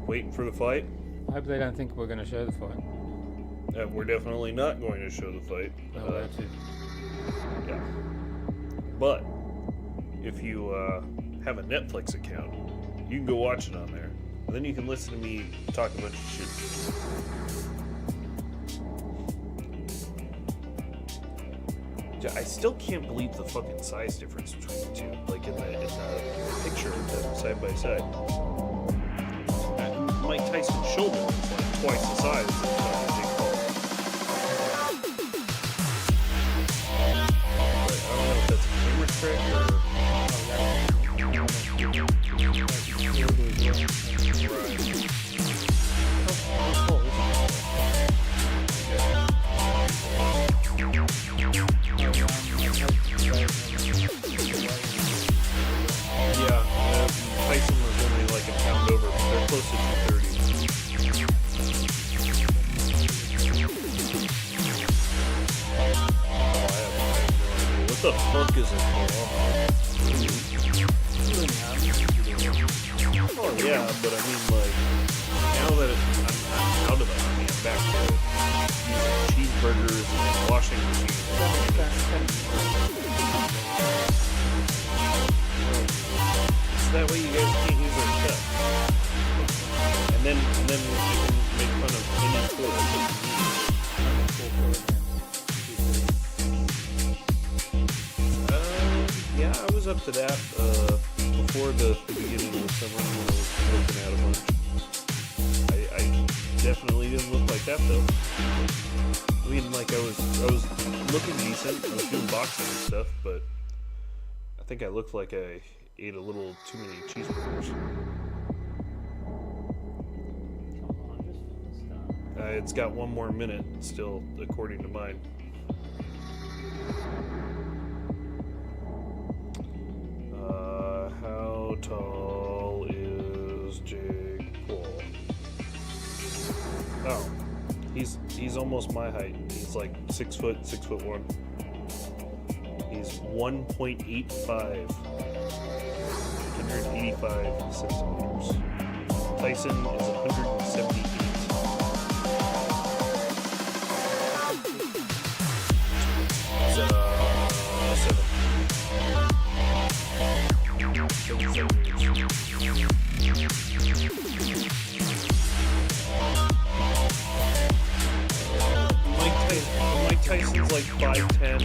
Waiting for the fight? I hope they don't think we're going to show the fight. We're definitely not going to show the fight. No, that's it. Yeah. But if you have a Netflix account, you can go watch it on there. And then you can listen to me talk a bunch of shit. I still can't believe the fucking size difference between the two. Like in the picture of them side by side. Mike Tyson's shoulder is like twice the size of the fucking Jake Paul. But I don't know if that's a camera trick or. Tyson was only like a pound over, but they're close to 230. What the fuck is it called? Oh yeah, but I mean like, now that I'm out of it, I mean I'm back to using cheeseburgers and washing machines. That way you guys can't use our stuff. And then we can make fun of any sport. Yeah, I was up to that before the beginning of the summer when I was looking at a bunch. I definitely didn't look like that though. I mean, like I was looking decent. I was doing boxing and stuff, but I think I looked like I ate a little too many cheeseburgers. It's got one more minute still, according to mine. How tall is Jake Paul? Oh, he's almost my height. He's like 6 foot, 6'1". He's 1.85. 185 centimeters. Tyson is 178. Mike Tyson's like 5'10".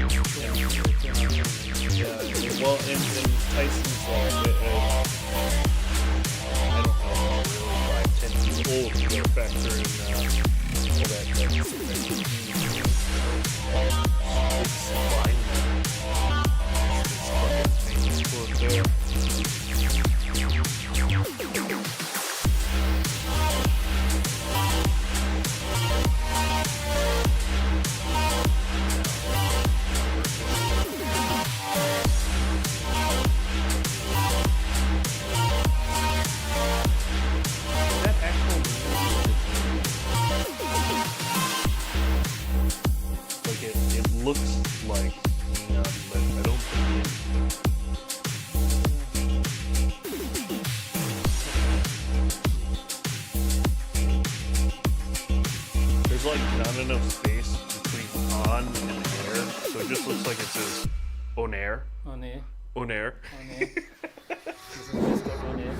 Yeah, well, and Tyson's like, I don't know, really 5'10" old. You gotta factor in all that it's fine. It's fucking there. Looks like but I don't think it is. There's like not enough space between on and air, so it just looks like it says on air. On air. On air. On air. Just on air.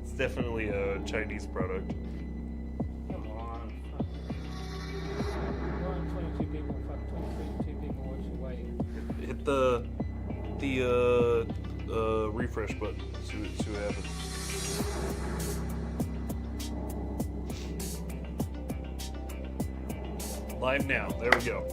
It's definitely a Chinese product. Hit the refresh button. See what happens. Live now. There we go.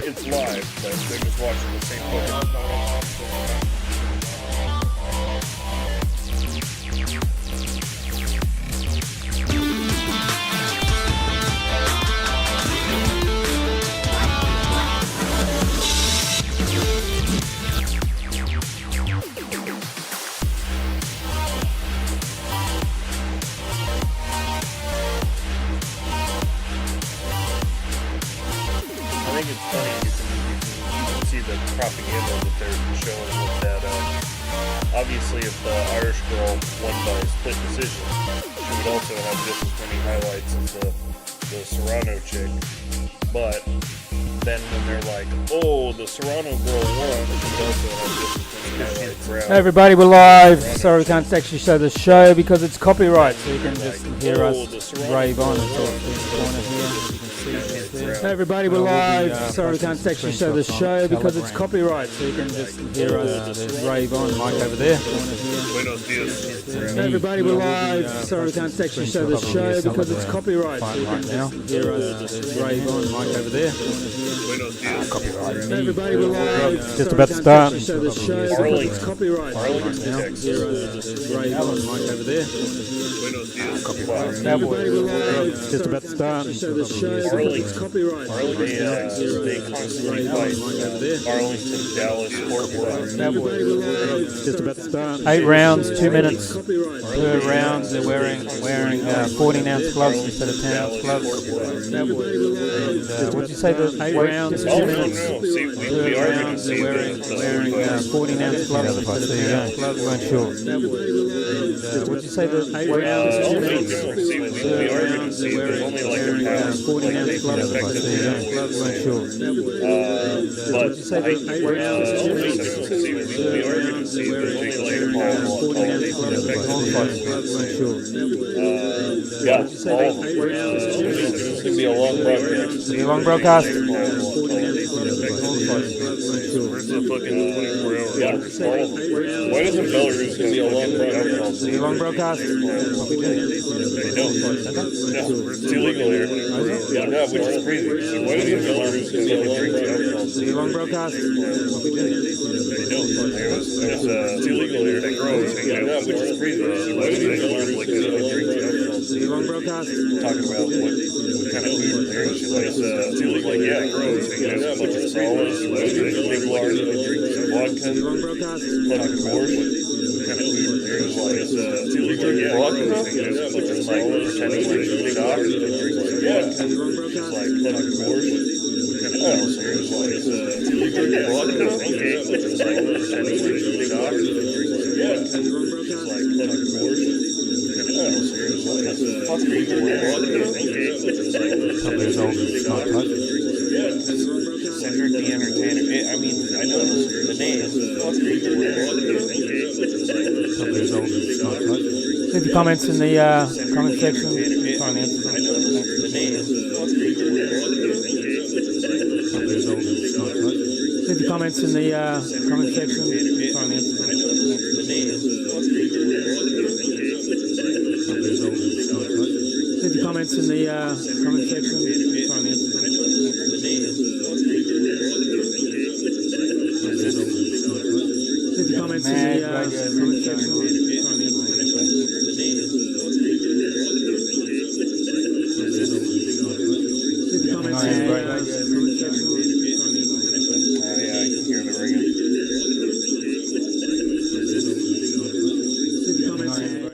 It's live, but they're just watching the same obviously, if the Irish girl won by split decision, she would also have just as many highlights as the Serrano chick. But then when they're like, oh, the Serrano girl won, she would also have just as many highlights. Hey everybody, we're live. Sorry we can't actually show the show because it's copyright, so you can just hear us rave on until the corner here. As you can see just there. Hey everybody, we're live. Sorry we can't actually show the show because it's copyright, so you can just hear us rave on. Mike over there. Buenos dias. Hey everybody, we're live. Sorry we can't actually show the show because it's copyright, so you can just hear us rave on. Mike over there. Buenos dias. Hey everybody, we're live. Just about to start. Show the show because it's copyright. Arlington, Texas. Rave on. Mike over there. Buenos dias. Everybody we're live. Just about to start. Show the show because it's copyright. They constantly fight Arlington, Dallas, Fort Worth. Everybody we're live. Just about to start. 8 rounds, 2 minutes per round. They're wearing 14-ounce gloves instead of 10-ounce gloves. What did you say? The 8 rounds, 2 minutes per round. They're wearing 14-ounce gloves instead of 10-ounce gloves. Weren't sure. What did you say? The 8 rounds, 2 minutes per round. They're wearing 14-ounce gloves instead of 10-ounce gloves. Weren't sure. What did you say? The 8 rounds, 2 minutes per round. They're wearing 14-ounce gloves instead of 10-ounce gloves. Weren't sure. Yeah, What did you say? The 8 rounds, 2 minutes. It's going to be a long broadcast. It's a long broadcast. Where's the fucking 24-hour Why doesn't Belarus going to be a long broadcast? It's a long broadcast. No, it's illegal here. Yeah, which is crazy. So why doesn't Belarus going to be a drink alcohol? It's a long broadcast. It's illegal here. Yeah, which is crazy. So why doesn't Belarus like a drink alcohol? It's a long broadcast. Talking about what kind of food there and shit. Like, it's illegal. Like, yeah, gross. Hanging out, a bunch of solids, legal art, drinking some vodka, Long broadcast. fucking abortion. What kind of food there is like, it's illegal. Yeah, vodka. Hanging out, a bunch of solids, pretending like shooting off, drinking some vodka. Just like fucking abortion. What kind of else here is like, it's illegal. Yeah, vodka. Okay, just like pretending like shooting off, drinking some vodka. Just like fucking abortion. Else here is like, fuck are you doing? Okay, just like Probably as old as not touch. Cedric the Entertainer. I mean, I know the name. Fuck are you doing? Probably as old as not touch. Leave your comments in the comment section. Try and answer them. I know the name. Fuck are you doing? Probably as old as not touch. Leave your comments in the comment section. Try and answer them. I know the name. Fuck are you doing? Probably as old as not touch. Leave your comments in the comment section. Try and answer them. Leave your comments in the comment section. Try and answer them. Leave your comments in the comment section. Yeah, I can hear the ringing. Leave your comments in the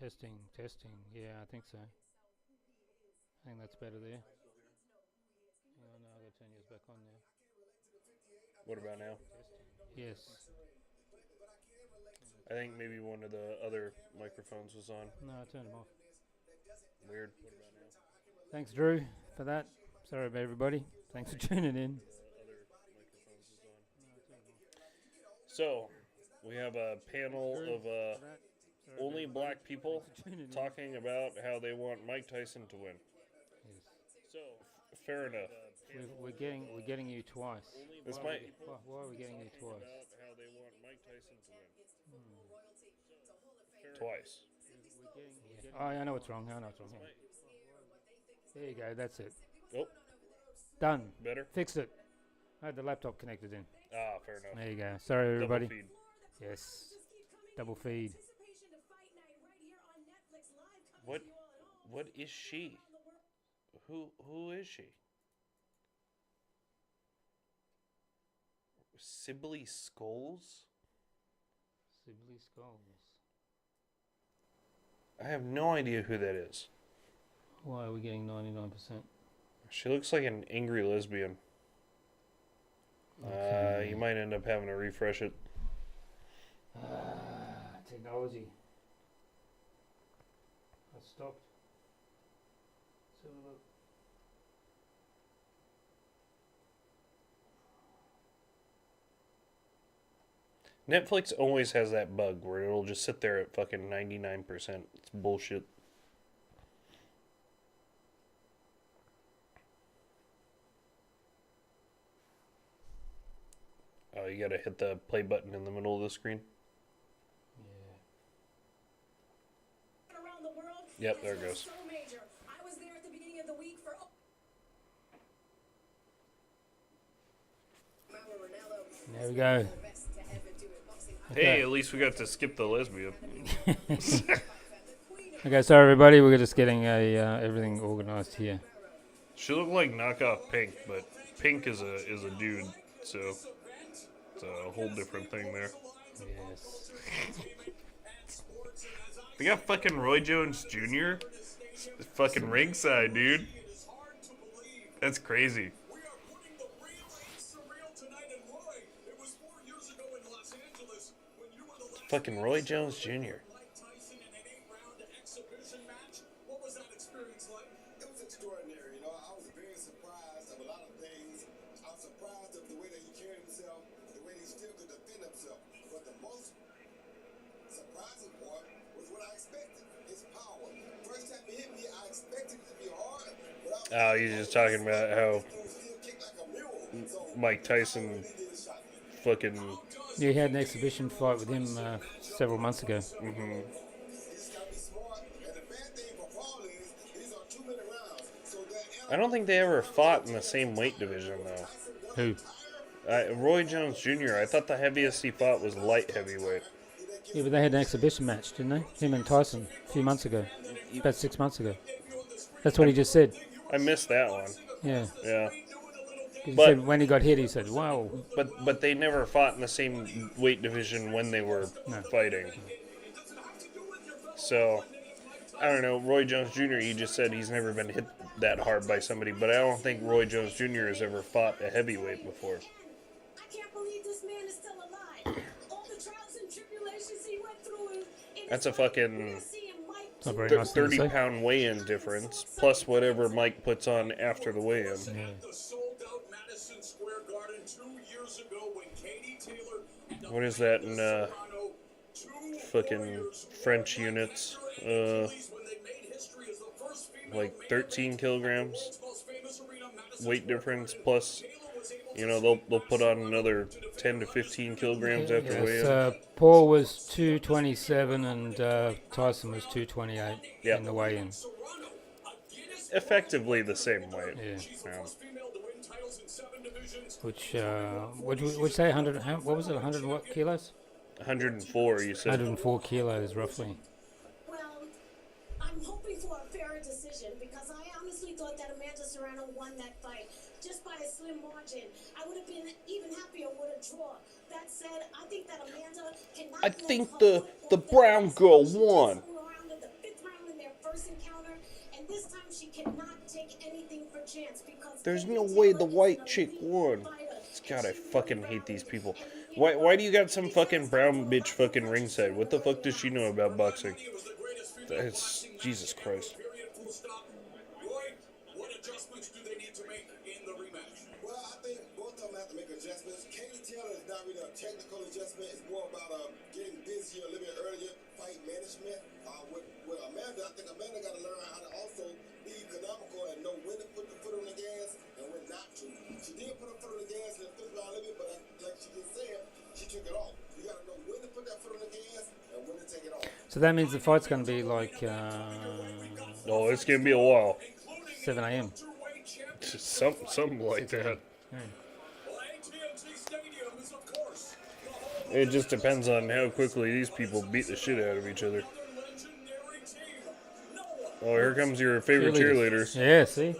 Testing. Yeah, I think so. I think that's better there. Oh no, I've got to turn yours back on now. What about now? Yes. I think maybe one of the other microphones was on. No, I turned them off. Weird. What about now? Thanks, Drew, for that. Sorry about everybody. Thanks for tuning in. So, we have a panel of only black people talking about how they want Mike Tyson to win. Yes. So, fair enough. We're getting you twice. This might. Why are we getting you twice? How they want Mike Tyson to win. Twice. Oh, I know what's wrong. Here. There you go. That's it. Oh, Done. better? Fixed it. I had the laptop connected in. Ah, fair enough. There you go. Sorry, everybody. Double feed. Yes. Double feed. What is she? Who is she? Sibley Skulls? Sibley Skulls. I have no idea who that is. Why are we getting 99%? She looks like an angry lesbian. Okay. You might end up having to refresh it. Technology. I stopped. Let's have a look. Netflix always has that bug where it'll just sit there at fucking 99%. It's bullshit. Oh, you gotta hit the play button in the middle of the screen. Yeah. Yep, there it goes. I was there at the beginning of the week for There we go. Hey, at least we got to skip the lesbian. Okay, so everybody, we're just getting everything organized here. She looked like knockoff Pink, but Pink is a dude, so it's a whole different thing there. Yes. They got fucking Roy Jones Jr. Fucking ringside, dude. That's crazy. Fucking Roy Jones Jr. Oh, you're just talking about how Mike Tyson fucking... Yeah, he had an exhibition fight with him several months ago. Mm-hmm. I don't think they ever fought in the same weight division, though. Who? Roy Jones Jr., I thought the heaviest he fought was light heavyweight. Yeah, but they had an exhibition match, didn't they? Him and Tyson a few months ago. About 6 months ago. That's what he just said. I missed that one. Yeah. Yeah. He But- said when he got hit, he said, wow. But they never fought in the same weight division when they were fighting. So, I don't know. Roy Jones Jr., you just said he's never been hit that hard by somebody, but I don't think Roy Jones Jr. has ever fought a heavyweight before. I can't believe this man is still alive. All the trials and tribulations he went through. That's a fucking Not very nice thing to say. 30-pound weigh-in difference, plus whatever Mike puts on after the weigh-in. Yeah. What is that in fucking French units? Like 13 kilograms weight difference, plus, you know, they'll put on another 10 to 15 kilograms after Yes, weigh-in. Paul was 227 and Tyson was 228 Yep. in the weigh-in. Effectively the same weight. Yeah. Yeah. Which, would you say 100, what was it, 100 what kilos? 104, you said. 104 kilos, roughly. Well, I'm hoping for a fairer decision because I honestly thought that Amanda Serrano won that fight just by a slim margin. I would have been even happier with a draw. That said, I think that Amanda cannot. I think the brown girl won. Around in the 5th round in their first encounter, and this time she cannot take anything for chance because There's no way the white chick won. God, I fucking hate these people. Why do you got some fucking brown bitch fucking ringside? What the fuck does she know about boxing? It's Jesus Christ. Well, I think both of them have to make adjustments. Katie Taylor is not really a technical adjustment. It's more about getting busier a little bit earlier, fight management. With Amanda, I think Amanda got to learn how to also be economical and know when to put the foot on the gas and when not to. She did put her foot on the gas in the 5th round a little bit, but like she just said, she took it off. You got to know when to put that foot on the gas and when to take it off. So that means the fight's going to be like Oh, it's gonna be a while. 7 a.m. Something like that. Yeah. It just depends on how quickly these people beat the shit out of each other. Oh, here comes your favorite cheerleaders. Yeah, see?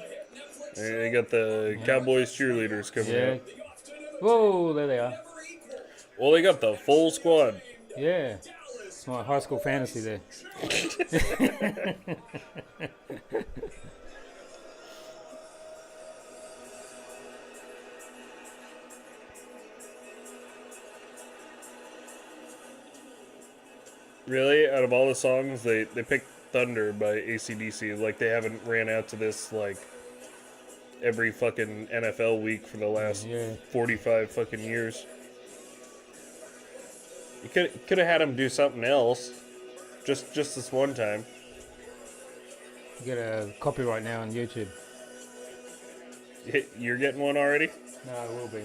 They got the Cowboys cheerleaders coming Yeah. out. Whoa, there they are. Well, they got the full squad. Yeah. It's my high school fantasy there. Really? Out of all the songs, they picked Thunder by AC/DC. Like, they haven't ran out to this, like, every fucking NFL week for the last 45 fucking years. You could have had them do something else. Just this one time. You get a copyright now on YouTube. You're getting one already? No, it will be.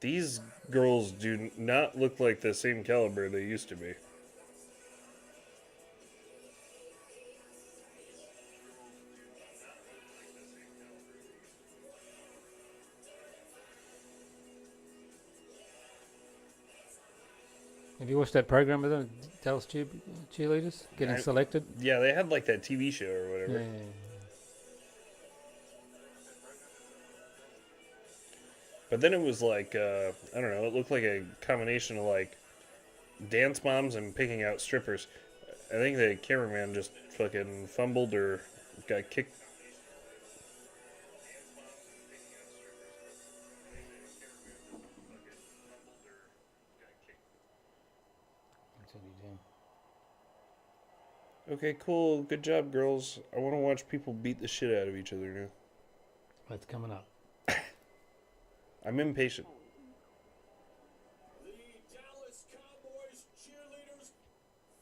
These girls do not look like the same caliber they used to be. Have you watched that program with them, Dallas cheerleaders getting selected? Yeah, they had like that TV show or whatever. Yeah. But then it was like, I don't know, it looked like a combination of like dance moms and picking out strippers. I think the cameraman just fucking fumbled or got kicked. Okay, cool. Good job, girls. I want to watch people beat the shit out of each other now. That's coming up. I'm impatient. The Dallas Cowboys cheerleaders,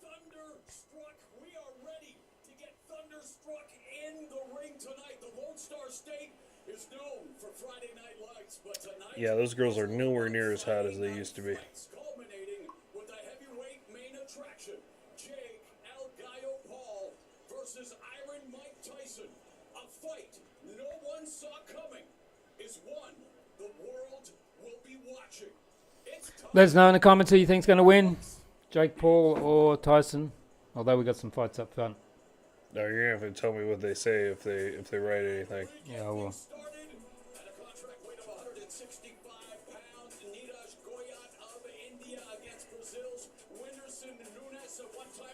thunderstruck. We are ready to get thunderstruck in the ring tonight. The Lone Star State is known for Friday Night Lights, but tonight... Yeah, those girls are nowhere near as hot as they used to be. Culminating with a heavyweight main attraction, Jake El Gallo Paul versus Iron Mike Tyson. A fight no one saw coming is one the world will be watching. Let us know in the comments who you think's going to win, Jake Paul or Tyson. Although we got some fights up front. No, you're gonna have to tell me what they say if they write anything. Yeah, I will.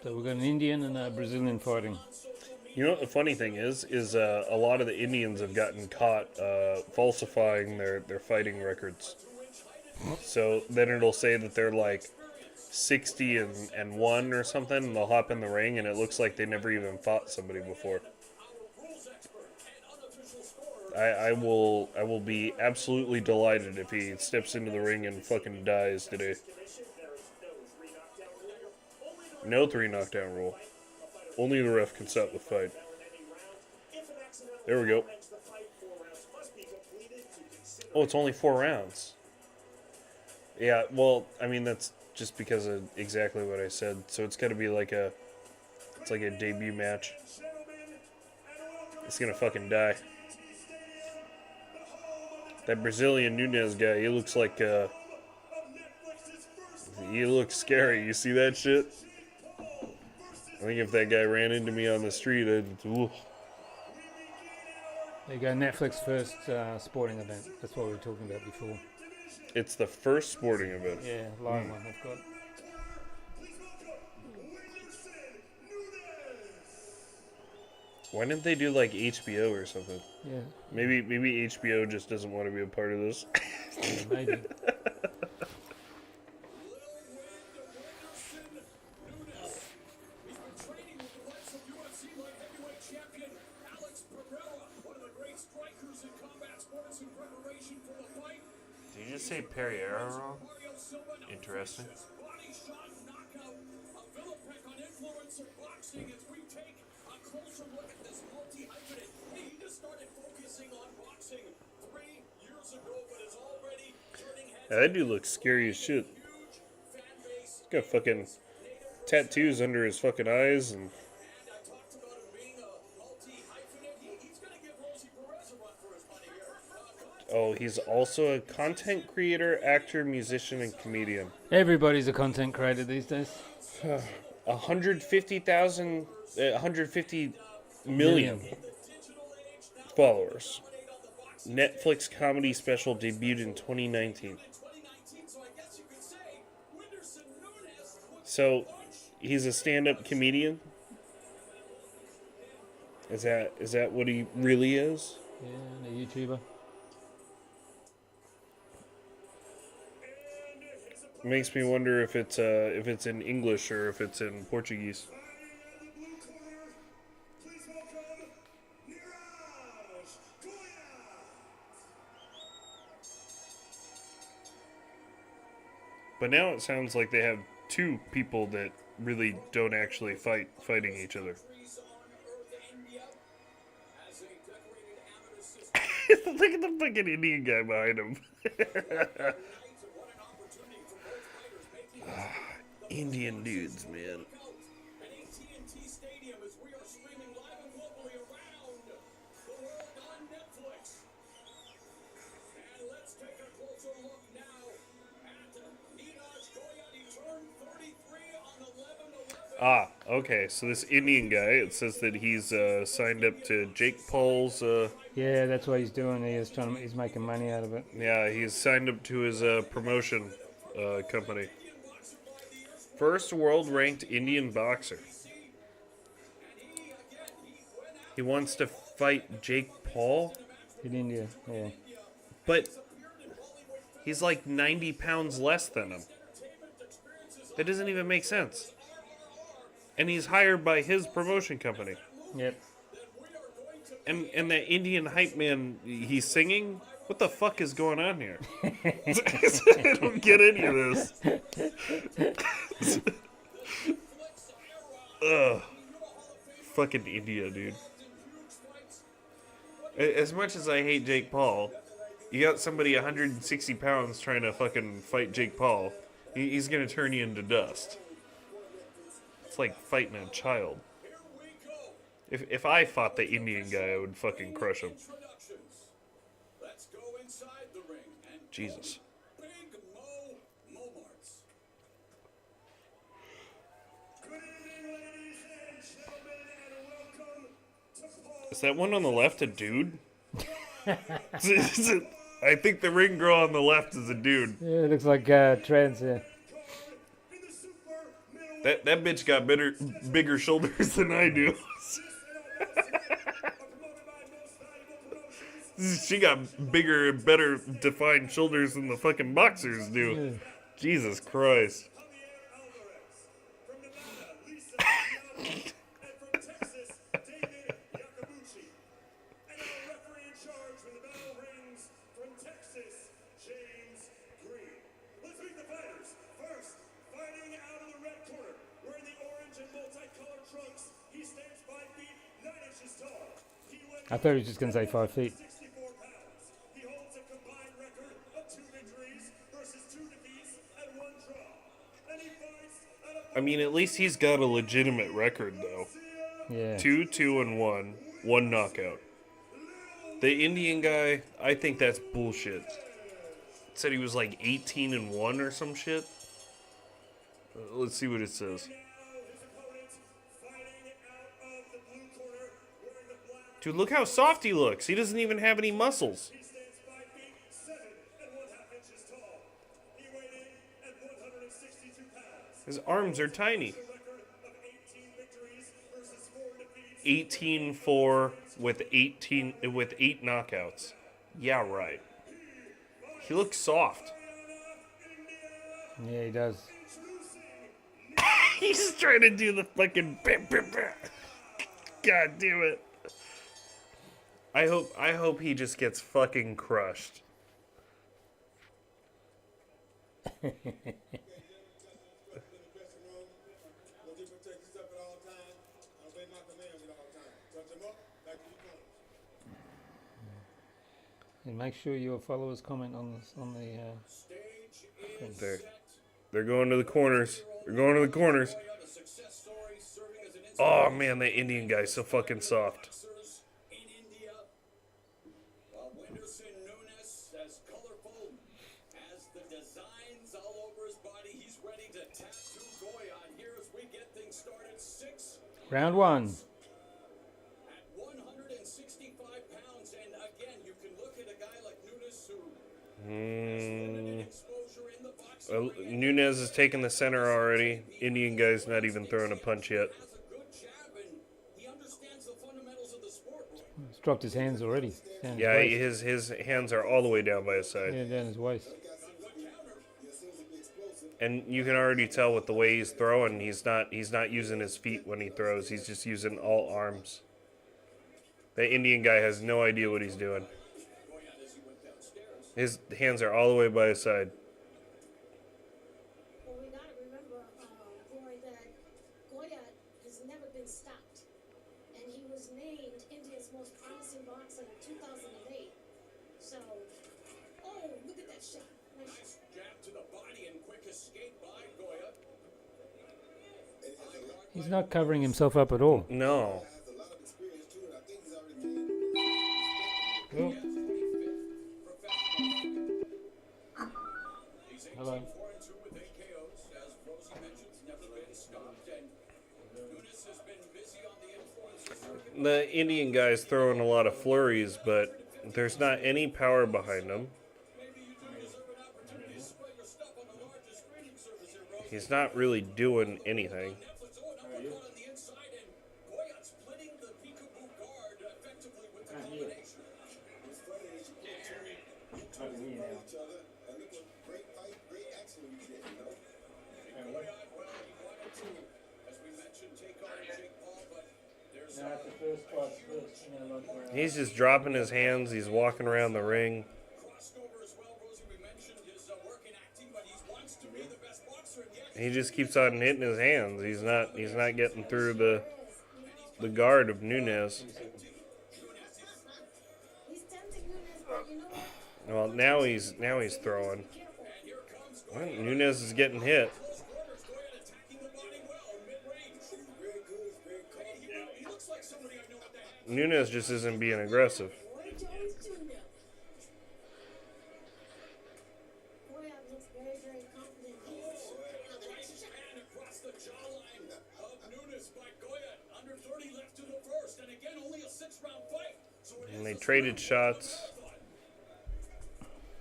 So we've got an Indian and a Brazilian fighting. You know what the funny thing is a lot of the Indians have gotten caught falsifying their fighting records. So then it'll say that they're like 60 and 1 or something, and they'll hop in the ring, and it looks like they never even fought somebody before. I will be absolutely delighted if he steps into the ring and fucking dies today. No 3 knockdown rule. Only the ref can stop the fight. There we go. Oh, it's only 4 rounds. Yeah, well, I mean, that's just because of exactly what I said. So it's got to be like it's like a debut match. It's gonna fucking die. That Brazilian Nunes guy, he looks like, he looks scary. You see that shit? I think if that guy ran into me on the street, ooh. There you go, Netflix first sporting event. That's what we were talking about before. It's the first sporting event. Yeah, live one they've got. Why didn't they do like HBO or something? Yeah. Maybe HBO just doesn't want to be a part of this. Yeah, maybe. Did you just say Pereira wrong? Interesting. Yeah, that dude looks scary as shit. He's got fucking tattoos under his fucking eyes and... Oh, he's also a content creator, actor, musician, and comedian. Everybody's a content creator these days. 150 million followers. Netflix comedy special debuted in 2019. So, he's a stand-up comedian? Is that what he really is? Yeah, a YouTuber. Makes me wonder if it's in English or if it's in Portuguese. But now it sounds like they have two people that really don't actually fighting each other. Look at the fucking Indian guy behind him. Indian dudes, man. Ah, okay. So this Indian guy, it says that he's signed up to Jake Paul's. Yeah, that's what he's doing. He's making money out of it. Yeah, he's signed up to his promotion company. First world-ranked Indian boxer. He wants to fight Jake Paul In India, yeah. but he's like 90 pounds less than him. That doesn't even make sense. And he's hired by his promotion company. Yep. And that Indian hype man, he's singing? What the fuck is going on here? I don't get any of this. Ugh. Fucking India, dude. As much as I hate Jake Paul, you got somebody 160 pounds trying to fucking fight Jake Paul. He's gonna turn you into dust. It's like fighting a child. If I fought the Indian guy, I would fucking crush him. Jesus. Is that one on the left a dude? I think the ring girl on the left is a dude. Yeah, it looks like trans, yeah. That bitch got bigger shoulders than I do. She got bigger and better defined shoulders than the fucking boxers do. Yeah. Jesus Christ. I thought he was just going to say 5 feet. I mean, at least he's got a legitimate record, though. Yeah. 2-1, 1 knockout. The Indian guy, I think that's bullshit. Said he was like 18-1 or some shit. Let's see what it says. Dude, look how soft he looks. He doesn't even have any muscles. His arms are tiny. 18-4 with 8 knockouts. Yeah, right. He looks soft. Yeah, he does. He's trying to do the fucking... God damn it. I hope he just gets fucking crushed. And make sure your followers comment on the They're going to the corners. They're going to the corners. Oh man, that Indian guy's so fucking soft. Anderson Nunes, as colorful as the designs all over his body. He's ready to tattoo Goyan here as we get things started. 6 Round one. at 165 pounds. And again, you can look at a guy like Nunes who has limited exposure in the boxing. Nunes is taking the center already. Indian guy's not even throwing a punch yet. Has a good jab and he understands the fundamentals of the sport. He's dropped his hands already. Down his Yeah, waist. his hands are all the way down by his side. Yeah, down his waist. And you can already tell with the way he's throwing, he's not using his feet when he throws. He's just using all arms. The Indian guy has no idea what he's doing. His hands are all the way by his side. Well, we got to remember, Roy, that Goya has never been stopped. And he was named India's most promising boxer in 2008. So, oh, look at that shot. Nice. Jab to the body and quick escape by Goya. He's not covering himself up at all. No. Has a lot of experience too, and I think he's already gained. Well, He's 18-4-2 hello. with 8 KOs. As Rosie mentioned, never been stopped. And Nunes has been busy on the influencer circuit. The Indian guy's throwing a lot of flurries, but there's not any power behind him. Maybe you do deserve an opportunity to spread your stuff on the largest streaming service here, Rosie. He's not really doing anything. Netflix, oh, an uppercut on the inside, and Goya splitting the peekaboo guard effectively with the combination. It's funny that you put two in front of each other, and look what great fight, great action we get, you know? Goya, well, he wanted to, as we mentioned, take on Jake Paul, but there's He's just dropping his hands. He's walking around the ring. crossed over as well. Rosie, we mentioned his work in acting, but he wants to be the best boxer, and yes, He just keeps on hitting his hands. He's not getting through the guard of Nunes. He's tempting Nunes, but you know what? Well, now he's throwing. Well, Nunes is getting hit. close quarters, Goya attacking the body well, mid-range. Very good, he's very calm. He looks like somebody I know at that. Nunes just isn't being aggressive. Roy Jones Jr. Goya looks very, very confident. And across the jawline of Nunes by Goya. Under 30 left to the first, and again, only a 6-round fight. So it And is they a traded sprint shots. marathon.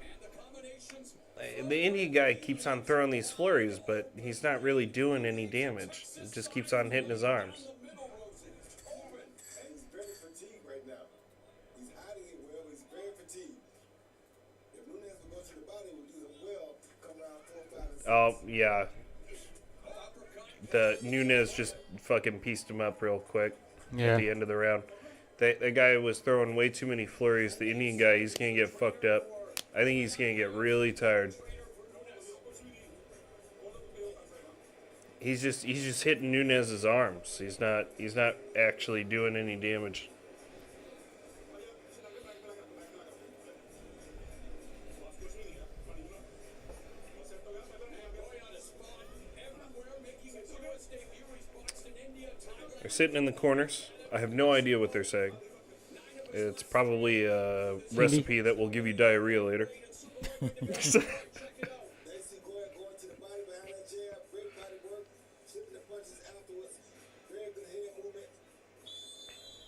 And the combinations The Indian guy keeps on throwing these flurries, but he's not really doing any damage. It just keeps on hitting his arms. in the middle, Rosie. Open. And he's very fatigued right now. He's hiding it well, but he's very fatigued. If Nunes would go to the body, would do them well, come around 4, 5, and 6. Oh, yeah. The Nunes just fucking pieced him up real quick Yeah. at the end of the round. That guy was throwing way too many flurries. The Indian guy, he's going to get fucked up. I think he's going to get really tired. He's just hitting Nunes' arms. He's not actually doing any damage. They're sitting in the corners. I have no idea what they're saying. It's probably a recipe that will give you diarrhea later. They see Goya going to the body behind that jab, great body work, flipping the punches afterwards, very good head movement.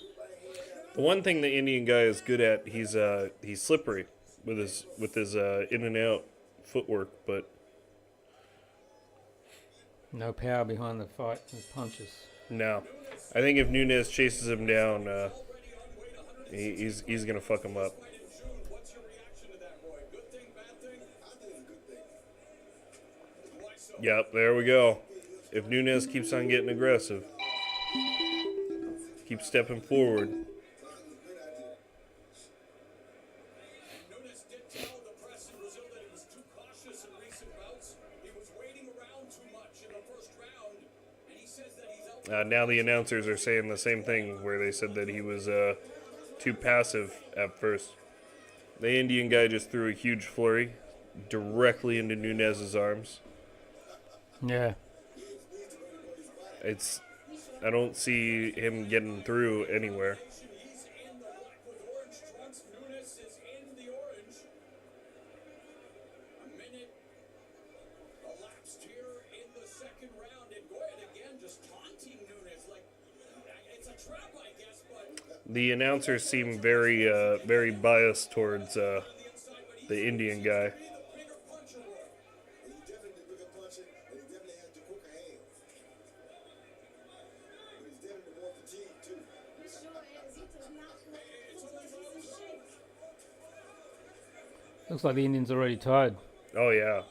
Good right hand down. The one thing the Indian guy is good at, he's slippery with his in and out footwork, but No power behind the fight with punches. no. I think if Nunes chases him down, he's gonna fuck him up. What's your reaction to that, Roy? Good thing, bad thing? I think it's a good thing. Why so? Yep, there we go. If Nunes keeps on getting aggressive, keep stepping forward. Sounds like a good idea. Nunes did tell the press in Brazil that he was too cautious in recent bouts. He was waiting around too much in the first round, and he says that he's out. Now the announcers are saying the same thing, where they said that he was too passive at first. The Indian guy just threw a huge flurry directly into Nunes' arms. Yeah. I don't see him getting through anywhere. He's in the black with orange trunks. Nunes is in the The announcers seem very, very biased towards the Indian guy. Looks like the Indian's already tired. Oh, yeah.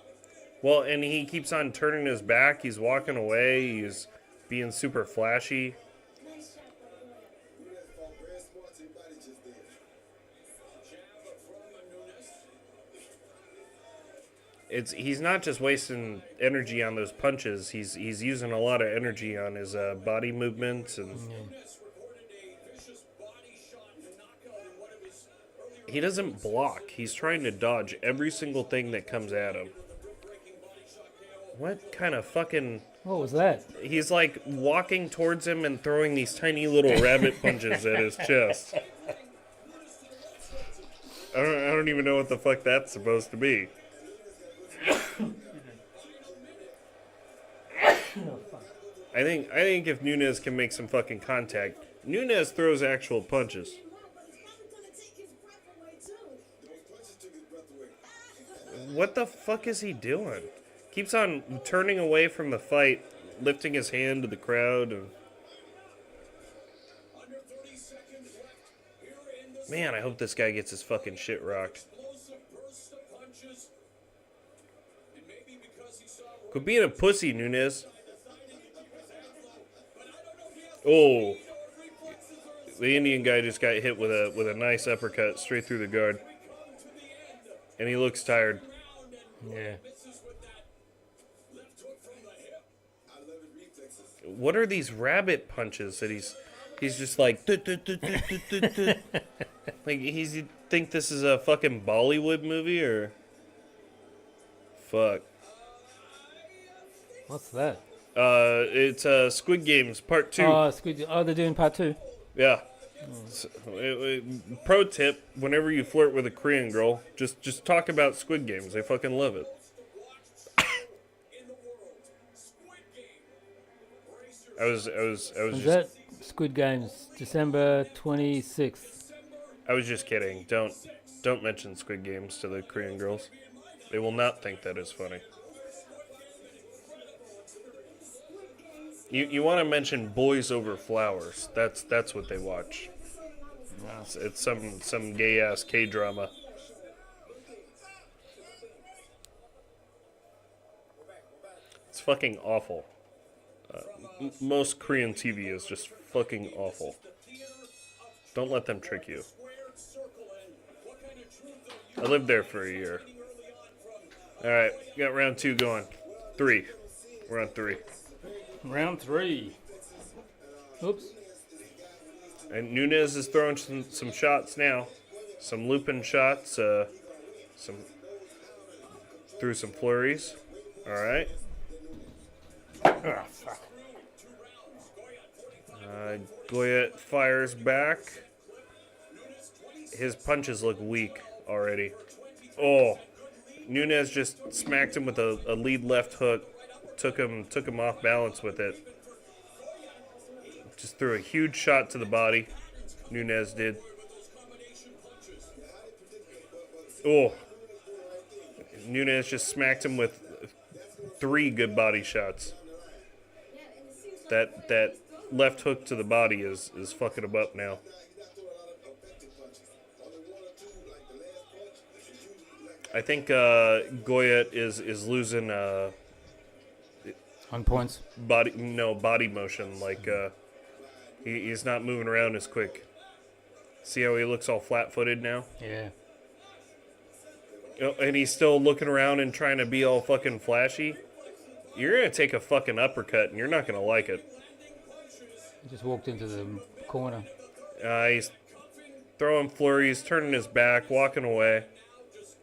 Well, and he keeps on turning his back. He's walking away. He's being super flashy. He's not just wasting energy on those punches. He's using a lot of energy on his body movements, and he doesn't block. He's trying to dodge every single thing that comes at him. What kind of fucking... What was that? He's like walking towards him and throwing these tiny little rabbit punches at his chest. I don't even know what the fuck that's supposed to be. I think if Nunes can make some fucking contact, Nunes throws actual punches. What the fuck is he doing? Keeps on turning away from the fight, lifting his hand to the crowd. And... Man, I hope this guy gets his fucking shit rocked. Quit being a pussy, Nunes. Oh. The Indian guy just got hit with a nice uppercut straight through the guard. And he looks tired. Yeah. What are these rabbit punches that he's just like like you think this is a fucking Bollywood movie or fuck? What's that? It's Squid Games Part 2. Oh, Squid. Oh, they're doing part 2. Yeah. So, pro tip: whenever you flirt with a Korean girl, just talk about Squid Games. They fucking love it. I was Is just that Squid Games, December 26th? I was just kidding. Don't mention Squid Games to the Korean girls. They will not think that is funny. You want to mention Boys Over Flowers. That's what they watch. It's some gay ass K-drama. It's fucking awful. Most Korean TV is just fucking awful. Don't let them trick you. I lived there for a year. Alright, got round 2 going. 3. We're on 3. Round 3. Oops. And Nunes is throwing some shots now. Some looping shots. Through some flurries. Alright. Oh, fuck. Goyet fires back. His punches look weak already. Oh. Nunes just smacked him with a lead left hook. Took him off balance with it. Just threw a huge shot to the body. Nunes did. Oh. Nunes just smacked him with 3 good body shots. That left hook to the body is fucking him up now. I think Goyet is losing on points. Body motion. Like he's not moving around as quick. See how he looks all flat-footed now? Yeah. Oh, and he's still looking around and trying to be all fucking flashy. You're gonna take a fucking uppercut and you're not gonna like it. He just walked into the corner. He's throwing flurries, turning his back, walking away.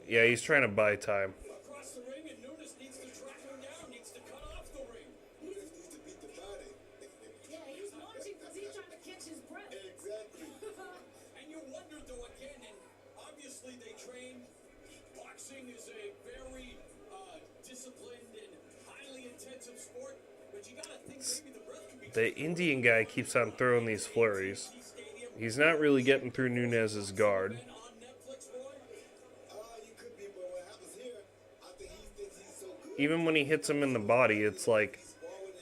Yeah, he's trying to buy time. The Indian guy keeps on throwing these flurries. He's not really getting through Nunes's guard. You could be, but what happens here, I think he thinks he's so good. Even when he hits him in the body, it's like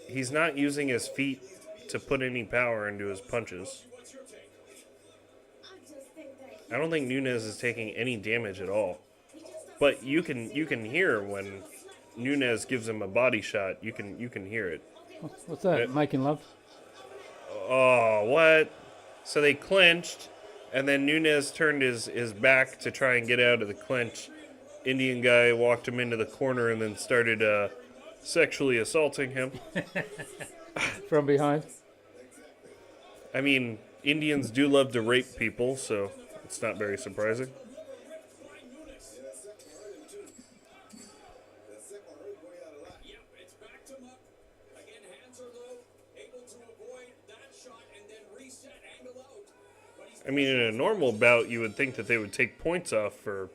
he's not using his feet to put any power into his punches. I just think that I don't think Nunes is taking any damage at all. But you can hear when Nunes gives him a body shot. You can hear it. What's that? Making love? Oh, what? So they clinched, and then Nunes turned his back to try and get out of the clinch. Indian guy walked him into the corner and then started sexually assaulting him. From behind? I mean, Indians do love to rape people, so it's not very surprising. I mean, in a normal bout, you would think that they would take points off for...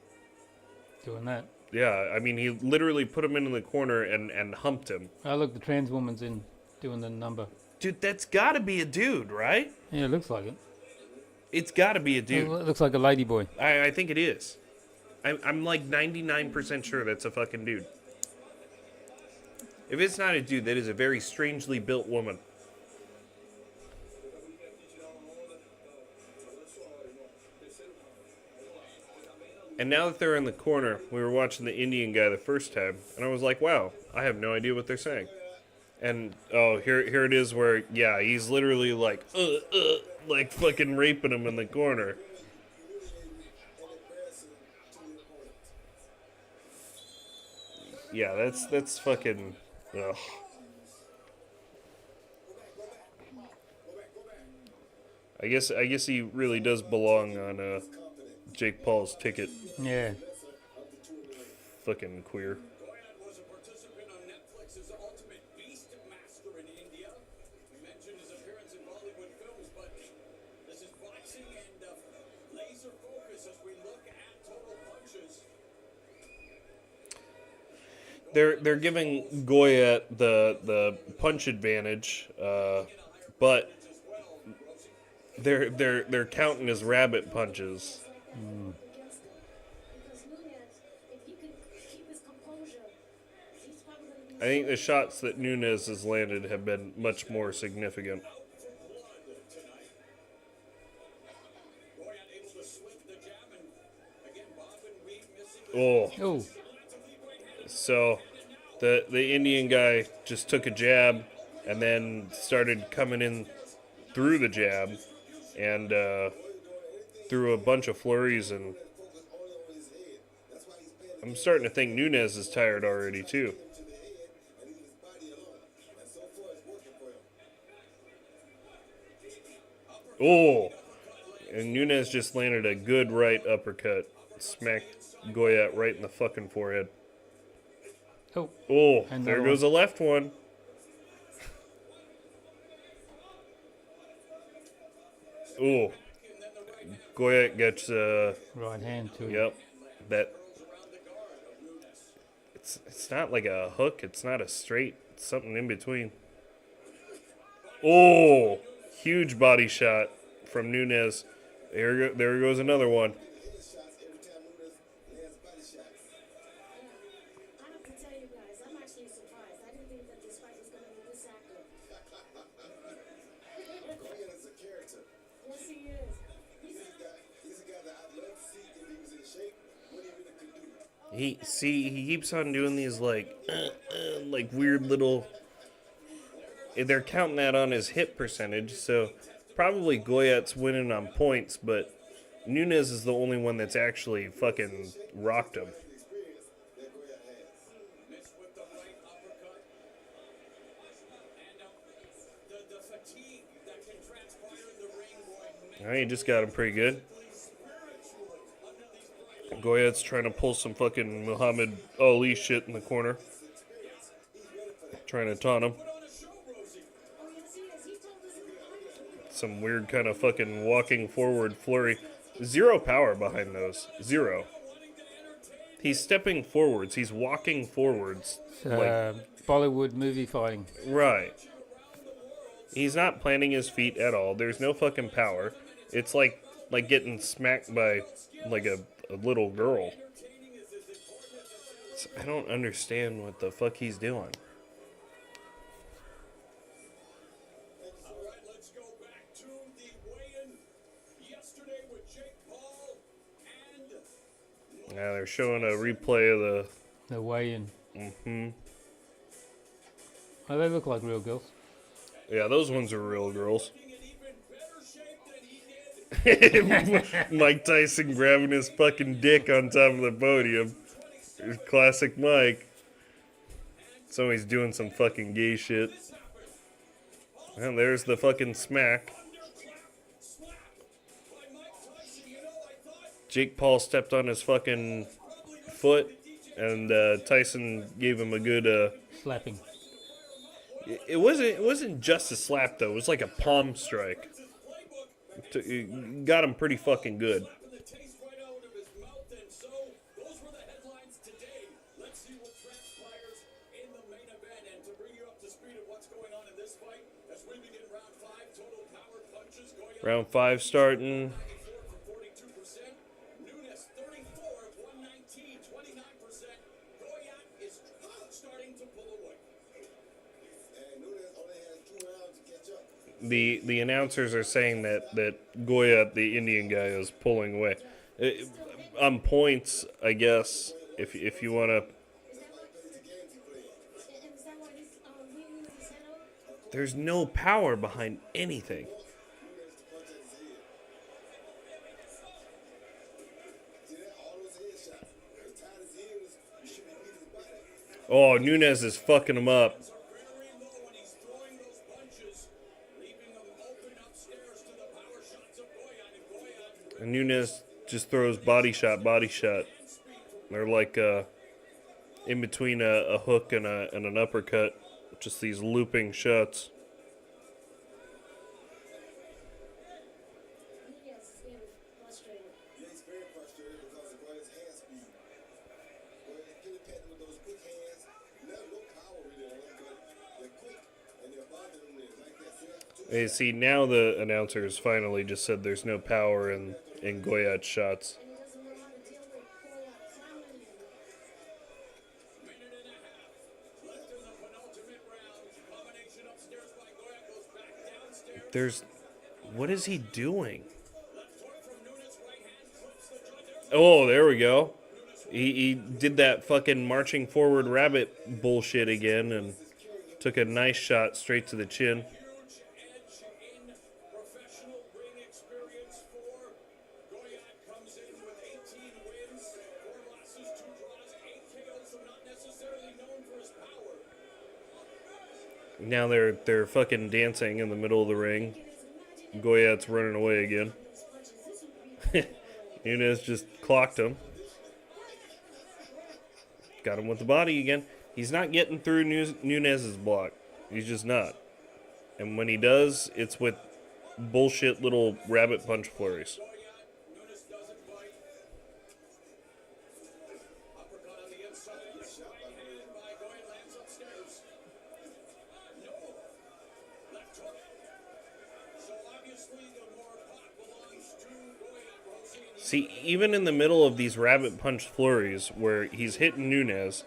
Doing that. Yeah, I mean, he literally put him into the corner and humped him. Oh, look, the trans woman's in doing the number. Dude, that's gotta be a dude, right? Yeah, it looks like it. It's gotta be a dude. It looks like a lady boy. I think it is. I'm like 99% sure that's a fucking dude. If it's not a dude, that is a very strangely built woman. And now that they're in the corner, we were watching the Indian guy the first time, and I was like, wow, I have no idea what they're saying. And, oh, here it is where, yeah, he's literally like fucking raping him in the corner. Yeah, that's fucking, ugh. I guess he really does belong on, Jake Paul's ticket. Yeah. Fucking queer. Goyat was a participant on Netflix's Ultimate Beast Master in India. We mentioned his appearance in Bollywood films, but this is boxing and laser focus as we look at total punches. They're giving Goyat the punch advantage, but they're counting as rabbit punches. because Nunes, if he can keep his composure, he's probably going to be I think the shots that Nunes has landed have been much more significant. Goyat able to slip the jab and again bob and weave missing. Oh, Oh, so the Indian guy just took a jab and then started coming in through the jab and threw a bunch of flurries, and I'm starting to think Nunes is tired already too. Oh, and Nunes just landed a good right uppercut. Smacked Goyat right in the fucking forehead. oh. Oh, And there another goes a left one. Oh, Goyat gets, Right hand too. yep, that. It's not like a hook. It's not a straight. It's something in between. Oh, huge body shot from Nunes. There goes another one. I have to tell you guys, I'm actually surprised. I didn't think that this fight was going to be this active. Goyat is a character. Yes, he is. He's a guy that I'd love to see if he was in shape, what he really could do. He keeps on doing these like weird little. They're counting that on his hit percentage, so probably Goyat's winning on points, but Nunes is the only one that's actually fucking rocked him. Missed with the right uppercut. And the fatigue that can transpire in the ring, boy. He just got him pretty good. Goyat's trying to pull some fucking Muhammad Ali shit in the corner. Trying to taunt him. Oh, yes, he is. He told us in the audience. Some weird kind of fucking walking forward flurry. Zero power behind those. Zero. He's stepping forwards. He's walking forwards. Like, Bollywood movie fighting. Right. He's not planting his feet at all. There's no fucking power. It's like getting smacked by like a little girl. I don't understand what the fuck he's doing. All right, let's go back to the weigh-in yesterday with Jake Paul and Yeah, they're showing a replay of The weigh-in. the. Oh, they look like real girls. Yeah, those ones are real girls. in even better shape than he did. Mike Tyson grabbing his fucking dick on top of the podium. Classic Mike. So he's doing some fucking gay shit. And there's the fucking smack. Jake Paul stepped on his fucking foot, and Tyson gave him a good. Slapping. It wasn't just a slap though. It was like a palm strike. It got him pretty fucking good. The taste right out of his mouth, and so those were the headlines today. Let's see what transpires in the main event, and to bring you up to speed of what's going on in this fight as we begin round 5. Total power punches going on. Round 5 starting. 94 for 42%. Nunes 34 at 119, 29%. Goyat is starting to pull away. And Nunes only has 2 rounds to catch up. The announcers are saying that Goya, the Indian guy, is pulling away. On points, I guess, if you want to. Is that why he's leaning with his head out? There's no power behind anything. See that? All those headshots. As tight as he is, you should be beating his body. Oh, Nunes is fucking him up. Very low when he's throwing those punches, leaving them open upstairs to the power shots of Goyat, and Goyat And Nunes just throws body shot. They're like in between a hook and an uppercut. Just these looping shots. Yes, he's getting frustrated. Yeah, he's very frustrated because of Goya's hand speed. Goya's getting patted with those quick hands. No power really on them, but they're quick and they're bothering him like that. Hey, see, now the announcers finally just said there's no power in Goyat's shots. And he doesn't know how to deal with Goya clowning him. minute and a half left in the penultimate round. Combination upstairs by Goyat goes back downstairs. What is he doing? Left hook from Nunes, right hand clips the jaw. There's Oh, there we go. He did that fucking marching forward rabbit bullshit again and took a nice shot straight to the chin. huge edge in professional ring experience for Goyat. Comes in with 18 wins, 4 losses, 2 draws, 8 KOs, so not necessarily known for his power. Now they're fucking dancing in the middle of the ring. Goyat's running away again. Nunes just clocked him. Got him with the body again. He's not getting through Nunes' block. He's just not. And when he does, it's with bullshit little rabbit punch flurries. Nunes doesn't bite. Uppercut on the inside. Right hand by Goyat lands upstairs. No. Left hook. So obviously the more pot belongs to Goyat. We'll see in the See, even in the middle of these rabbit punch flurries where he's hitting Nunes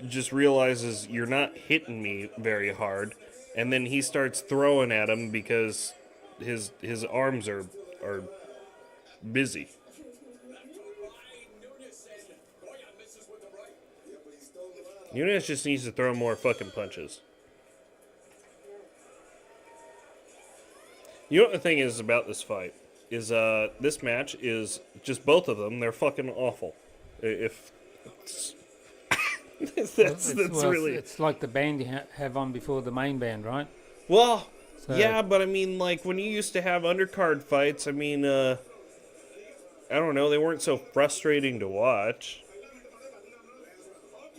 just realizes you're not hitting me very hard, and then he starts throwing at him because his arms are busy. Nunes and Goyat misses with the right. Nunes just needs to throw more fucking punches. You know what the thing is about this fight? Is this match is just both of them. They're fucking awful. If that's Well, really it's like the band you have on before the main band, right? well. So- Yeah, but I mean, like when you used to have undercard fights, I mean, I don't know, they weren't so frustrating to watch.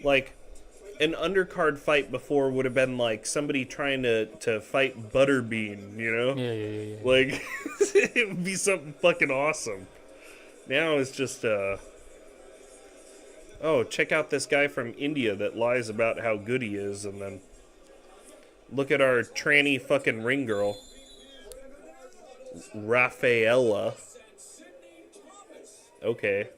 Like an undercard fight before would have been like somebody trying to fight Butterbean, you know? Yeah. Like, it would be something fucking awesome. Now it's just, oh, check out this guy from India that lies about how good he is, and then look at our tranny fucking ring girl, Rafaela. Okay.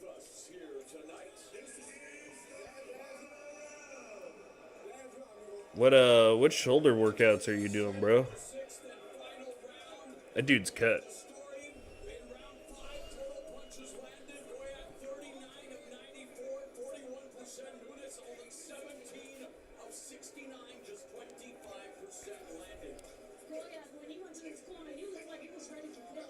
What shoulder workouts are you doing, bro? That dude's cut. When he went to his corner, he looked like he was ready to blow.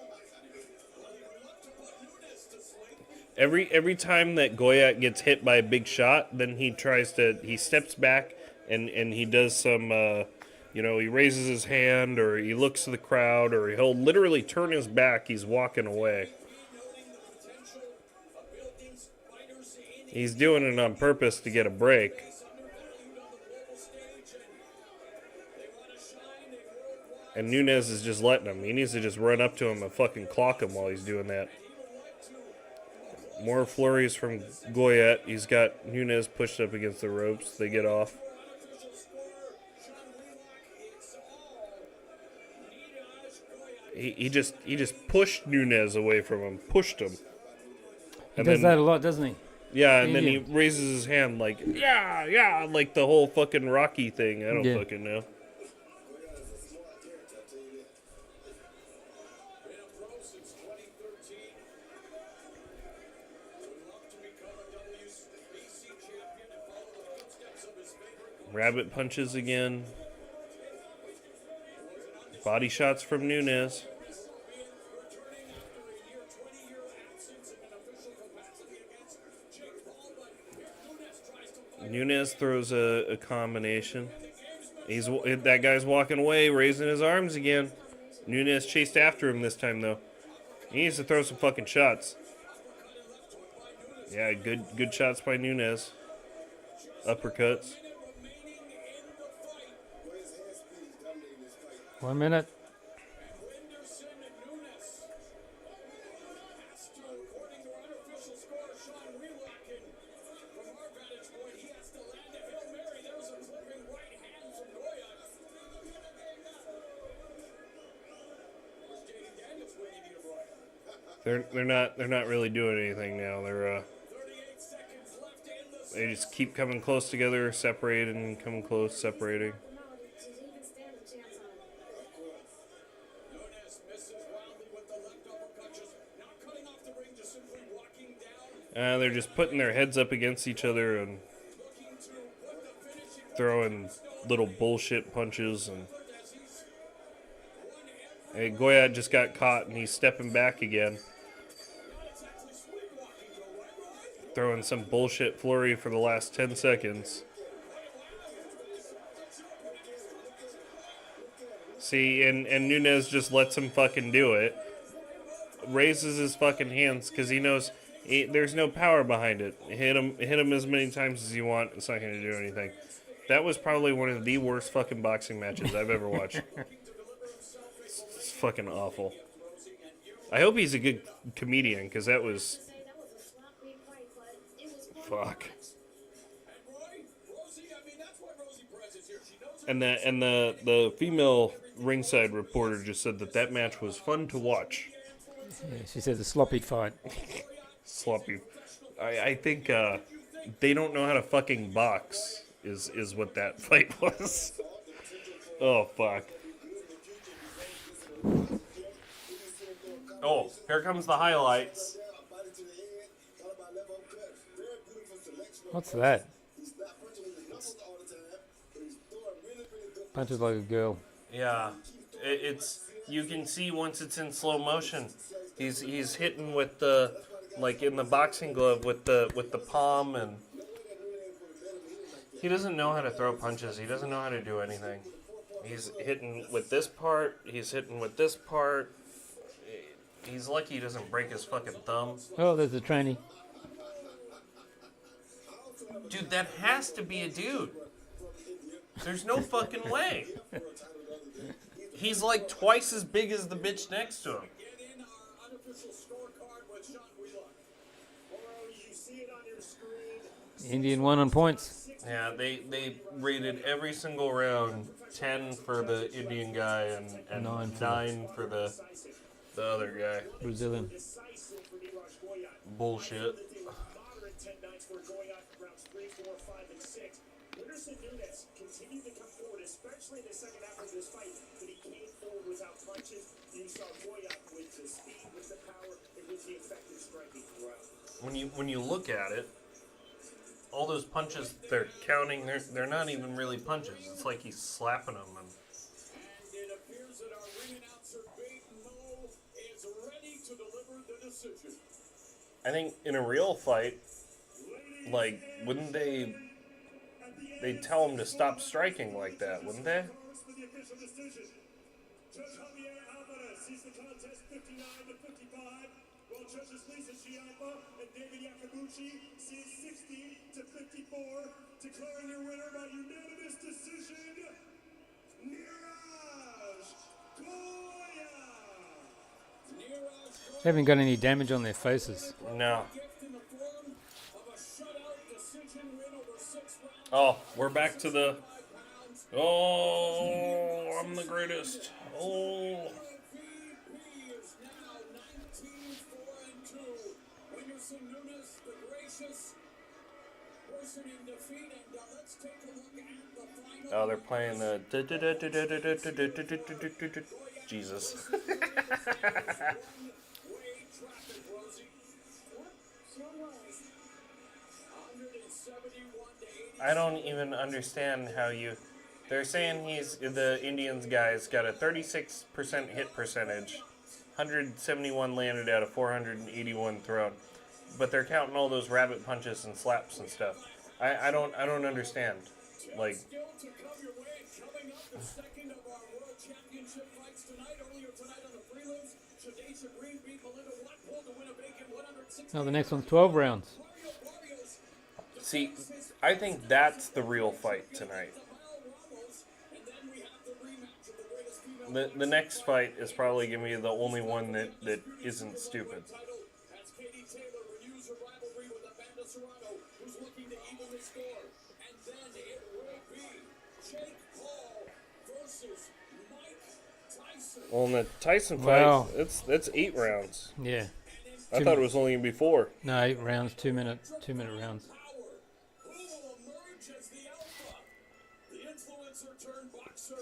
Every time that Goyat gets hit by a big shot, then he steps back and he does some, he raises his hand or he looks to the crowd or he'll literally turn his back. He's walking away. He's doing it on purpose to get a break. And Nunes is just letting him. He needs to just run up to him and fucking clock him while he's doing that. More flurries from Goyat. He's got Nunes pushed up against the ropes. They get off. He just pushed Nunes away from him. Pushed him. He does that a lot, doesn't he? Yeah, and then he raises his hand like, yeah, like the whole fucking Rocky thing. I don't fucking know. Rabbit punches again. Body shots from Nunes. Nunes throws a combination. That guy's walking away, raising his arms again. Nunes chased after him this time, though. He needs to throw some fucking shots. Yeah, good shots by Nunes. Uppercuts. 1 minute. They're not really doing anything now. They just keep coming close together, separating, coming close, separating. They're just putting their heads up against each other and throwing little bullshit punches. And Goyat just got caught and he's stepping back again. Throwing some bullshit flurry for the last 10 seconds. See, and Nunes just lets him fucking do it. Raises his fucking hands because he knows there's no power behind it. Hit him as many times as you want. It's not going to do anything. That was probably one of the worst fucking boxing matches I've ever watched. It's fucking awful. I hope he's a good comedian because that was... Fuck. And the female ringside reporter just said that match was fun to watch. Yeah, she said a sloppy fight. Sloppy. I think they don't know how to fucking box is what that fight was. Oh, fuck. Oh, here comes the highlights. What's that? Punches like a girl. Yeah, it's you can see once it's in slow motion, he's hitting with the in the boxing glove with the palm, and he doesn't know how to throw punches. He doesn't know how to do anything. He's hitting with this part. He's hitting with this part. He's lucky he doesn't break his fucking thumb. Oh, there's a trainee. Dude, that has to be a dude. There's no fucking way. He's like twice as big as the bitch next to him. Indian won on points. Yeah, they rated every single round 10 for the Indian guy and 9 for the other guy. Brazilian. Bullshit. Moderate 10 nights for Goya rounds 3, 4, 5, and 6. Witterson Nunes continued to come forward, especially in the second half of this fight, but he came forward without punches. And you saw Goya with the speed, with the power, and with the effective striking throughout. When you look at it, all those punches they're counting, they're not even really punches. It's like he's slapping them. And it appears that our ring announcer, Baden Mo, is ready to deliver the decision. I think in a real fight, like, wouldn't they'd tell him to stop striking like that, wouldn't they? For the official decision, Judge Javier Alvarez sees the contest 59 to 55, while judges Lisa Chiappa and David Yakabuchi see 60 to 54, declaring your winner by unanimous decision, Niraj Goya. They haven't got any damage on their faces. No. Gift in the form of a shutout decision win over 6 rounds. Oh, we're back to the. Oh, I'm the greatest. Oh. MVP is now 19-4-2. Witterson Nunes, the gracious person in defeat, and let's take a look at the final. Oh, they're playing the. Jesus. I don't even understand how you. They're saying the Indians guy's got a 36% hit percentage, 171 landed out of 481 thrown, but they're counting all those rabbit punches and slaps and stuff. I don't understand. Like. Still to come your way, coming up the second of our World Championship fights tonight. Earlier tonight on the prelims, Shadesha Green beat Melinda Watpole to win a vacant 160. Oh, the next one's 12 rounds. See, I think that's the real fight tonight. The next fight is probably going to be the only one that isn't stupid. As Katie Taylor renews her rivalry with Amanda Serrano, who's looking to even the score. And then it will be Jake Paul versus Mike Tyson. Well, in the Tyson fight, Wow. that's 8 rounds. Yeah. I thought it was only going to be 4. No, 8 rounds, 2-minute rounds. Who will emerge as the alpha? The influencer turned boxer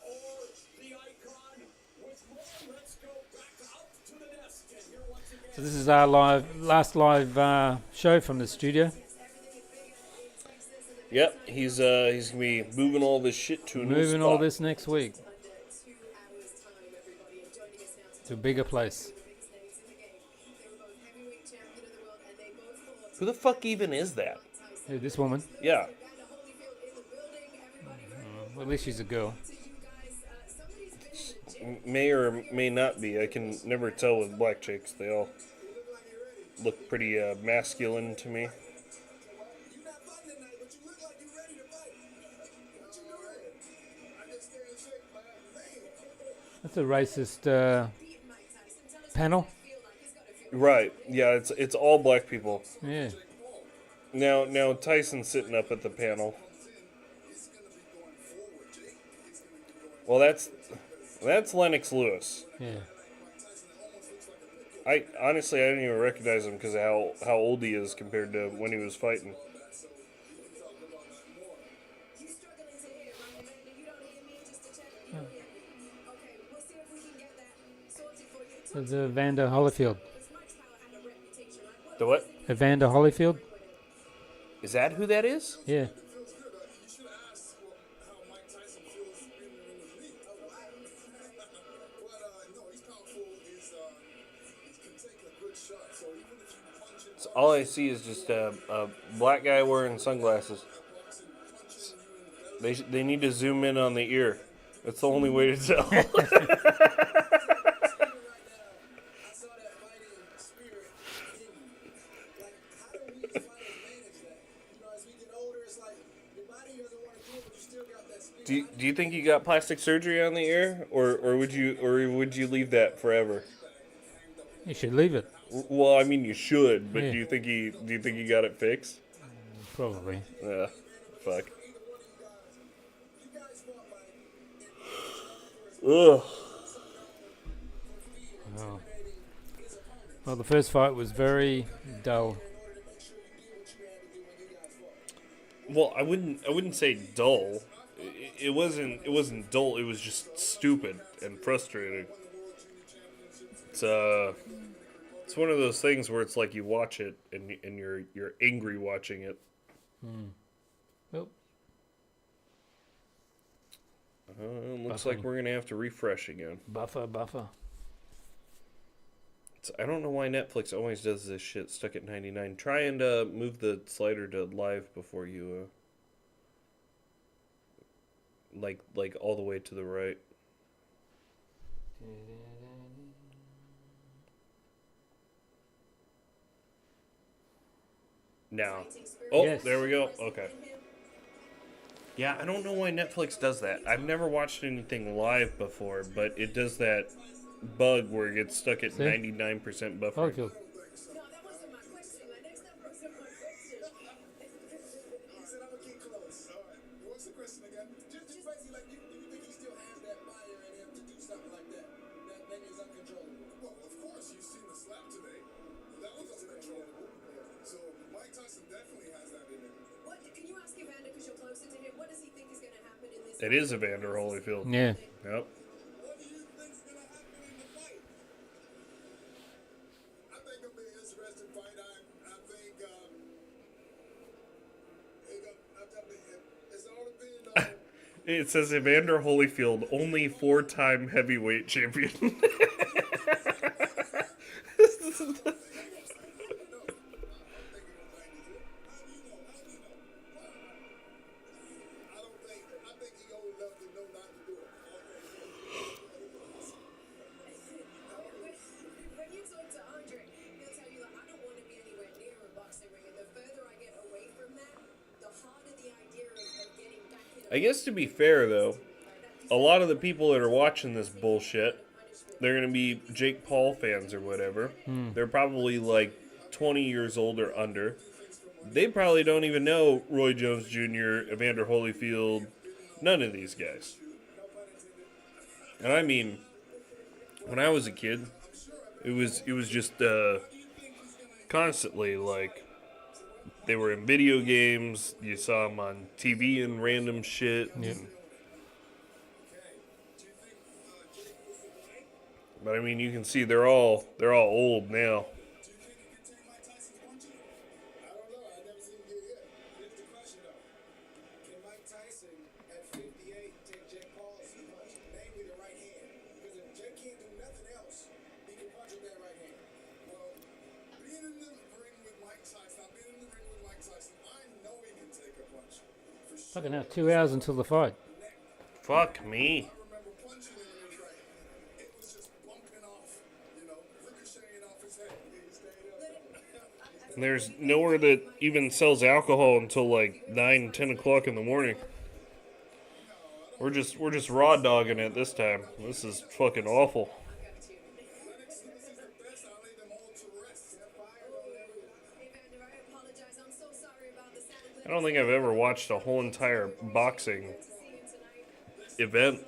or the icon? With more, let's go back up to the desk and hear once again. So this is our last live show from the studio. Yep, he's gonna be moving all this shit to a new Moving spot. all this next week to a bigger place. Who the fuck even is that? Who, this woman? Yeah, Well, at least she's a girl. may or may not be. I can never tell with black chicks. They all look pretty masculine to me. You're not fighting tonight, but you look like you're ready to fight. What you doing? I just stay in shape, man. That's a racist panel. Right? Yeah, it's all black people. Yeah. Now Tyson's sitting up at the panel. Well, that's Lennox Lewis. Yeah. I honestly didn't even recognize him because of how old he is compared to when he was fighting. He's struggling to hear, right? Amanda, you don't hear me just to check. You don't hear me. Okay, we'll see if we can get that sorted for you. There's Evander Holyfield. Because Mike's Power had a reputation, right? The what? Evander Holyfield? Is that who that is? Yeah. You should have asked how Mike Tyson feels being in the league. But no, he's powerful. He can take a good shot. So even if you punch him, So all I see is just a black guy wearing sunglasses. They need to zoom in on the ear. That's the only way to tell. I saw that fighting spirit in you. Like, how do we fighters manage that? You know, as we get older, it's like your body doesn't want to do it, but you still got that spirit. do you think you got plastic surgery on the ear, or would you leave that forever? You should leave it. Well, I mean you should, but Yeah. do you think he got it fixed? Probably. Yeah. Fuck. Ugh. Oh. Well, the first fight was very dull. Well, I wouldn't say dull. It wasn't dull. It was just stupid and frustrating. It's one of those things where it's like you watch it and you're angry watching it. Oh, Looks like we're gonna have to refresh again. buffer. I don't know why Netflix always does this shit. Stuck at 99. Try and move the slider to live before you like all the way to the right. Now. Oh, Yes. there we go. Okay. Yeah, I don't know why Netflix does that. I've never watched anything live before, but it does that bug where it gets stuck at See? 99% buffer. Holyfield. No, that wasn't my question. My next up wasn't my question. He said I'm gonna get close. All right. What's the question again? Just basically like, do you think he still has that fire in him to do something like that? That is uncontrollable. Well, of course, you've seen the slap today. That was uncontrollable. So Mike Tyson definitely has that in him. What can you ask Evander because you're closer to him? What does he think is going to happen in this? It is Evander Holyfield. Yeah. Yep. What do you think's gonna happen in the fight? I think it'll be an interesting fight. I think it's all depending on. It says Evander Holyfield, only 4-time heavyweight champion. I think he old enough to know not to do it. When you talk to Andre, he'll tell you, like, I don't want to be anywhere near a boxing ring. And the further I get away from that, the harder the idea of getting back in. I guess to be fair, though, a lot of the people that are watching this bullshit, they're going to be Jake Paul fans or whatever. They're probably like 20 years old or under. They probably don't even know Roy Jones Jr., Evander Holyfield, none of these guys. And I mean, when I was a kid, it was just constantly like they were in video games. You saw them on TV and random shit. Yeah. But I mean, you can see they're all old now. I don't know. I never seen him get hit. Here's the question, though. Can Mike Tyson at 58 take Jake Paul's punch, namely the right hand? Because if Jake can't do nothing else, he can punch with that right hand. Well, being in the ring with Mike Tyson, I know he can take a punch. For sure. Fucking hell, 2 hours until the fight. Fuck me. I remember punching him in his right hand. It was just bumping off, ricocheting off his head. He stayed up. And there's nowhere that even sells alcohol until like 9, 10 o'clock in the morning. We're just raw dogging it this time. This is fucking awful. Evander, I apologize. I'm so sorry about the sound. I don't think I've ever watched a whole entire boxing event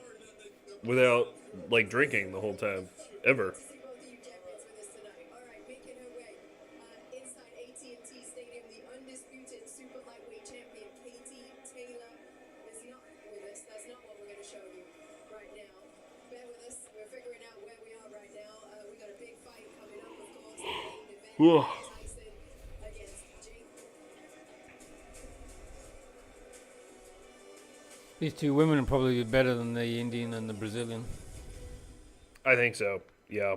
without like drinking the whole time, ever. See both of you champions with us tonight. All right, making her way inside AT&T Stadium, the undisputed super lightweight champion Katie Taylor is not with us. That's not what we're going to show you right now. Bear with us. We're figuring out where we are right now. We got a big fight coming up, of course. The main event, Whoa. Tyson against Jake. These two women are probably better than the Indian and the Brazilian. I think so. Yeah.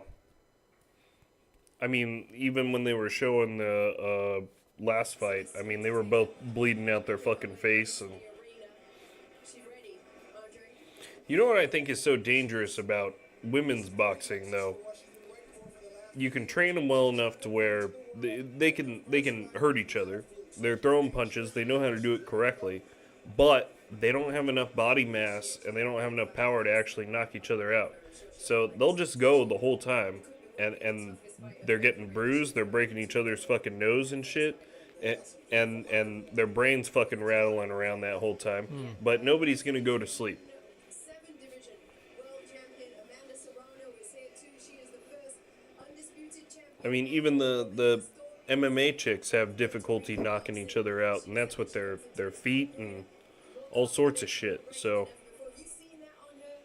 I mean, even when they were showing the last fight, I mean, they were both bleeding out their fucking face. And She ready, Andre? you know what I think is so dangerous about women's boxing, though? You can train them well enough to where they can hurt each other. They're throwing punches. They know how to do it correctly, but they don't have enough body mass and they don't have enough power to actually knock each other out. So they'll just go the whole time, and they're getting bruised. They're breaking each other's fucking nose and shit, and their brains fucking rattling around that whole time. But nobody's gonna go to sleep. Division world champion Amanda Serrano is here too. She is the first undisputed champion. I mean, even the MMA chicks have difficulty knocking each other out, and that's with their feet and all sorts of shit. So Have you seen that on her?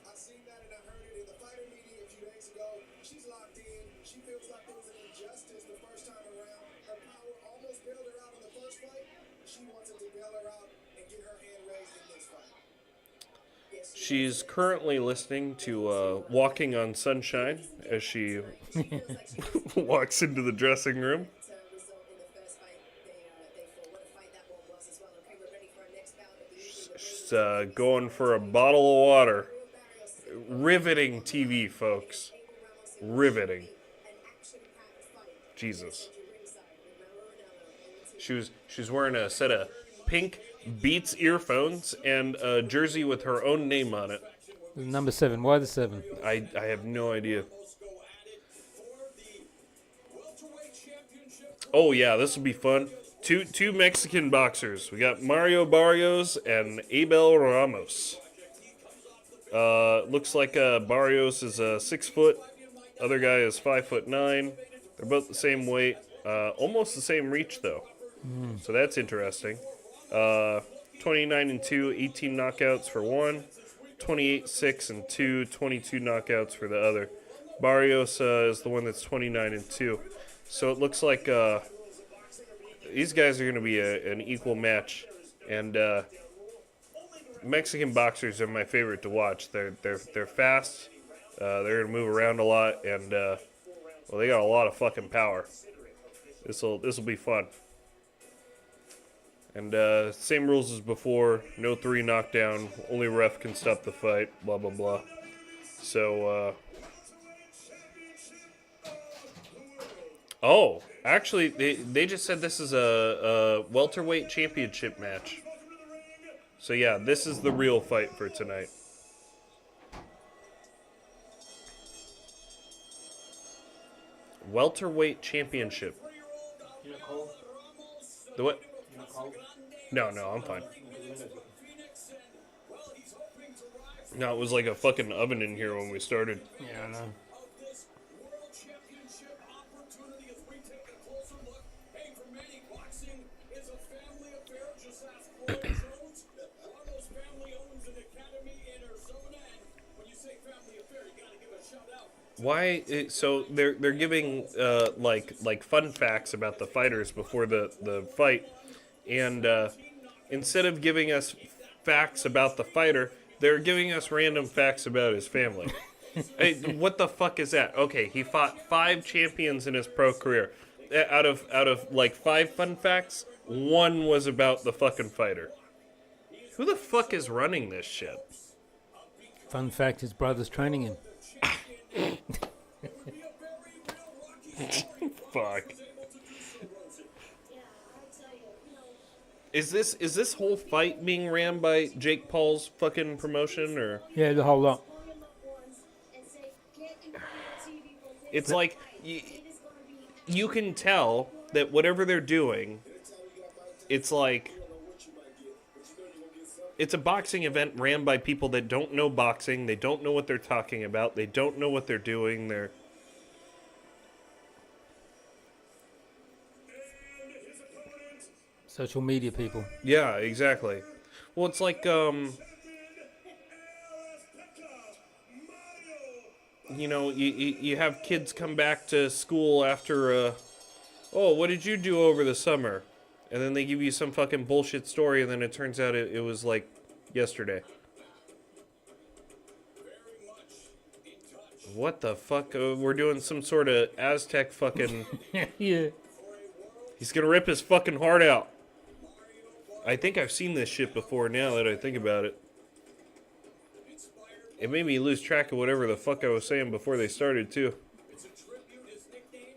I've seen that and I heard it in the fighter meeting a few days ago. She's locked in. She feels like there was an injustice the first time around. Her power almost bailed her out in the first fight. She wants it to bail her out and get her hand raised in this fight. she's currently listening to "Walking on Sunshine" as she walks into the dressing room. Result in the first fight they fought. What a fight that one was as well. Okay, we're ready for our next bout of the evening. She's going for a bottle of water. Riveting TV, folks. Riveting. Jesus. She's wearing a set of pink Beats earphones and a jersey with her own name on it. Number 7. Why the 7? I have no idea. Oh yeah, this will be fun. Two Mexican boxers. We got Mario Barrios and Abel Ramos. Looks like Barrios is 6 foot. Other guy is 5'9". They're both the same weight. Almost the same reach though. So that's interesting. 29-2, 18 knockouts for one. 28-6-2, 22 knockouts for the other. Barrios is the one that's 29-2. So it looks like these guys are going to be an equal match. And Mexican boxers are my favorite to watch. They're fast. They're going to move around a lot, and well, they got a lot of fucking power. This'll be fun. And same rules as before. No 3 knockdown. Only ref can stop the fight. Blah blah blah. So oh, actually, they just said this is a welterweight championship match. So yeah, this is the real fight for tonight. Welterweight championship. The what? No, I'm fine. No, it was like a fucking oven in here when we started. Yeah, I know. Why? So they're giving like fun facts about the fighters before the fight, and instead of giving us facts about the fighter, they're giving us random facts about his family. Hey, what the fuck is that? Okay, he fought 5 champions in his pro career. Out of like 5 fun facts, 1 was about the fucking fighter. Who the fuck is running this shit? Fun fact: his brother's training him. Fuck. Is this whole fight being ran by Jake Paul's fucking promotion, or? Yeah, the whole lot. It's like you can tell that whatever they're doing, it's like it's a boxing event ran by people that don't know boxing. They don't know what they're talking about. They don't know what they're doing. They're social media people. yeah, exactly. Well, it's like you know, you have kids come back to school after oh, what did you do over the summer? And then they give you some fucking bullshit story, and then it turns out it was like yesterday. What the fuck? We're doing some sort of Aztec fucking... Yeah. He's gonna rip his fucking heart out. I think I've seen this shit before now that I think about it. It made me lose track of whatever the fuck I was saying before they started, too.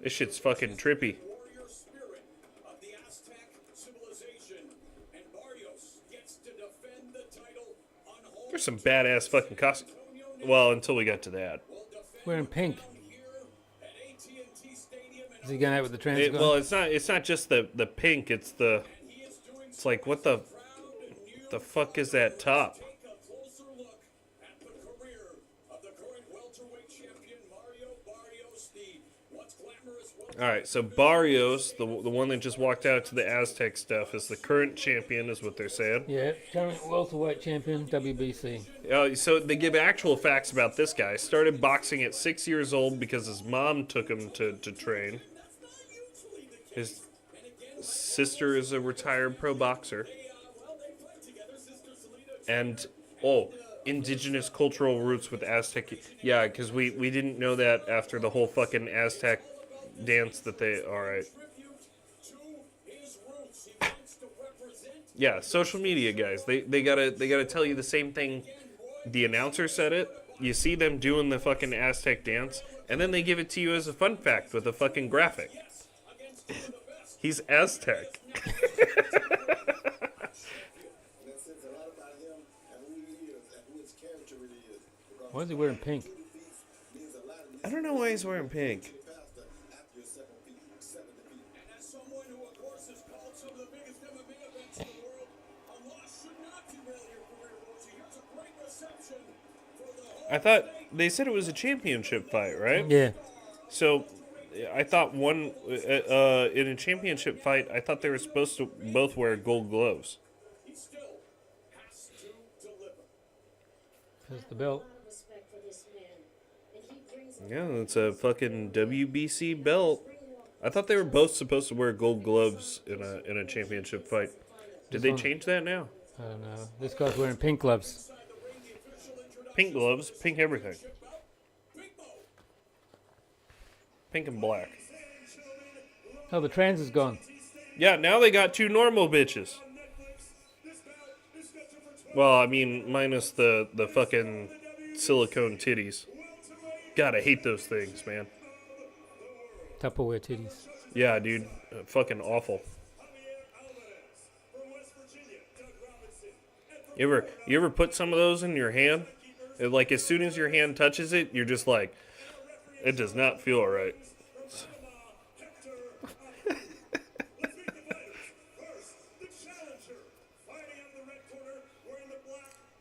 This shit's fucking trippy. There's some badass fucking costumes. Well, until we got to that. Wearing pink. Is he going out with the trans guy? Well, it's not just the pink. It's like what the fuck is that top? Take a closer look at the career of the current welterweight champion Mario Barrios, the once glamorous All right, so Barrios, the one that just walked out to the Aztec stuff, is the current champion, is what they're saying. Yeah, current welterweight champion, WBC. So they give actual facts about this guy. Started boxing at 6 years old because his mom took him to train. His sister is a retired pro boxer. And, indigenous cultural roots with Aztec. Yeah, because we didn't know that after the whole fucking Aztec dance that they... Alright. Yeah, social media guys. They gotta tell you the same thing. The announcer said it. You see them doing the fucking Aztec dance, and then they give it to you as a fun fact with a fucking graphic. He's Aztec. Why is he wearing pink? I don't know why he's wearing pink. I thought they said it was a championship fight, right? Yeah. So I thought in a championship fight, I thought they were supposed to both wear gold gloves. Here's the belt. Yeah, it's a fucking WBC belt. I thought they were both supposed to wear gold gloves in a championship fight. Did they change that now? I don't know. This guy's wearing pink gloves. Pink gloves, pink everything. Pink and black. Oh, the trans is gone. Yeah, now they got two normal bitches. Well, I mean, minus the fucking silicone titties. God, I hate those things, man. Tupperware titties. Yeah, dude. Fucking awful. You ever put some of those in your hand? Like, as soon as your hand touches it, you're just like, it does not feel right.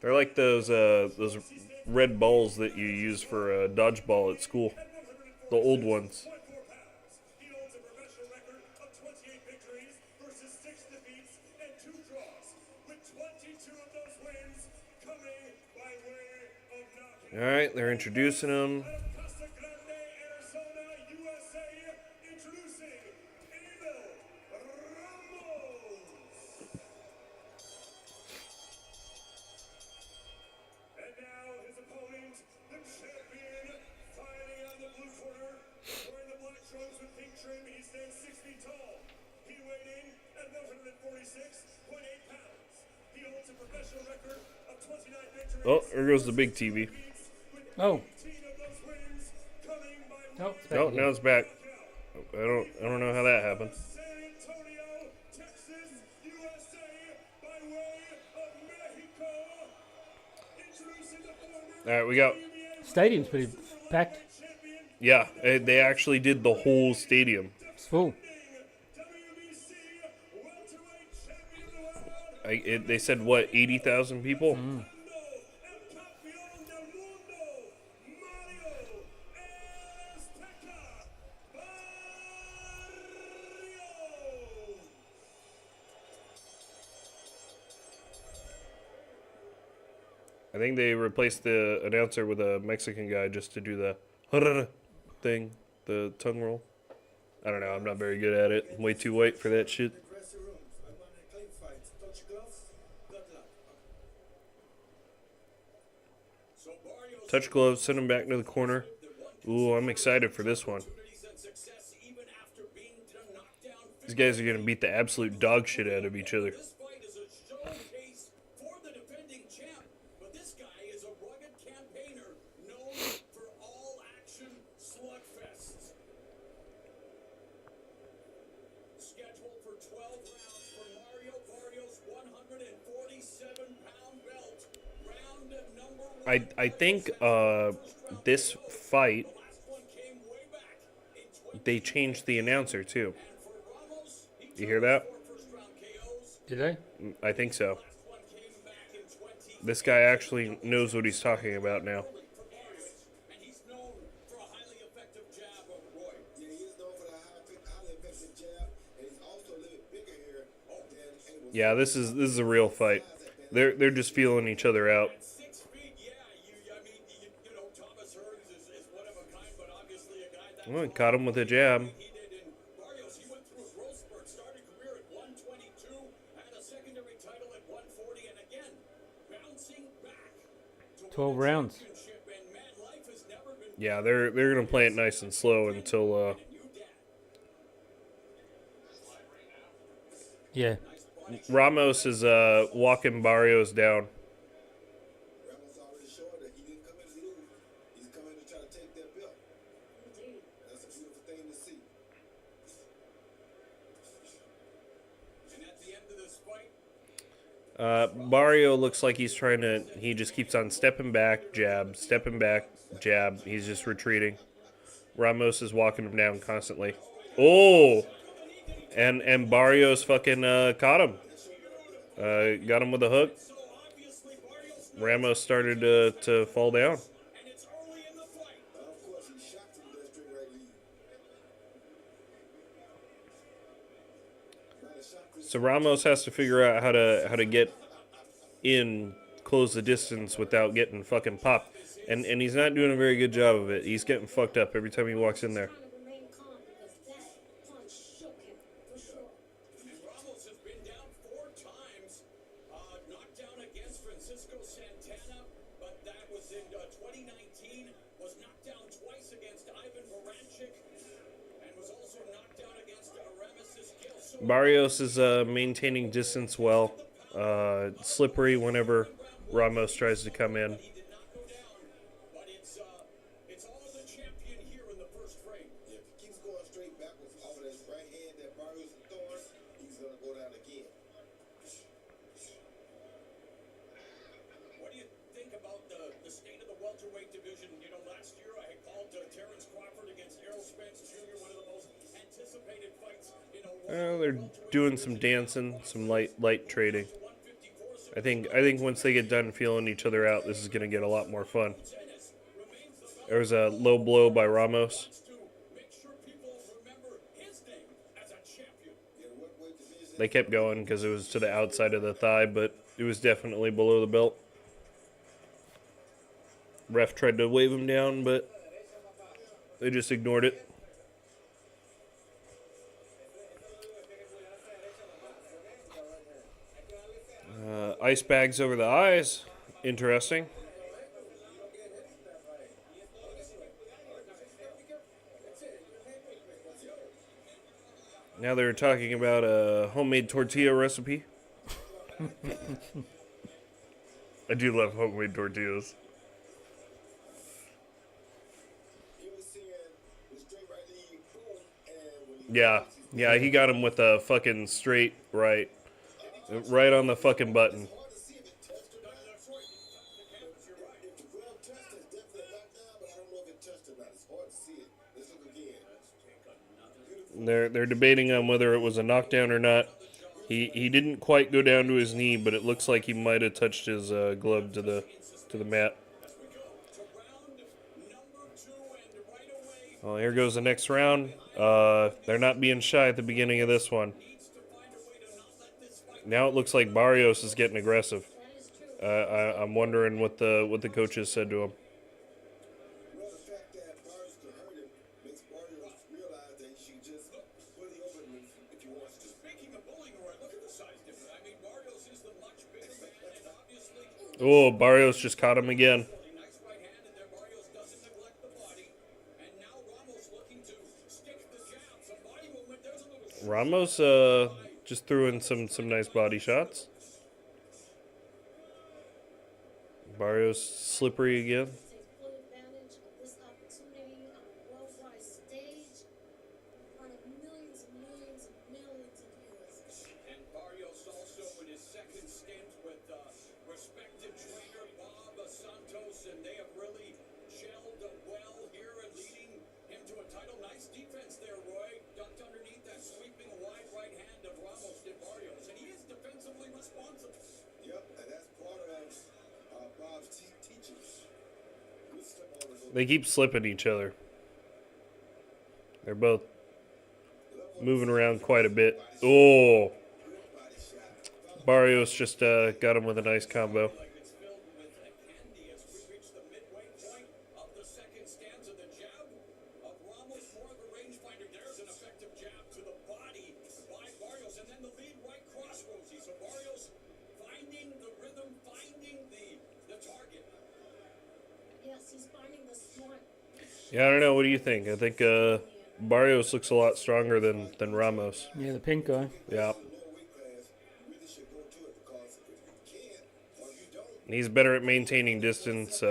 They're like those red balls that you use for dodgeball at school. The old ones. All right, they're introducing him. Oh, there goes the big TV. Oh. Oh, now it's back. I don't know how that happened. All right, we got. Stadium's pretty packed. Yeah, they actually did the whole stadium. It's full. They said what, 80,000 people? Mm. I think they replaced the announcer with a Mexican guy just to do the thing, the tongue roll. I don't know. I'm not very good at it. I'm way too white for that shit. Touch gloves, send him back to the corner. Ooh, I'm excited for this one. These guys are going to beat the absolute dog shit out of each other. I think this fight they changed the announcer too. You hear that? Did they? I think so. This guy actually knows what he's talking about now. Yeah, this is a real fight. They're just feeling each other out. Well, caught him with a jab. 12 rounds. Yeah, they're gonna play it nice and slow until Yeah. Ramos is walking Barrios down. Ramos already showed that he didn't come in to lose. He's coming to try to take that belt. That's a beautiful thing to see. And at the end of this fight, Barrio looks like he's trying to. He just keeps on stepping back, jab, stepping back, jab. He's just retreating. Ramos is walking him down constantly. Oh, and Barrios fucking caught him. Got him with a hook. Ramos started to fall down. Of course, he shot from that straight right lead. Not a shot for So Ramos has to figure out how to get in, close the distance without getting fucking popped. And he's not doing a very good job of it. He's getting fucked up every time he walks in there. Trying to remain calm because that punch shook him for sure. and Ramos has been down 4 times, knocked down against Francisco Santana, but that was in 2019, was knocked down twice against Ivan Baranchik, and was also knocked down against Ramesses Gill. So Barrios is maintaining distance well. Slippery whenever Ramos tries to come in. he did not go down, but it's all the champion here in the first frame. If he keeps going straight backwards off of that right hand that Barrios is throwing, he's going to go down again. What do you think about the state of the welterweight division? You know, last year I had called Terrence Crawford against Errol Spence Jr. one of the most anticipated fights in a while. They're doing some dancing, some light trading. I think once they get done feeling each other out, this is going to get a lot more fun. There was a low blow by Ramos. To make sure people remember his name as a champion. They kept going because it was to the outside of the thigh, but it was definitely below the belt. Ref tried to wave him down, but they just ignored it. Ice bags over the eyes. Interesting. Now they're talking about a homemade tortilla recipe. I do love homemade tortillas. He was seeing the straight right lead, boom, and when he Yeah, he got him with a fucking straight right. Right on the fucking button. hard to see if it touched or not. If the glove touched, it's definitely a knockdown, but I don't know if it touched or not. It's hard to see it. Let's look again. They're debating on whether it was a knockdown or not. He didn't quite go down to his knee, but it looks like he might have touched his glove to the mat. Well, here goes the next round. They're not being shy at the beginning of this one. Now it looks like Barrios is getting aggressive. I'm wondering what the coaches said to him. Well, the fact that Barrios could hurt him makes Barrios realize that he should just bully over him if he wants to. Speaking of bullying, Roy, look at the size difference. I mean, Barrios is the much bigger man, and obviously Oh, Barrios just caught him again. nice right hand, and there Barrios doesn't neglect the body. And now Ramos looking to stick the jab. Some body movement. There's a little Ramos just threw in some nice body shots. Barrios slippery again. Take full advantage of this opportunity on a worldwide stage in front of millions and millions and millions of viewers. And Barrios also in his second stint with respected trainer Bob Santos, and they have really gelled well here and leading him to a title. Nice defense there, Roy. Ducked underneath that sweeping wide right hand of Ramos de Barrios, and he is defensively responsible. Yep, and that's part of Bob's teachings. Good step on the They keep slipping each other. They're both moving around quite a bit. Oh, Barrios just got him with a nice combo. Like it's filled with candy as we reach the midway point of the second stanza. The jab of Ramos, more of a rangefinder. There's an effective jab to the body by Barrios, and then the lead right cross, Rosie. So Barrios finding the rhythm, finding the target. Yes, he's finding the smart. Yeah, I don't know. What do you think? I think Barrios looks a lot stronger than Ramos. Yeah, the pink guy. Yeah. weight class. You really should go to it because if you can't or you don't, He's better at maintaining distance.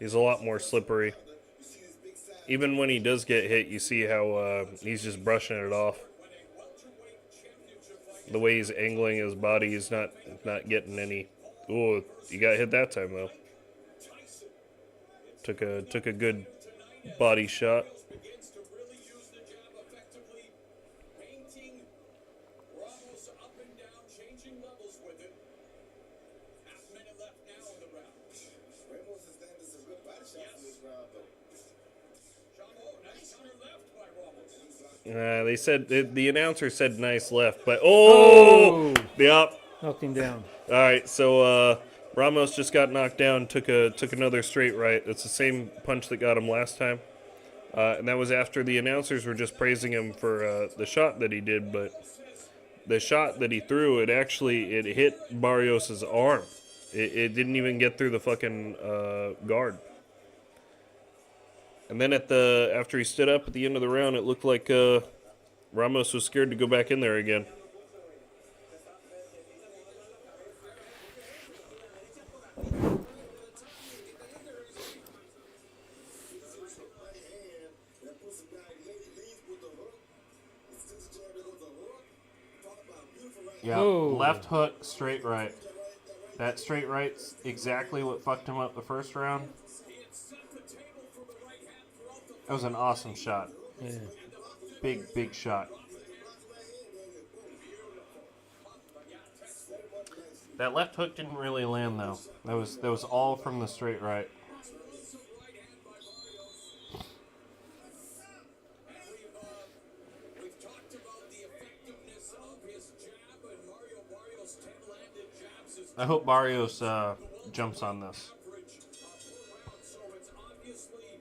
He's a lot more slippery. you see this big size. Even when he does get hit, you see how he's just brushing it off. When a welterweight championship fight The way he's angling his body, he's not getting any. Ooh, he got hit that time though. Tyson Took a good body shot. begins to really use the jab effectively, painting Ramos up and down, changing levels with it. Half minute left now in the round. Ramos is landing some good body shots in this round, though. Chamo, nice counter left by Ramos. They said the announcer said nice left, but oh, yep. Knocked him down. All right, so Ramos just got knocked down. Took another straight right. It's the same punch that got him last time, and that was after the announcers were just praising him for the shot that he did. But the shot that he threw, it hit Barrios's arm. It didn't even get through the fucking guard. And then after he stood up at the end of the round, it looked like Ramos was scared to go back in there again. Yeah, Oh. left hook, straight right. That straight right's exactly what fucked him up the first round. That was an awesome shot. Yeah. Big shot. That left hook didn't really land though. That was all from the straight right. We've talked about the effectiveness of his jab, and Mario Barrios' tail-handed jabs is I hope Barrios jumps on this. average per round. So it's obviously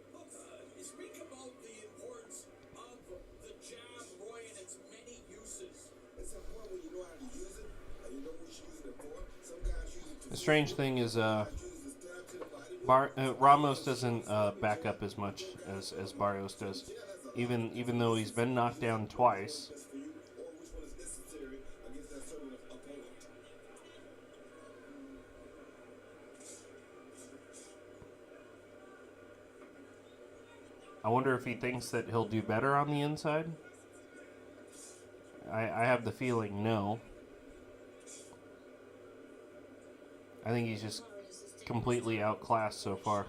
you speak about the importance of the jab, Roy, and its many uses. It's a point when you know how to use it and you know what you're using it for. Some guys use it to The strange thing is use it to stab to the body. Ramos doesn't back up as much as Barrios does. Even though he's been knocked down twice. For you, or which one is necessary against that certain opponent. I wonder if he thinks that he'll do better on the inside. I have the feeling no. I think he's just completely outclassed so far.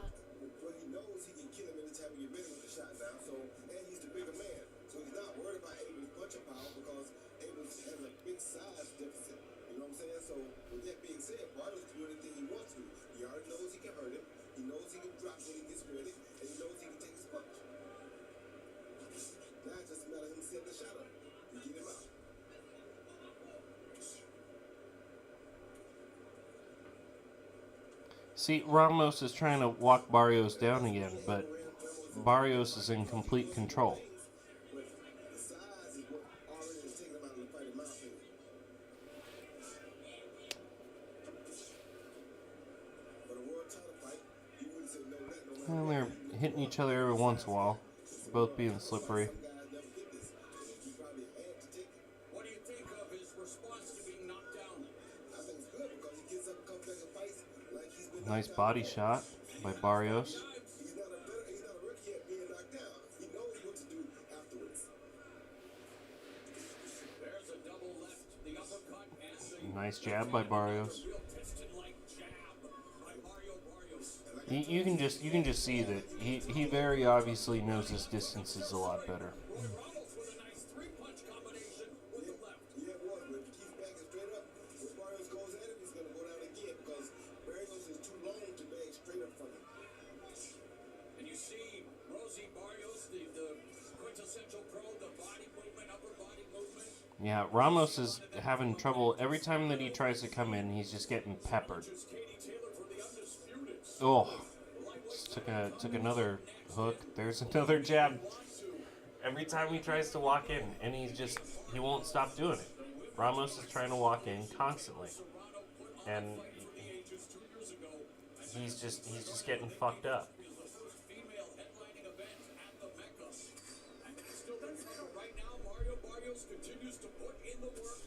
Well, he knows he can kill him anytime you get ready with the shot now. So, and he's the bigger man, so he's not worried about Abel's punching power because Abel has a big size deficit. You know what I'm saying? So, with that being said, Barrios can do anything he wants to. He already knows he can hurt him. He knows he can drop when he gets ready, and he knows he can take his punch. Now it's just a matter of him setting the shot up and get him out. See, Ramos is trying to walk Barrios down again, but Barrios is in complete control. But the size is what already is taking him out of the fight, in my opinion. But a world title fight, you wouldn't say no net, no matter And they're hitting each other every once in a while, both being slippery. guys never get this. He probably had to take it. What do you think of his response to being knocked down? I think it's good because he gets up and comes back and fights like he's been Nice knocked out. body shot by Barrios. He's not a rookie at being knocked down. He knows what to do afterwards. There's a double left, the uppercut, and the Nice jab by Barrios. real piston-like jab by Mario Barrios. And like You can just see that he very obviously knows his distances a lot better. Ramos with a nice three-punch combination with the left. Yeah, boy, but if he keeps backing straight up, when Barrios goes at him, he's going to go down again because Barrios is too long to bag straight up from him. And you see Rosie Barrios, the quintessential pro, the body movement, upper body movement. Yeah, Ramos is having trouble every time that he tries to come in. He's just getting peppered. Katie Taylor for the Undisputed. Oh, just took another hook. There's another jab. Every time he tries to walk in, and he won't stop doing it. Ramos is trying to walk in constantly, and he's just getting fucked up. Female headlining event at the Mecca. And still right now, Mario Barrios continues to put in the work.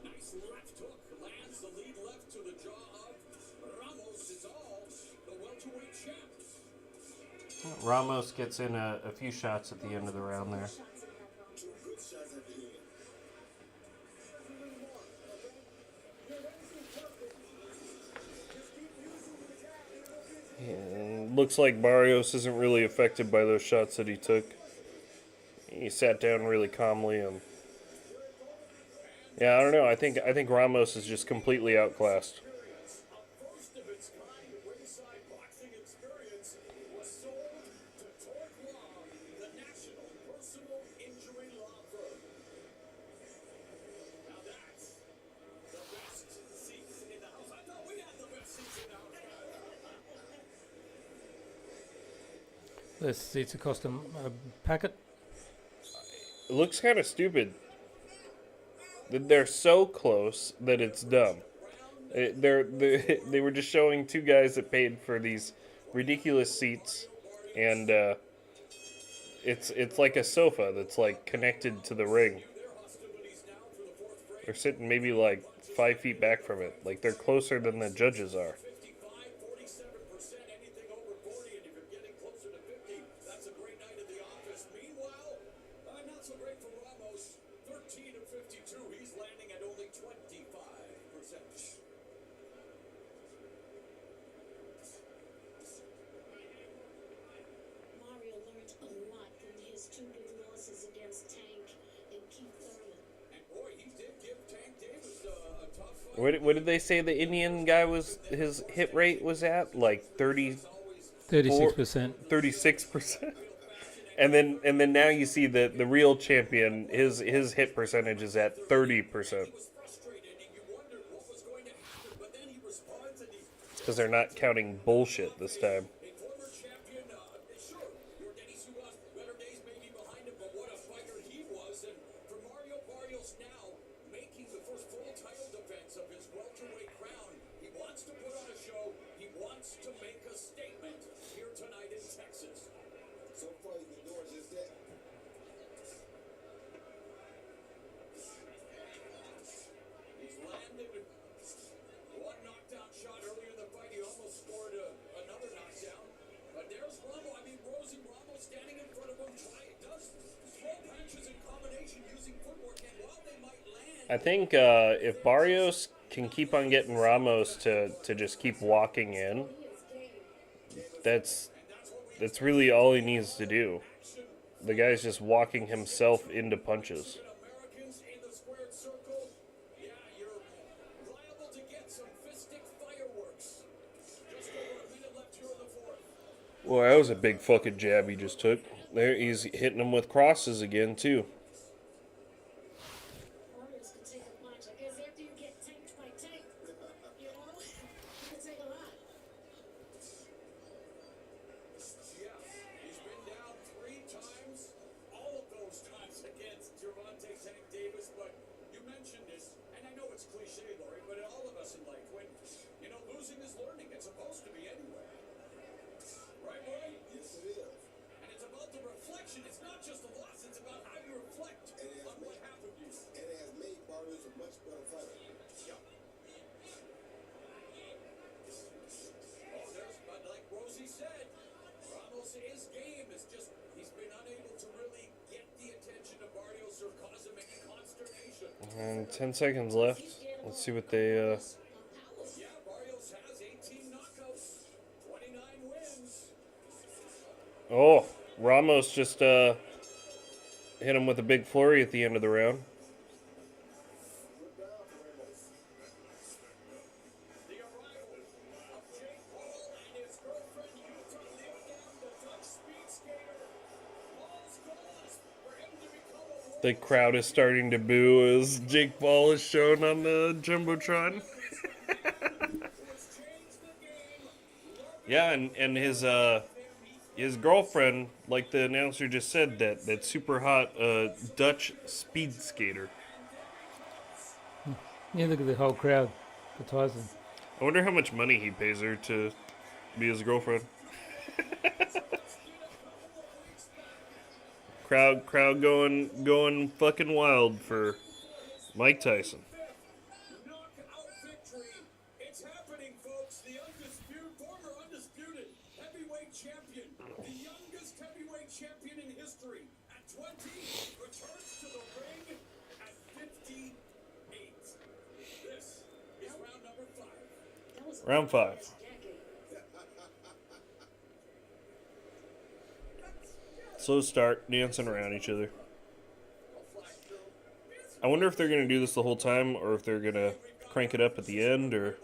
Nice left hook lands the lead left to the jaw of Ramos. Is all the welterweight champ. Ramos gets in a few shots at the end of the round there. Two good shots at the end. Looks like Barrios isn't really affected by those shots that he took. He sat down really calmly and yeah, I don't know. I think Ramos is just completely outclassed. First of its kind ringside boxing experience was sold to Torque Law, the national personal injury law firm. Now that's the best seats in the house. I thought we had the best seats in the house. This seats cost a packet. It looks kind of stupid. They're so close that it's dumb. They were just showing two guys that paid for these ridiculous seats, and it's like a sofa that's like connected to the ring. They're sitting maybe like 5 feet back from it. Like they're closer than the judges are. 47%, anything over 40, and if you're getting closer to 50, that's a great night at the office. Meanwhile, not so great for Ramos. 13 of 52, he's landing at only 25%. Mario learned a lot from his two big losses against Tank and Keith Thurman. And boy, he did give Tank Davis a tough fight. What did they say the Indian guy was, his hit rate was at? Like 36%. 36%. And then now you see the real champion, his hit percentage is at 30%. He was frustrated, and you wondered what was going to happen, but then he responds and he's Because they're not counting bullshit this time. a former champion. Sure, your Dennis who lost better days may be behind him, but what a fighter he was. And for Mario Barrios now, making the first full title defense of his welterweight crown, he wants to put on a show. He wants to make a statement here tonight in Texas. So far, he's been doing just that. He's landed one knockdown shot earlier in the fight. He almost scored another knockdown. But there's Ramos. I mean, Rosie Ramos standing in front of him. Does slow punches in combination using footwork. And while they might land, I think if Barrios can keep on getting Ramos to just keep walking in, that's really all he needs to do. The guy's just walking himself into punches. Americans in the squared circle, yeah, you're liable to get some fistic fireworks. Just over a minute left here in the fourth. Well, that was a big fucking jab he just took. There, he's hitting him with crosses again, too. Barrios could take a punch. I guess after you get tanked by Tank, you know, you could take a lot. Yeah, he's been down 3 times, all of those times against Gervonta Tank Davis. But you mentioned this, and I know it's cliche, Lori, but all of us in life, when, you know, losing is learning. It's supposed to be anyway. Right, Lori? Yes, it is. And it's about the reflection. It's not just a loss, it's about how you reflect on what happened to you. And it has made Barrios a much better fighter. Yeah. Oh, but like Rosie said, Ramos' game is just, he's been unable to really get the attention of Barrios or cause him any consternation. And 10 seconds left. Let's see what they... Yeah, Barrios has 18 knockouts, 29 wins. Oh, Ramos just hit him with a big flurry at the end of the round. The arrival of Jake Paul and his girlfriend Utah nicknamed the Dutch speed skater. Paul's goal is for him to become a world The crowd is starting to boo as Jake Paul is shown on the Jumbotron. who has changed the game. Yeah, and his girlfriend, like the announcer just said, that super hot Dutch speed skater. Yeah, look at the whole crowd for Tyson. I wonder how much money he pays her to be his girlfriend. crowd going fucking wild for Mike Tyson. knockout victory. It's happening, folks. The former undisputed heavyweight champion, the youngest heavyweight champion in history, at 20, returns to the ring at 58. This is round number 5. Round 5. Slow start, dancing around each other. I wonder if they're going to do this the whole time, or if they're going to crank it up at the end, or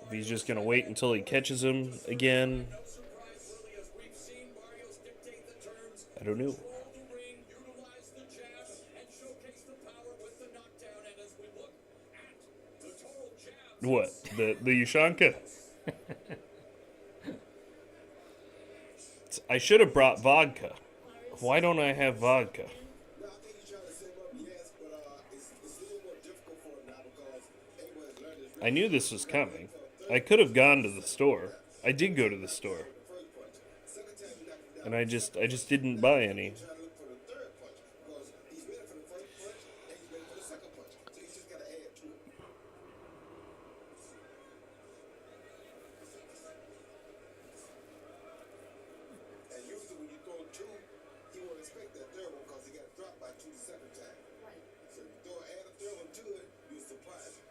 if he's just going to wait until he catches him again. I don't know. What? The Yushanka? I should have brought vodka. Why don't I have vodka? No, I think he's trying to save up, yes, but it's a little more difficult for him now because everyone has learned his I knew this was coming. I could have gone to the store. I did go to the store. first punch. Second time he knocked him down, And I just didn't buy any. trying to look for the third punch because he's ready for the first punch and he's ready for the second punch. So he's just got to add to it. And usually when you throw two, he won't expect that third one because he got dropped by two the second time. Right. So if you add a third one to it, you'll surprise him.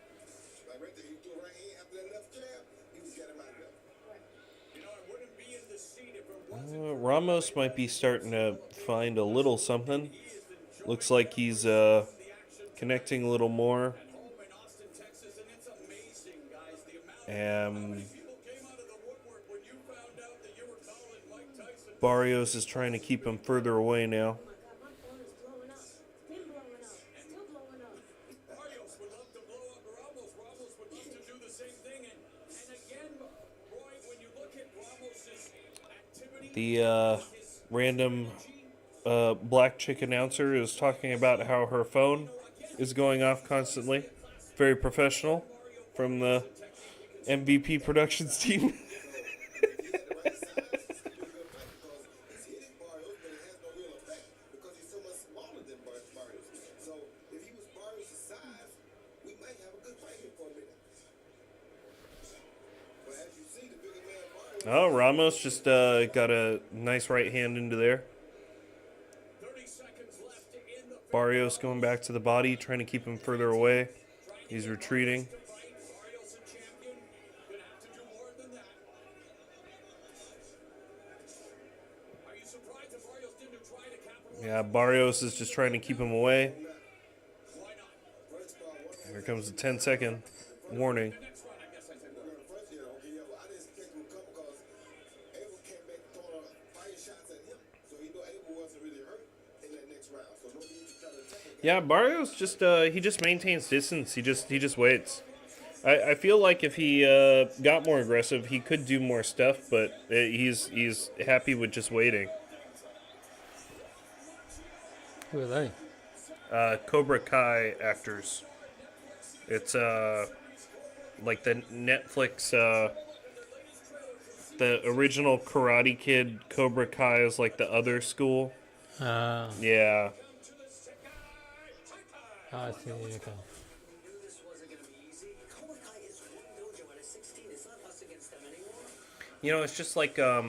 Like right there, he threw right hand after that left jab, he just got him out of there. You know, I wouldn't be in this seat if it wasn't Ramos might be starting to find a little something. Looks like he's connecting a little more. home in Austin, Texas, and it's amazing, guys, the amount And people came out of the woodwork when you found out that you were calling Mike Tyson. Barrios is trying to keep him further away now. Oh my God, my phone is blowing up. Been blowing up. Still blowing up. Barrios would love to blow up Ramos. Ramos would love to do the same thing. And again, Roy, when you look at Ramos's activity, The random black chick announcer is talking about how her phone is going off constantly. Very professional from the MVP Productions team. He's hitting Barrios, but it has no real effect because he's so much smaller than Barrios. So if he was Barrios' size, we might have a good fight here for a minute. But as you see, the bigger man Barrios. Oh, Ramos just got a nice right hand into there. 30 seconds left in the Barrios going back to the body, trying to keep him further away. He's retreating. fight. Barrios a champion. Gonna have to do more than that. Are you surprised that Barrios didn't try to capitalize? Yeah, Barrios is just trying to keep him away. Why not? First ball, one Here comes a 10-second warning. Next round, I guess I said. the first, okay, yeah, well, I didn't expect him to come because Abel came back throwing fire shots at him. So he knew Abel wasn't really hurt in that next round. So no need to try to attack him. Yeah, Barrios just he just maintains distance. He just waits. I feel like if he got more aggressive, he could do more stuff, but he's happy with just waiting. Who are they? Cobra Kai actors. It's like the Netflix the original Karate Kid Cobra Kai is like the other school. Yeah. I see. Okay. You know, it's just like I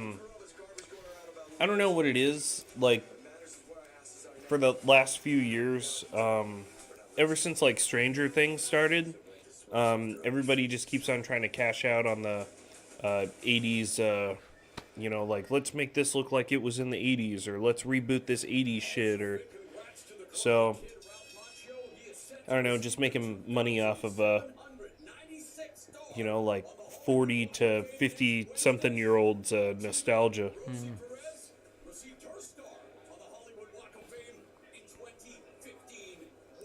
don't know what it is, like for the last few years, ever since like Stranger Things started, everybody just keeps on trying to cash out on the 80s You know, like, let's make this look like it was in the 80s, or let's reboot this 80s shit, or... So, I don't know, just making money off of, you know, like, 40 to 50-something-year-olds' nostalgia.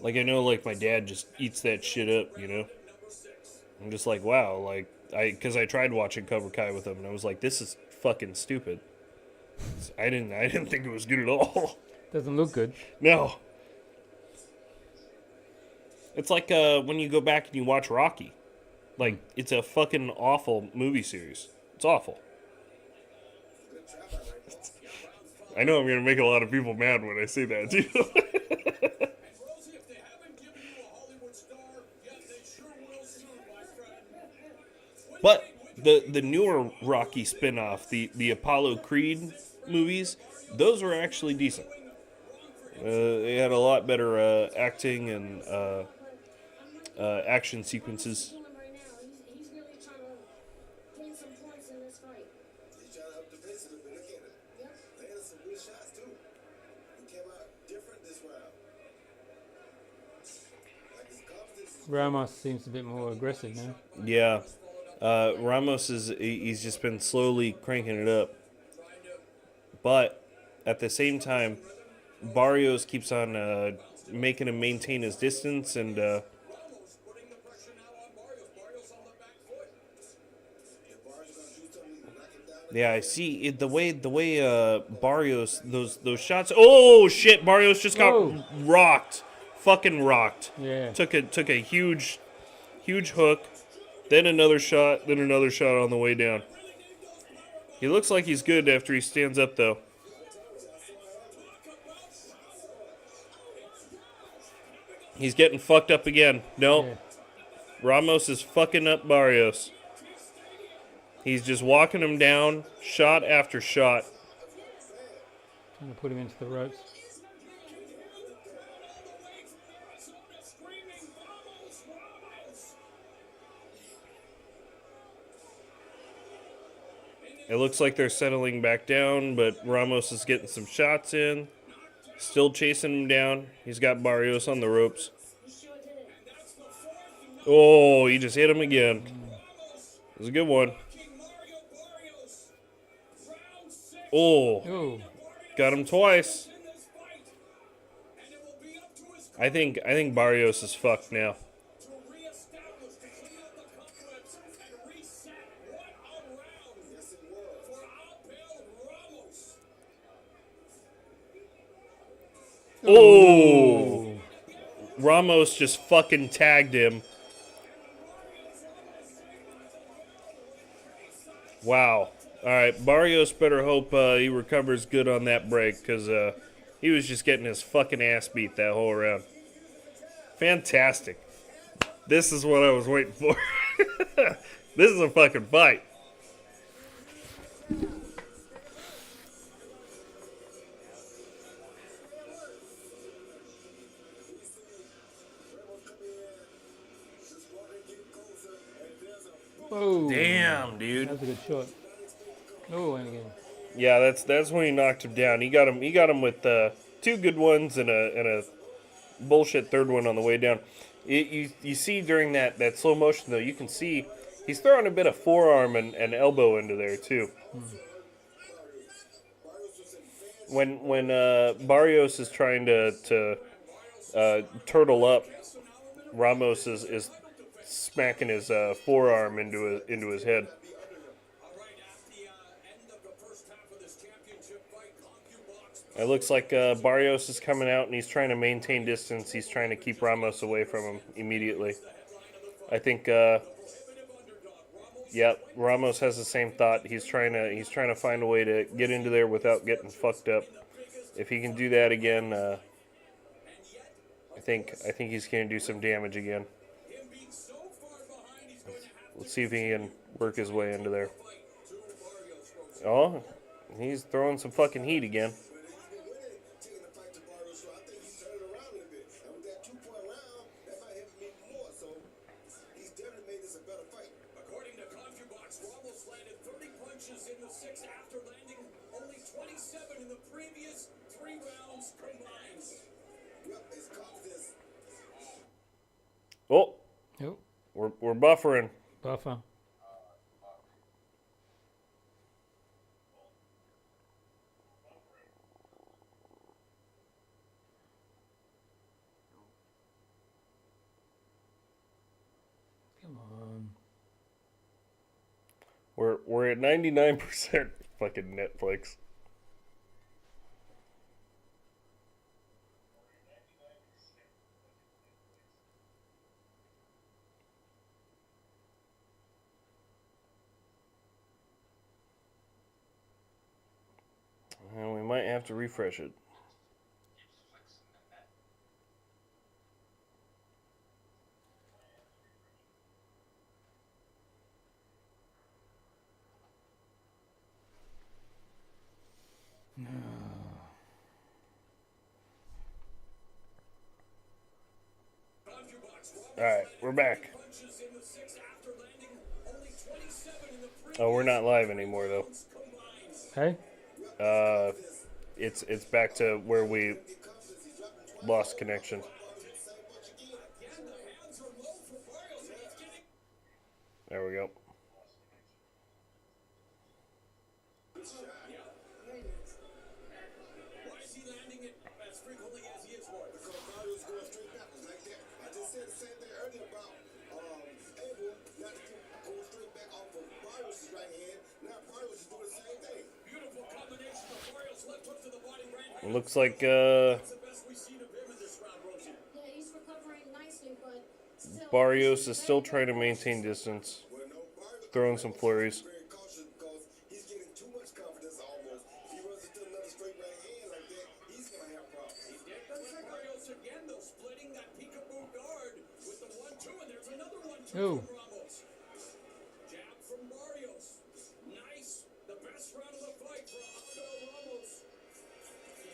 Like, I know, like, my dad just eats that shit up, you know? I'm just like, wow, like, because I tried watching Cobra Kai with him, and I was like, this is fucking stupid. I didn't think it was good at all. Doesn't look good. No. It's like when you go back and you watch Rocky. Like, it's a fucking awful movie series. It's awful. I know I'm going to make a lot of people mad when I say that, too. But the newer Rocky spin-off, the Apollo Creed movies, those were actually decent. They had a lot better acting and action sequences. Right now, he's really trying to gain some points in this fight. He's trying to up the pace a little bit. Look at it. Yep. Landed some good shots, too. He came out different this round. Like his confidence is Ramos seems a bit more aggressive now. Yeah. Ramos he's just been slowly cranking it up. But at the same time, Barrios keeps on making him maintain his distance, and yeah, I see it, the way Barrios those shots. Oh shit! Barrios just got rocked, fucking rocked. Yeah. Took a huge hook, then another shot on the way down. He looks like he's good after he stands up, though. He's getting fucked up again. No, Yeah. Ramos is fucking up Barrios. He's just walking him down, shot after shot. Trying to put him into the ropes. It looks like they're settling back down, but Ramos is getting some shots in. Still chasing him down. He's got Barrios on the ropes. Oh, he just hit him again. It was a good one. Oh, Oh, got him twice. I think Barrios is fucked now. Oh, Ramos just fucking tagged him. Wow. All right, Barrios better hope he recovers good on that break, because he was just getting his fucking ass beat that whole round. Fantastic. This is what I was waiting for. This is a fucking fight. whoa. Damn, dude. That was a good shot. Oh, and again. Yeah, that's when he knocked him down. He got him with two good ones and a bullshit third one on the way down. You see during that slow motion, though, you can see he's throwing a bit of forearm and elbow into there too. When Barrios is trying to turtle up, Ramos is smacking his forearm into his head. It looks like Barrios is coming out and he's trying to maintain distance. He's trying to keep Ramos away from him immediately. I think, Ramos has the same thought. He's trying to find a way to get into there without getting fucked up. If he can do that again, I think he's going to do some damage again. Let's see if he can work his way into there. Oh, he's throwing some fucking heat again. According to CompuBox, Ramos landed 30 punches in the 6th after Oh, Oh, we're buffering. buffer. Come on. We're at 99% fucking Netflix. And we might have to refresh it. Alright, we're back. Oh, we're not live anymore though. Hey? It's back to where we lost connection. There we go. Why is he landing it as frequently as he is, Roy? Because Barrios going straight backwards like that. I just said the same thing earlier about Abel not to go straight back off of Barrios' right hand. Now Barrios is doing the same thing. Beautiful combination of Barrios left hook to the body, right hand. It looks like That's the best we've seen of him in this round, Rosie. Yeah, he's recovering nicely, but still. Barrios is still trying to maintain distance, Well, no, Barrios throwing some flurries. very cautious because he's getting too much confidence almost. If he runs into another straight right hand like that, he's going to have problems. He did with Barrios again, though, splitting that peekaboo guard with the 1-2, and there's another 1-2 Ooh. from Ramos. Jab from Barrios. Nice. The best round of the fight for Aldo Ramos.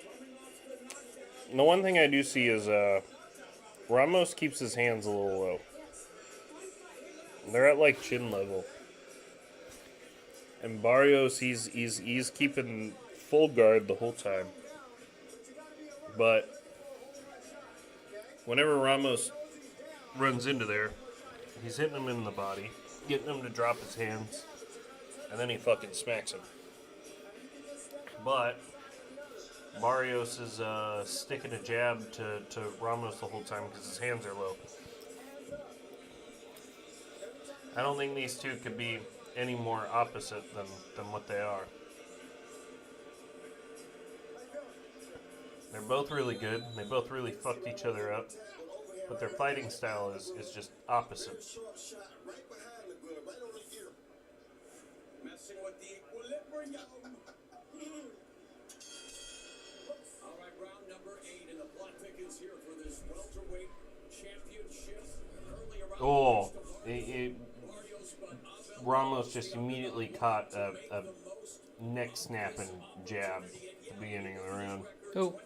Coming off the knockdown. The one thing I do see is Ramos keeps his hands a little low. They're at like chin level. And Barrios, he's keeping full guard the whole time. But whenever Ramos runs into there, he's hitting him in the body, getting him to drop his hands, and then he fucking smacks him. But Barrios is sticking a jab to Ramos the whole time because his hands are low. I don't think these two could be any more opposite than what they are. They're both really good. They both really fucked each other up. But their fighting style is just opposite. Short shot right behind the glove, right on the ear. Messing with the equilibrium. All right, round number 8, and the block pick is here for this welterweight championship. Currently around Oh, Barrios, Ramos just immediately caught a neck-snapping jab at the beginning of the round. Oh. 28-6-2,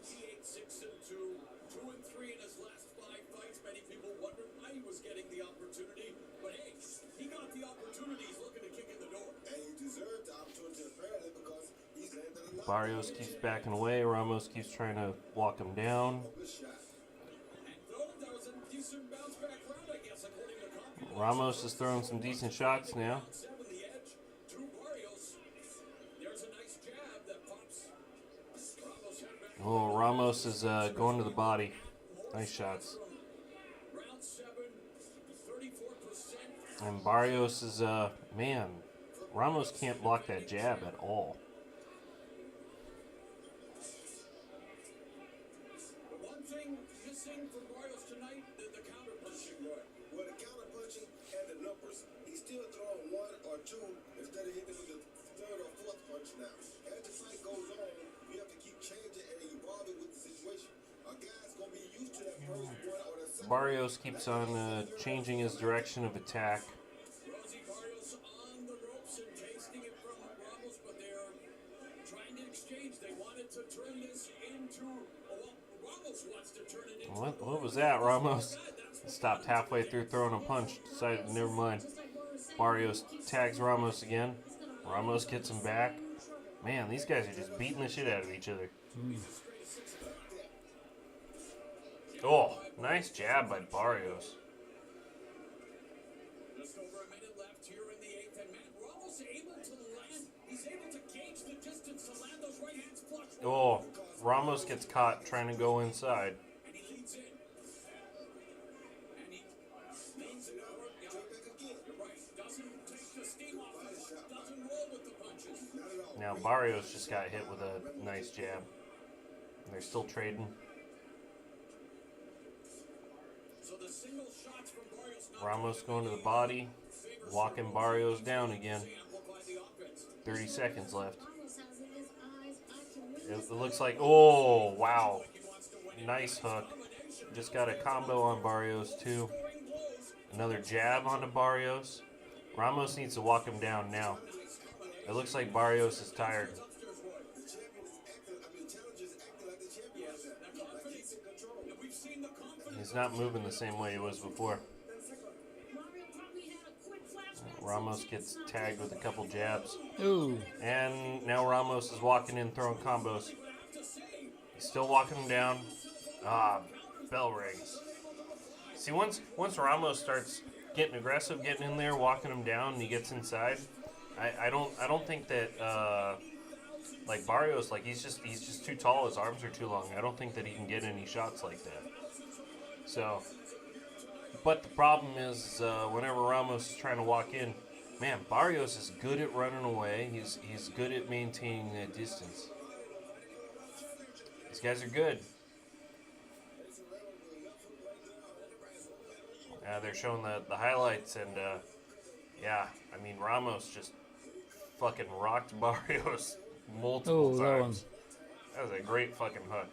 2-3 in his last 5 fights. Many people wondered why he was getting the opportunity, but hey, he got the opportunity. He's looking to kick in the door. And he deserved the opportunity apparently because he's landed a lot. Barrios keeps backing away. Ramos keeps trying to walk him down. Good shot. And though that was a decent bounce back round, I guess, according to Company. Ramos is throwing some decent shots now. 7 the edge to Barrios. There's a nice jab that pops. Ramos had back. Oh, Ramos is going to the body. Nice shots. Round 7, 34%. And Barrios is, man, Ramos can't block that jab at all. The one thing missing from Barrios tonight, the counter punching, Roy. Well, the counter punching and the numbers, he's still throwing 1 or 2 instead of hitting with the 3rd or 4th punch now. As the fight goes on, you have to keep changing and evolving with the situation. A guy's going to be used to that first 1 or the 2nd. Barrios keeps on changing his direction of attack. Rosie Barrios on the ropes and tasting it from Ramos, but they're trying to exchange. They wanted to turn this into. Ramos wants to turn it into. What was that, Ramos? Stopped halfway through throwing a punch. Decided, never mind. Barrios tags Ramos again. Ramos gets him back. Man, these guys are just beating the shit out of each other. Oh, nice jab by Barrios. Just over a minute left here in the 8th, and Matt Ramos able to land. He's able to gauge the distance to land those right hands flush. Oh, Ramos gets caught trying to go inside. And he leads in. And he leans it over. Yeah, you're right. Doesn't take the steam off the punch. Doesn't roll with the punches. Now Barrios just got hit with a nice jab. They're still trading. So the single shots from Barrios. Ramos going to the body, walking Barrios down again. 30 seconds left. It looks like, oh, wow. Nice hook. Just got a combo on Barrios, too. Another jab onto Barrios. Ramos needs to walk him down now. It looks like Barrios is tired. He's not moving the same way he was before. Ramos gets tagged with a couple jabs. Ooh. And now Ramos is walking in, throwing combos. He's still walking him down. Ah, bell rings. See, once Ramos starts getting aggressive, getting in there, walking him down, and he gets inside, I don't think that like Barrios, like he's just too tall. His arms are too long. I don't think that he can get any shots like that. So, but the problem is whenever Ramos is trying to walk in, man, Barrios is good at running away. He's good at maintaining that distance. These guys are good. They're showing the highlights, and yeah, I mean Ramos just fucking rocked Barrios multiple times. That was a great fucking hook.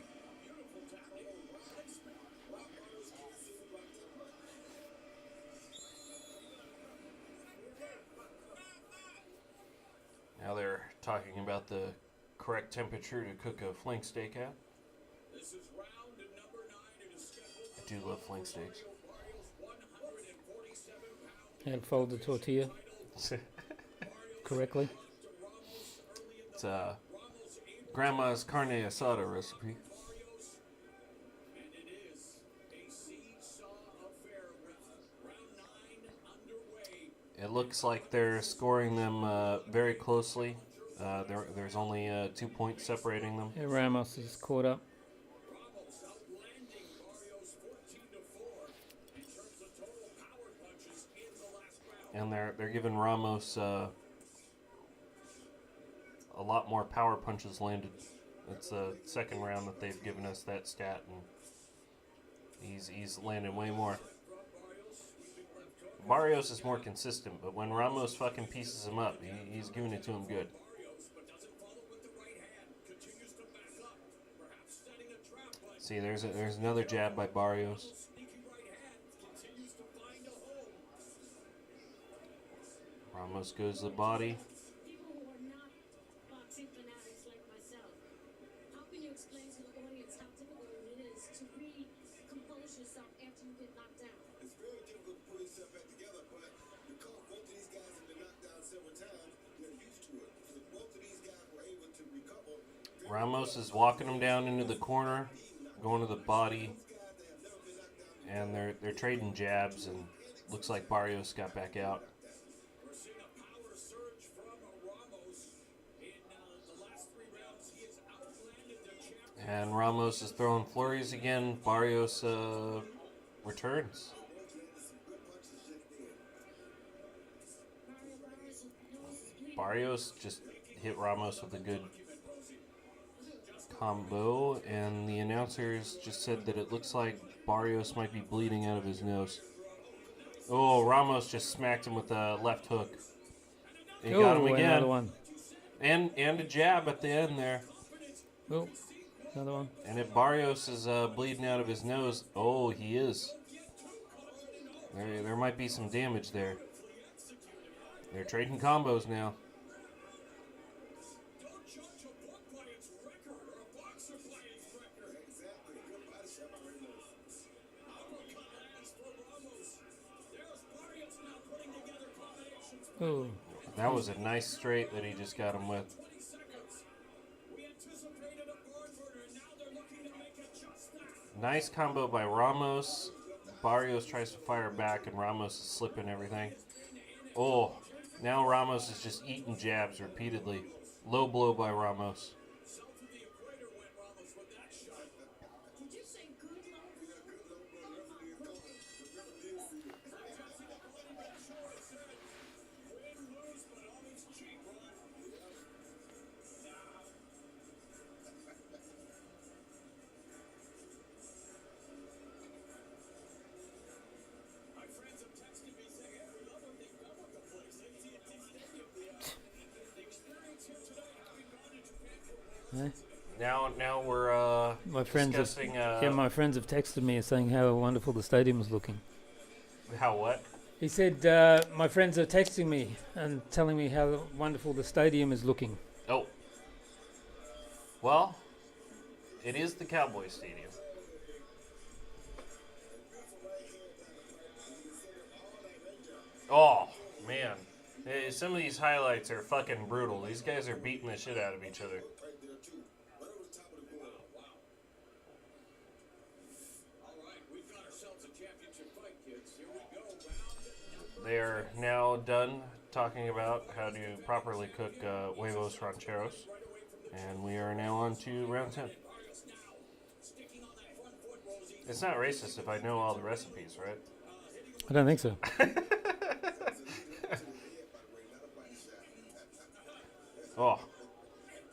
Now they're talking about the correct temperature to cook a flank steak at. This is round number 9. It is scheduled. I do love flank steaks. And fold the tortilla correctly. It's grandma's carne asada recipe. And it is a seesaw affair with round 9 underway. It looks like they're scoring them very closely. There's only 2 points separating them. Yeah, Ramos is caught up. Ramos outlanding Barrios 14-4 in terms of total power punches in the last round. And they're giving Ramos a lot more power punches landed. It's the second round that they've given us that stat, and he's landed way more. Barrios is more consistent, but when Ramos fucking pieces him up, he's giving it to him good. See, there's another jab by Barrios. Ramos goes to the body. People who are not boxing fanatics like myself, how can you explain to the audience how difficult it is to recompose yourself after you get knocked down? It's very difficult to pull yourself back together, but because both of these guys have been knocked down several times, they're used to it. So both of these guys were able to recover. Ramos is walking him down into the corner, going to the body, and they're trading jabs, and looks like Barrios got back out. We're seeing a power surge from Ramos in the last 3 rounds. He has outlanded the champion. And Ramos is throwing flurries again. Barrios returns. Barrios just hit Ramos with a good combo, and the announcers just said that it looks like Barrios might be bleeding out of his nose. Oh, Ramos just smacked him with a left hook. He got him again. Another one. And a jab at the end there. Oh, another one. And if Barrios is bleeding out of his nose, oh, he is. There might be some damage there. They're trading combos now. Don't judge a book by its record or a boxer by its record. Exactly. Good body shot by Ramos. Uppercut lands for Ramos. There's Barrios now putting together combinations. Oh, That was a nice straight that he just got him with. 20 seconds. We anticipated a barn burner, and now they're looking to make it just that. Nice combo by Ramos. Barrios tries to fire back, and Ramos is slipping everything. Oh, now Ramos is just eating jabs repeatedly. Low blow by Ramos. Did you say good Now we're My friends have, discussing my friends have texted me saying how wonderful the stadium is looking. how what? He said, my friends are texting me and telling me how wonderful the stadium is looking. Oh. Well, it is the Cowboy Stadium. Oh, man. Some of these highlights are fucking brutal. These guys are beating the shit out of each other. They are now done talking about how to properly cook huevos rancheros. And we are now on to round 10. It's not racist if I know all the recipes, right? I don't think so. Oh.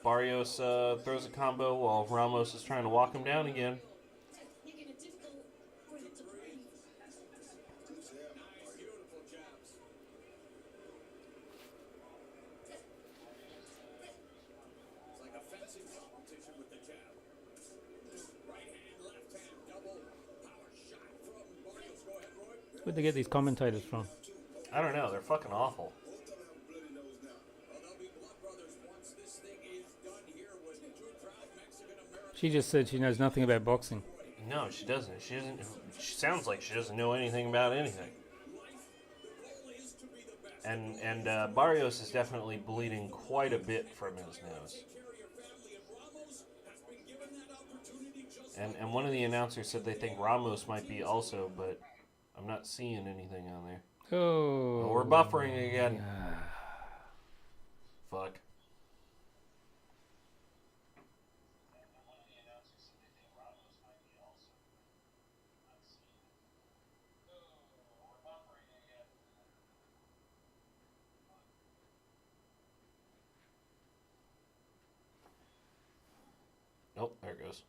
Barrios throws a combo while Ramos is trying to walk him down again. Where'd they get these commentators from? I don't know. They're fucking awful. She just said she knows nothing about boxing. No, she doesn't. She doesn't. She sounds like she doesn't know anything about anything. And Barrios is definitely bleeding quite a bit from his nose. And one of the announcers said they think Ramos might be also, but I'm not seeing anything on there. Oh, We're buffering again. Fuck. Nope, there it goes.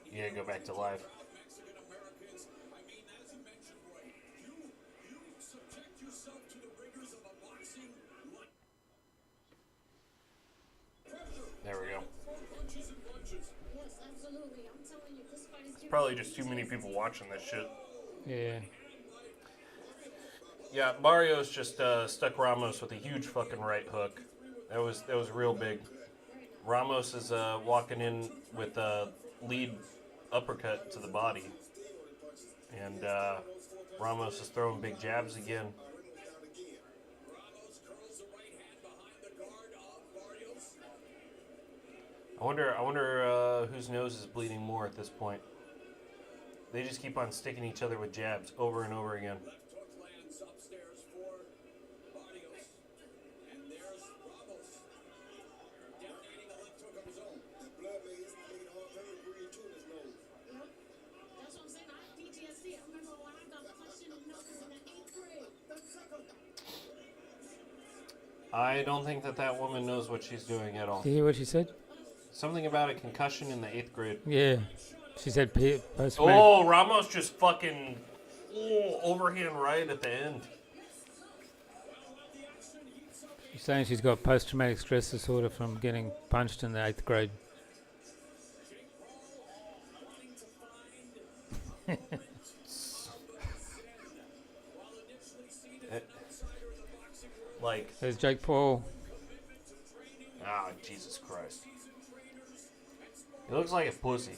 Yeah, go back to live. There we go. It's probably just too many people watching this shit. yeah. Yeah, Barrios just stuck Ramos with a huge fucking right hook. That was real big. Ramos is walking in with a lead uppercut to the body. And Ramos is throwing big jabs again. I wonder whose nose is bleeding more at this point. They just keep on sticking each other with jabs over and over again. I don't think that woman knows what she's doing at all. Did you hear what she said? Something about a concussion in the 8th grade. Yeah. She said post-traumatic. Oh, Ramos just fucking overhand right at the end. She's saying she's got post-traumatic stress disorder from getting punched in the 8th grade. Like, There's Jake Paul. ah, Jesus Christ. He looks like a pussy.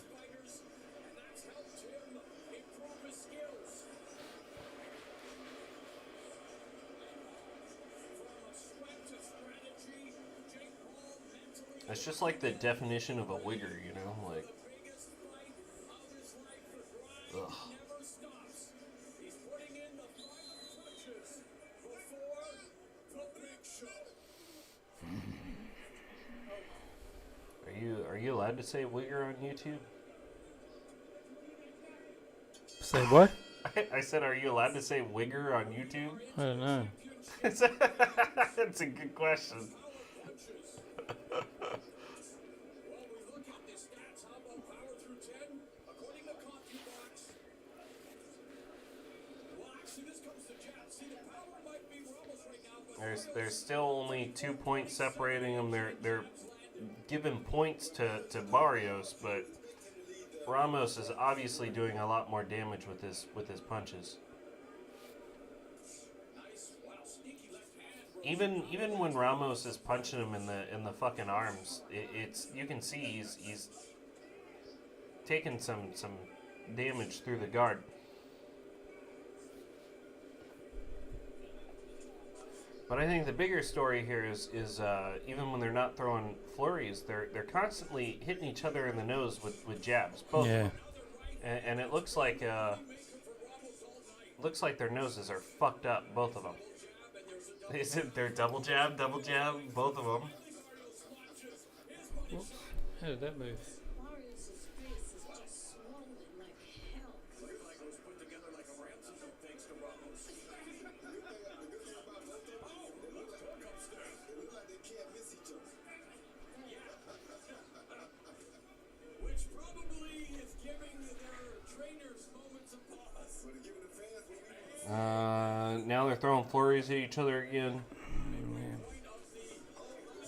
It's just like the definition of a wigger, you know? Like, ugh. Are you allowed to say wigger on YouTube? Say what? I said, are you allowed to say wigger on YouTube? I don't know. That's a good question. Well, we look at the stats. How about power through 10? According to CompuBox. Well, actually, this comes to jab. See, the power might be Ramos right now, but There's still only 2 points separating them. They're giving points to Barrios, but Ramos is obviously doing a lot more damage with his punches. nice. Wow, sneaky left hand. Even when Ramos is punching him in the fucking arms, it's you can see he's taking some damage through the guard. But I think the bigger story here is even when they're not throwing flurries, they're constantly hitting each other in the nose with jabs, both of them. And it looks like their noses are fucked up, both of them. Is it their double jab, both of them? Whoops. How did that move? Marius' face is just swollen like hell. Legos put together like a Ramsey note thanks to Ramos. Which probably is giving their trainers moments of pause. Now they're throwing flurries at each other again.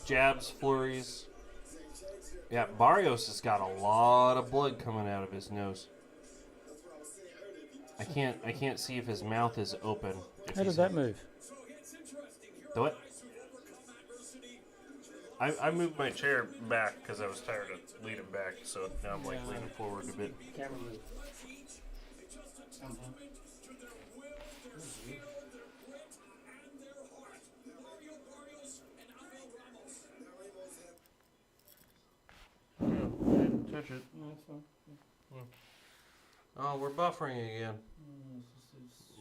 Jabs, flurries. Yeah, Barrios has got a lot of blood coming out of his nose. I can't see if his mouth is open. How did that move? The what? I moved my chair back because I was tired of leaning back, so now I'm like leaning forward a bit. Camera move. Touch it. Oh, we're buffering again.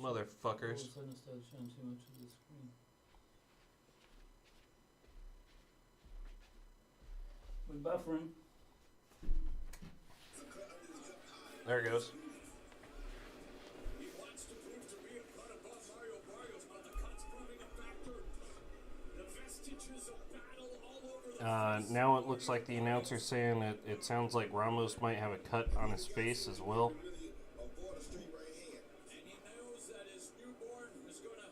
Motherfuckers. We're buffering. There it goes. Now it looks like the announcer's saying that it sounds like Ramos might have a cut on his face as well. And he knows that his newborn is going to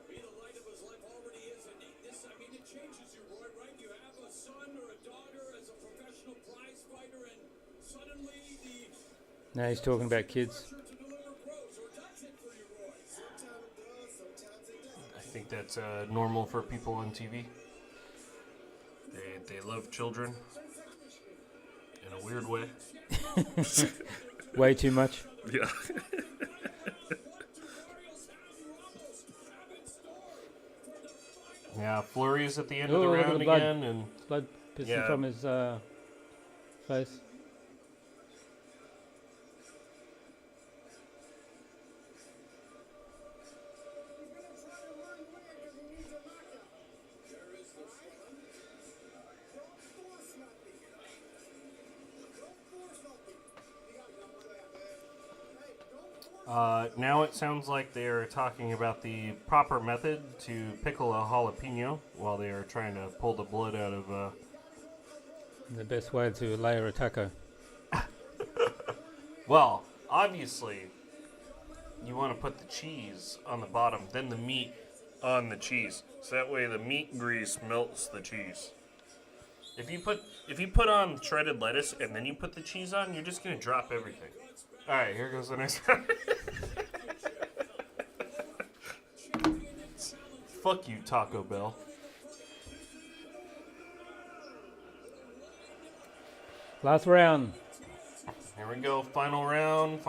be the light of his life, already is. And this, I mean, it changes you, Roy, right? You have a son or a daughter as a professional prize fighter, and suddenly the Now he's talking about kids. pressure to deliver grows. Or does it for you, Roy? Sometimes it does, sometimes it doesn't. I think that's normal for people on TV. They love children in a weird way. Way too much. Yeah. Yeah, flurries at the end of the Oh, look at round the blood. again, and Blood pissing Yeah. from his face. now it sounds like they are talking about the proper method to pickle a jalapeno while they are trying to pull the blood out of. The best way to layer a taco. Well, obviously, you want to put the cheese on the bottom, then the meat on the cheese, so that way the meat grease melts the cheese. If you put on shredded lettuce and then you put the cheese on, you're just gonna drop everything. All right, here goes the next round. Fuck you, Taco Bell. Last round. Here we go, final round.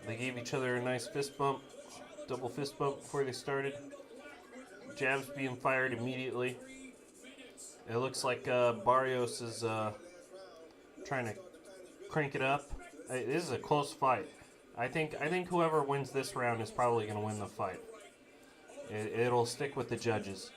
They gave each other a nice fist bump, double fist bump before they started. Jabs being fired immediately. It looks like Barrios is trying to crank it up. This is a close fight. I think whoever wins this round is probably going to win the fight. It'll stick with the judges.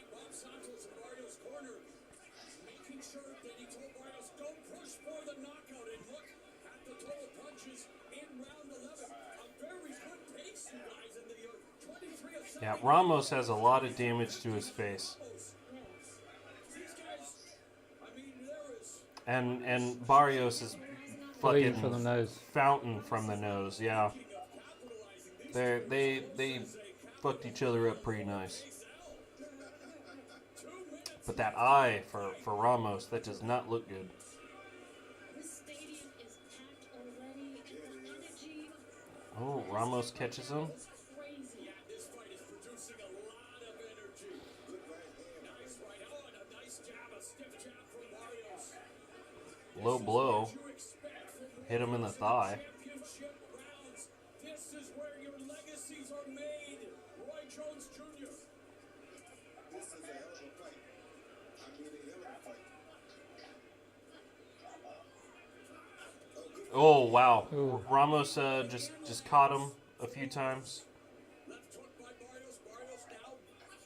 Yeah, Ramos has a lot of damage to his face. And Barrios is Bleeding fucking from the nose. fountain from the nose, yeah. They fucked each other up pretty nice. But that eye for Ramos, that does not look good. Oh, Ramos catches him. Low blow. Hit him in the thigh. This is where your legacies are made. Roy Jones Jr. This is a hell of a fight. I mean, a hell of a fight. Oh, wow. Ooh. Ramos just caught him a few times. Left hook by Barrios. Barrios now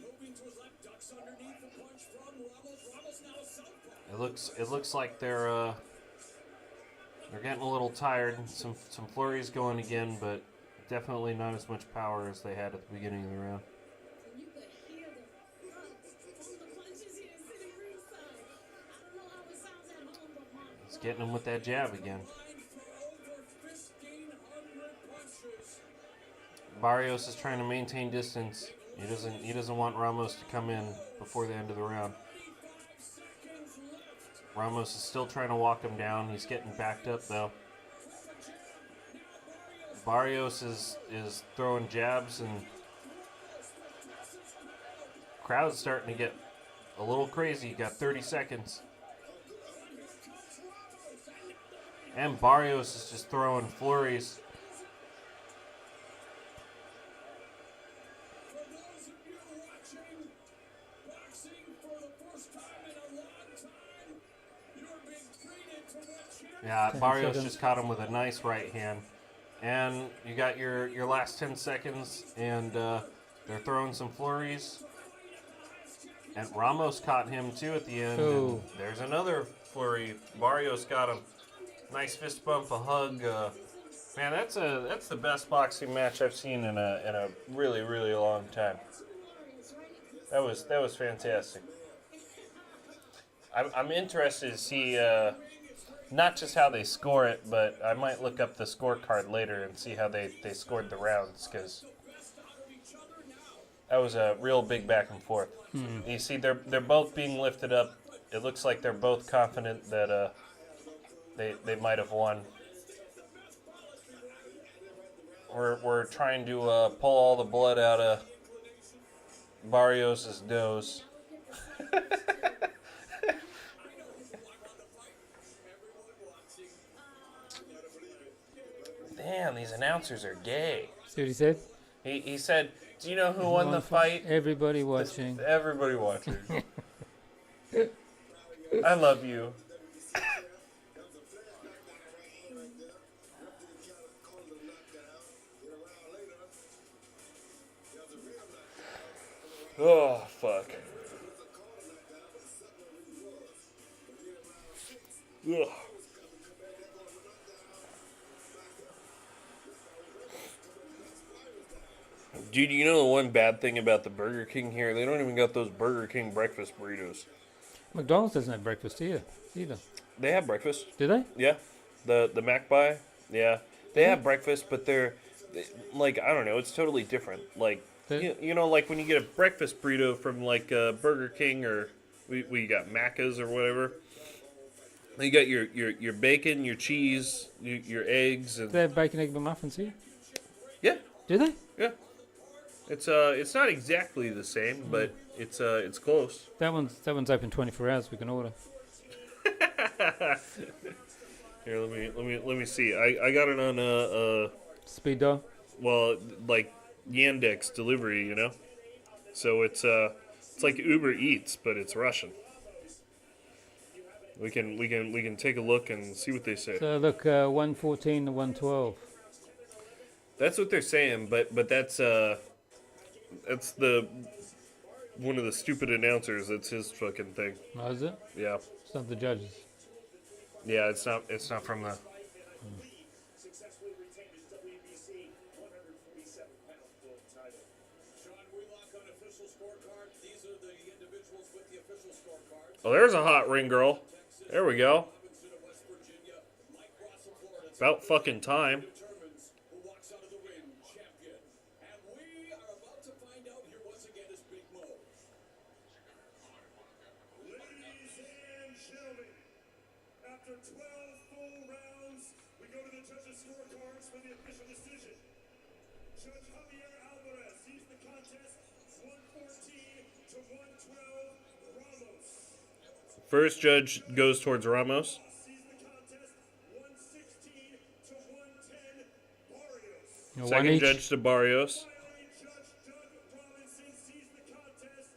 moving to his left, ducks underneath the punch from Ramos. Ramos now a southpaw. It looks like they're getting a little tired. Some flurries going again, but definitely not as much power as they had at the beginning of the round. You could hear the thuds from the punches here sitting ringside. I don't know how it sounds at home, but my He's getting him with that jab again. Line for over 1,500 punches. Barrios is trying to maintain distance. He doesn't want Ramos to come in before the end of the round. 35 seconds left. Ramos is still trying to walk him down. He's getting backed up though. Barrios is throwing jabs, and crowd's starting to get a little crazy. You got 30 seconds. And Barrios is just throwing flurries. For those of you watching boxing for the first time in a long time, you're being treated to what Yeah, 10 Barrios seconds. just caught him with a nice right hand. And you got your last 10 seconds, and they're throwing some flurries. And Ramos caught him too at the end. Ooh. And there's another flurry. Barrios got him. Nice fist bump, a hug. Man, that's the best boxing match I've seen in a really, really long time. That was fantastic. I'm interested to see not just how they score it, but I might look up the scorecard later and see how they scored the rounds, because that was a real big back and forth. You see, they're both being lifted up. It looks like they're both confident that they might have won. We're trying to pull all the blood out of Barrios' nose. Damn, these announcers are gay. See what he said? He said, "Do you know who won the fight?" Everybody watching. Everybody watching. I love you. Oh, fuck. Ugh. Dude, you know the one bad thing about the Burger King here? They don't even got those Burger King breakfast burritos. McDonald's doesn't have breakfast here either. They have breakfast. Do they? Yeah. The Mac Buy. Yeah. They have breakfast, but they're, like, I don't know. It's totally different. Like, you know, like when you get a breakfast burrito from, like, Burger King, or we got Macca's or whatever. You got your bacon, your cheese, your eggs. And They have bacon, egg, muffins here. yeah. Do they? Yeah. It's not exactly the same, but it's close. That one's open 24 hours. We can order. Here, let me see. I got it on Speed dial. well, like Yandex delivery, you know. So it's like Uber Eats, but it's Russian. We can take a look and see what they say. So look, 114 to 112. That's what they're saying, but that's the one of the stupid announcers. That's his fucking thing. Oh, is it? Yeah. It's not the judges. Yeah, it's not from the. successfully retained his WBC 147-pound world title. Sean, we Oh, there's a hot ring girl. There we go. About fucking time. After 12 full rounds, we go to the judges' scorecards for the official decision. Judge Javier Alvarez sees the contest 114 to 112 Ramos. First judge goes towards Ramos. Sees the contest 116 to 110 Barrios. Second judge to Barrios. Finally, Judge Doug Robinson sees the contest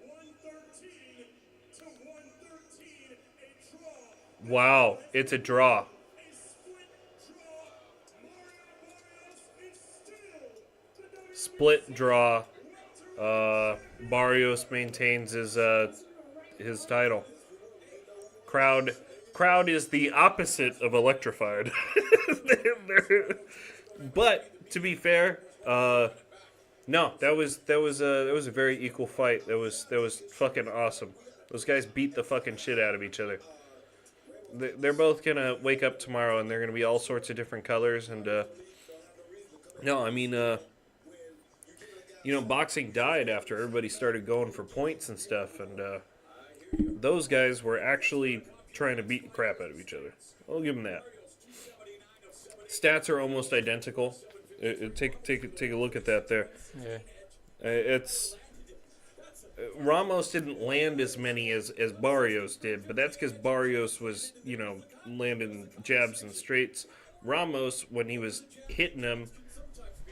113 to 113, a draw. Wow, it's a draw. A split draw. Mario Barrios is still the WWE Split draw. Barrios maintains his title. Crowd is the opposite of electrified. But to be fair, no, that was a very equal fight. That was fucking awesome. Those guys beat the fucking shit out of each other. They're both gonna wake up tomorrow and they're gonna be all sorts of different colors. And no, I mean, boxing died after everybody started going for points and stuff, and those guys were actually trying to beat the crap out of each other. I'll give them that. Stats are almost identical. Take a look at that there. Yeah. It's Ramos didn't land as many as Barrios did, but that's because Barrios was, landing jabs and straights. Ramos, when he was hitting them,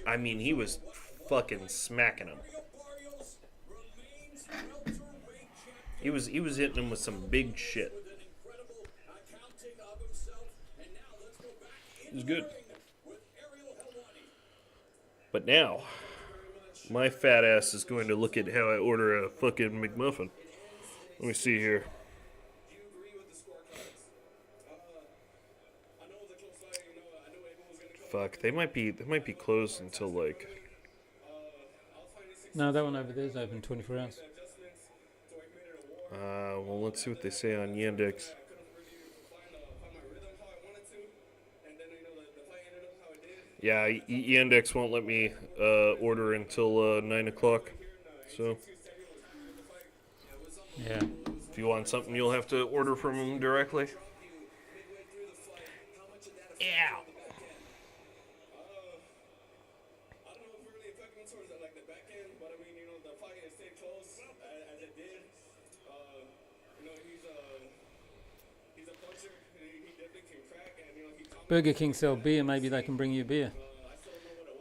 I mean, he was fucking smacking them. He was hitting them with some big shit. It was good. But now, my fat ass is going to look at how I order a fucking McMuffin. Let me see here. Fuck, they might be closed until like. No, that one over there is open 24 hours. Well, let's see what they say on Yandex. Yeah, Yandex won't let me order until 9 o'clock. So, Yeah. if you want something, you'll have to order from them directly. Yeah. Burger King sell beer. Maybe they can bring you beer.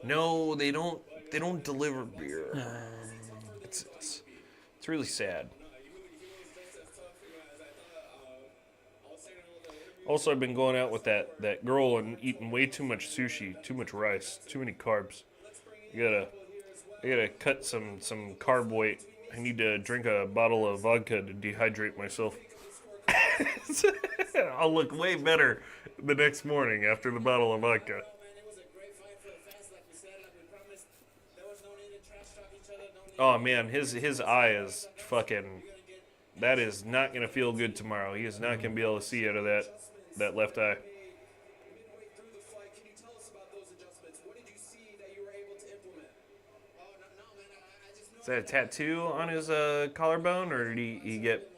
No, they don't. They don't deliver beer. It's really sad. Also, I've been going out with that girl and eating way too much sushi, too much rice, too many carbs. I gotta cut some carb weight. I need to drink a bottle of vodka to dehydrate myself. I'll look way better the next morning after the bottle of vodka. Oh man, his eye is fucking. That is not gonna feel good tomorrow. He is not gonna be able to see out of that left eye. Is that a tattoo on his collarbone, or did he get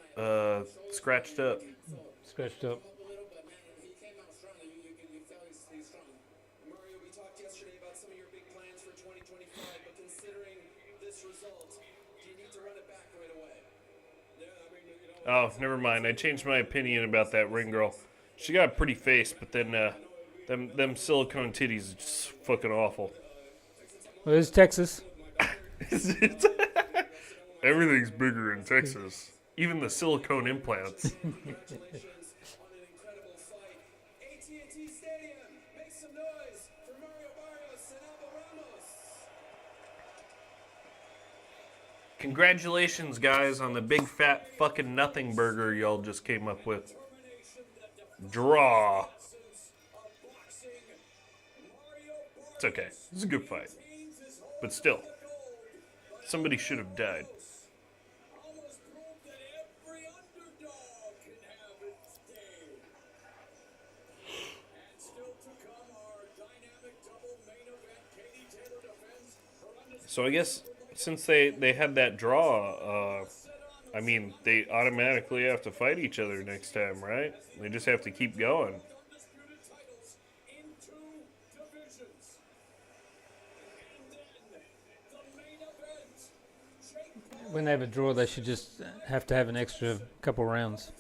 scratched up? Scratched up. Oh, never mind. I changed my opinion about that ring girl. She got a pretty face, but then them silicone titties are just fucking awful. Well, it's Texas. Everything's bigger in Texas. Even the silicone implants. Congratulations, guys, on the big fat fucking nothing burger y'all just came up with. Draw. It's okay. It's a good fight. But still. Somebody should have died. Almost proved that every underdog can have its day. And still to come, our dynamic double main event. Katie Taylor defends her undisputed. So I guess since they had that draw, I mean, they automatically have to fight each other next time, right? They just have to keep going. Undisputed titles in 2 divisions. And then the main event. Jake When they have a draw, they should just have to have an extra couple rounds.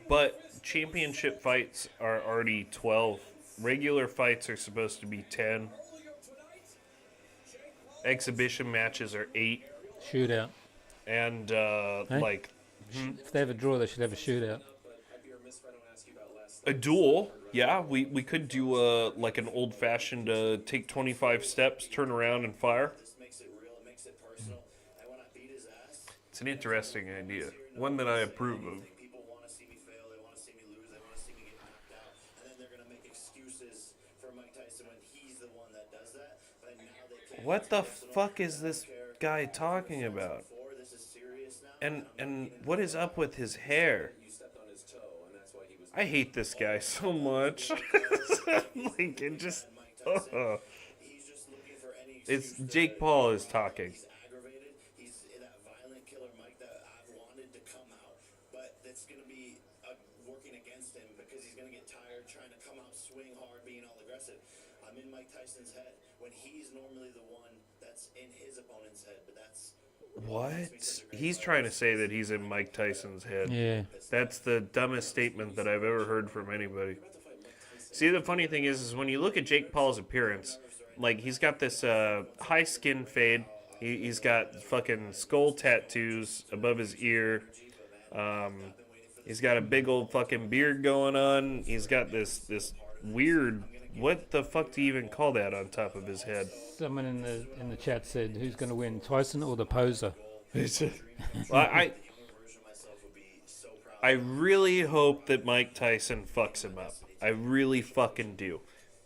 But championship fights are already 12. Regular fights are supposed to be 10. Exhibition matches are 8. Shootout. And, like, If they have a draw, they should have a shootout. a duel. Yeah, we could do, like an old-fashioned take 25 steps, turn around, and fire. It's an interesting idea. One that I approve of. People want to see me fail. They want to see me lose. They want to see me get knocked out. And then they're going to make excuses for Mike Tyson when he's the one that does that. But now they can't. What the fuck is this guy talking about? This is serious now. And what is up with his hair? You stepped on his toe, and that's why he was. I hate this guy so much. Like, it just... He's just looking for any. It's Jake Paul is talking. He's aggravated. He's that violent killer Mike that I've wanted to come out, but that's going to be working against him because he's going to get tired trying to come out, swing hard, being all aggressive. I'm in Mike Tyson's head when he's normally the one that's in his opponent's head, but that's. What? He's trying to say that he's in Mike Tyson's head. Yeah. That's the dumbest statement that I've ever heard from anybody. See, the funny thing is when you look at Jake Paul's appearance, like, he's got this high skin fade. He's got fucking skull tattoos above his ear. He's got a big old fucking beard going on. He's got this weird... What the fuck do you even call that on top of his head? Someone in the chat said, "Who's going to win, Tyson or the poser?" Well, I really hope that Mike Tyson fucks him up. I really fucking do.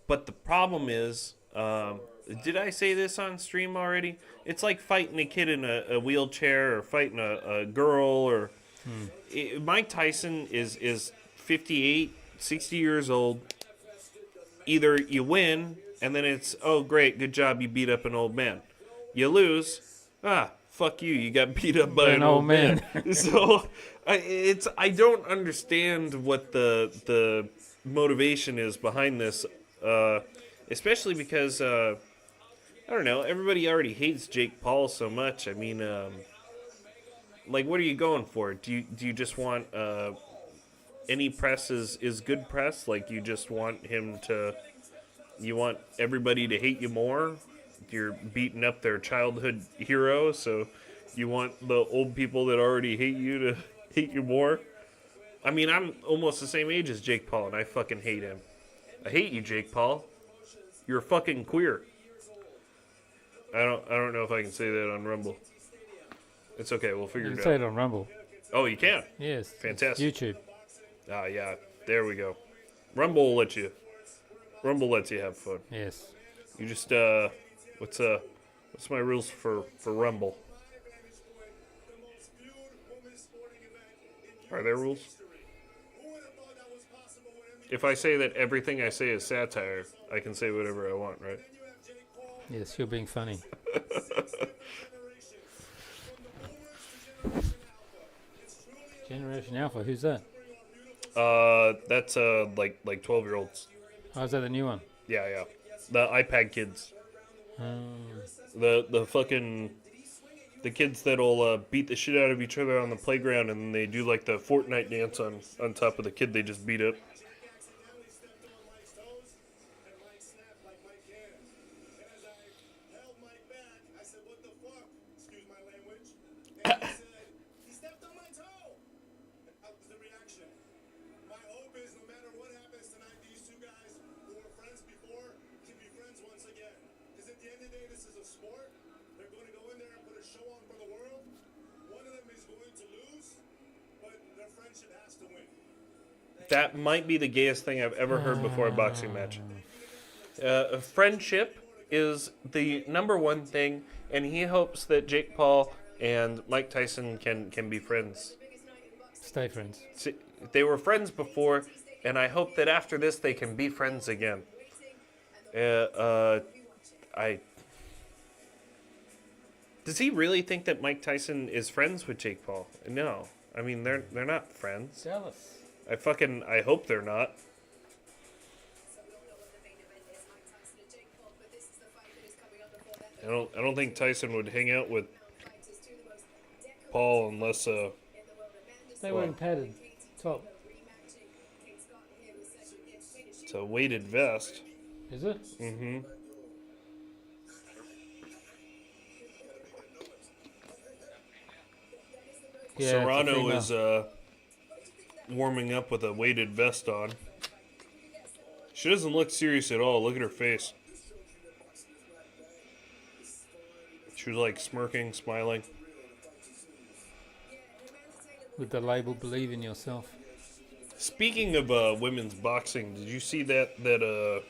But the problem is, did I say this on stream already? It's like fighting a kid in a wheelchair or fighting a girl. Or Mike Tyson is 58, 60 years old. Either you win, and then it's, oh, great, good job, you beat up an old man. You lose, fuck you, you got beat up by an old man. So, I don't understand what the motivation is behind this, especially because, I don't know, everybody already hates Jake Paul so much. I mean, like, what are you going for? Do you just want... any press is good press? Like, you just want him to... You want everybody to hate you more? You're beating up their childhood hero, so you want the old people that already hate you to hate you more? I mean, I'm almost the same age as Jake Paul, and I fucking hate him. I hate you, Jake Paul. You're fucking queer. I don't know if I can say that on Rumble. It's okay, we'll figure You it can out. say it on Rumble. Oh, you can? Yes. Fantastic. YouTube. Ah, yeah. There we go. Rumble will let you. Rumble lets you have fun. Yes. You just what's my rules for Rumble? Are there rules? If I say that everything I say is satire, I can say whatever I want, right? Yes, you're being funny. Generation Alpha, who's that? That's like 12-year-olds. Oh, is that the new one? Yeah. The iPad kids. The fucking the kids that'll beat the shit out of each other on the playground, and they do like the Fortnite dance on top of the kid they just beat up. That might be the gayest thing I've ever heard before a boxing match. A friendship is the number one thing, and he hopes that Jake Paul and Mike Tyson can be friends. Stay friends. See, they were friends before, and I hope that after this they can be friends again. Does he really think that Mike Tyson is friends with Jake Paul? No. I mean, they're not friends. Jealous. I hope they're not. I don't think Tyson would hang out with Paul unless They weren't padded top. it's a weighted vest. Is it? Mm-hmm. Yeah, Serrano is warming up with a weighted vest on. She doesn't look serious at all. Look at her face. She was like smirking, smiling. With the label "Believe in Yourself." Speaking of women's boxing, did you see that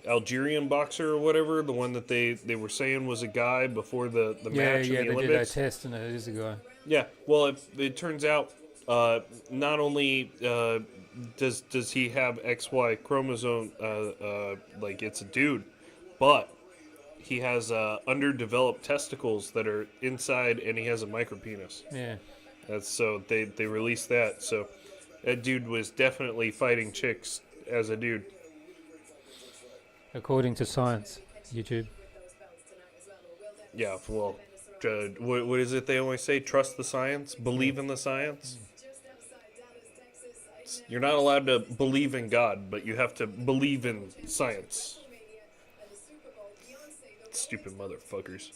Algerian boxer or whatever, the one that they were saying was a guy before the match in the they Olympics? did a test and it is a guy. Yeah, well, it turns out not only does he have XY chromosome, like it's a dude, but he has underdeveloped testicles that are inside, and he has a micropenis. Yeah. That's so they released that. So that dude was definitely fighting chicks as a dude. According to science, YouTube. Yeah, well, what is it they always say? Trust the science, believe in the science. You're not allowed to believe in God, but you have to believe in science. Stupid motherfuckers.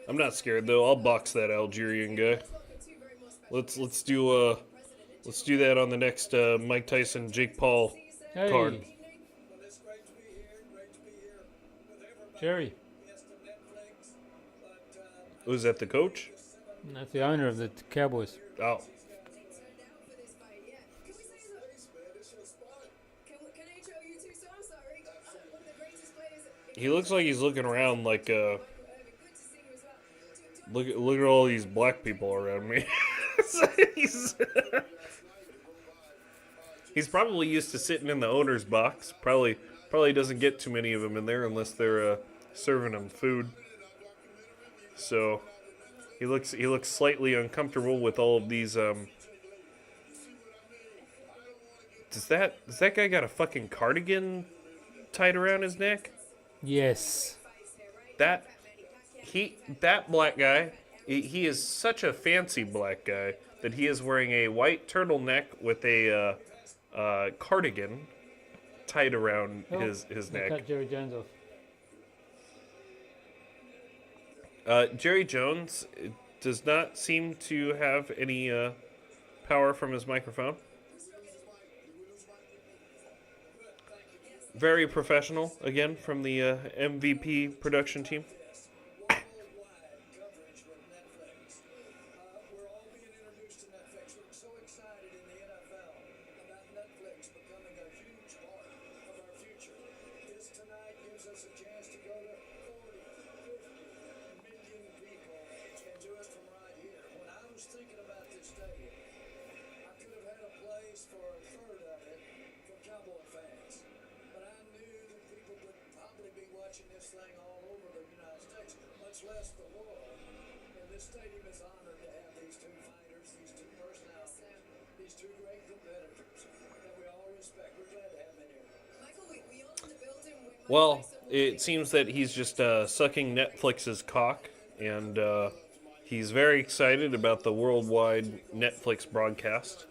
I'm not scared though. I'll box that Algerian guy. Let's do that on the next Mike Tyson Jake Paul card. Jerry. Was that the coach? That's the owner of the Cowboys. Oh. He looks like he's looking around like look at all these black people around me. He's probably used to sitting in the owner's box. Probably doesn't get too many of them in there unless they're serving him food. So he looks slightly uncomfortable with all of these. Does that guy got a fucking cardigan tied around his neck? Yes. That black guy, he is such a fancy black guy that he is wearing a white turtleneck with a cardigan tied around his neck. Cut Jerry Jones off. Jerry Jones does not seem to have any power from his microphone. Very professional, again, from the MVP production team. Well, it seems that he's just sucking Netflix's cock, and he's very excited about the worldwide Netflix broadcast.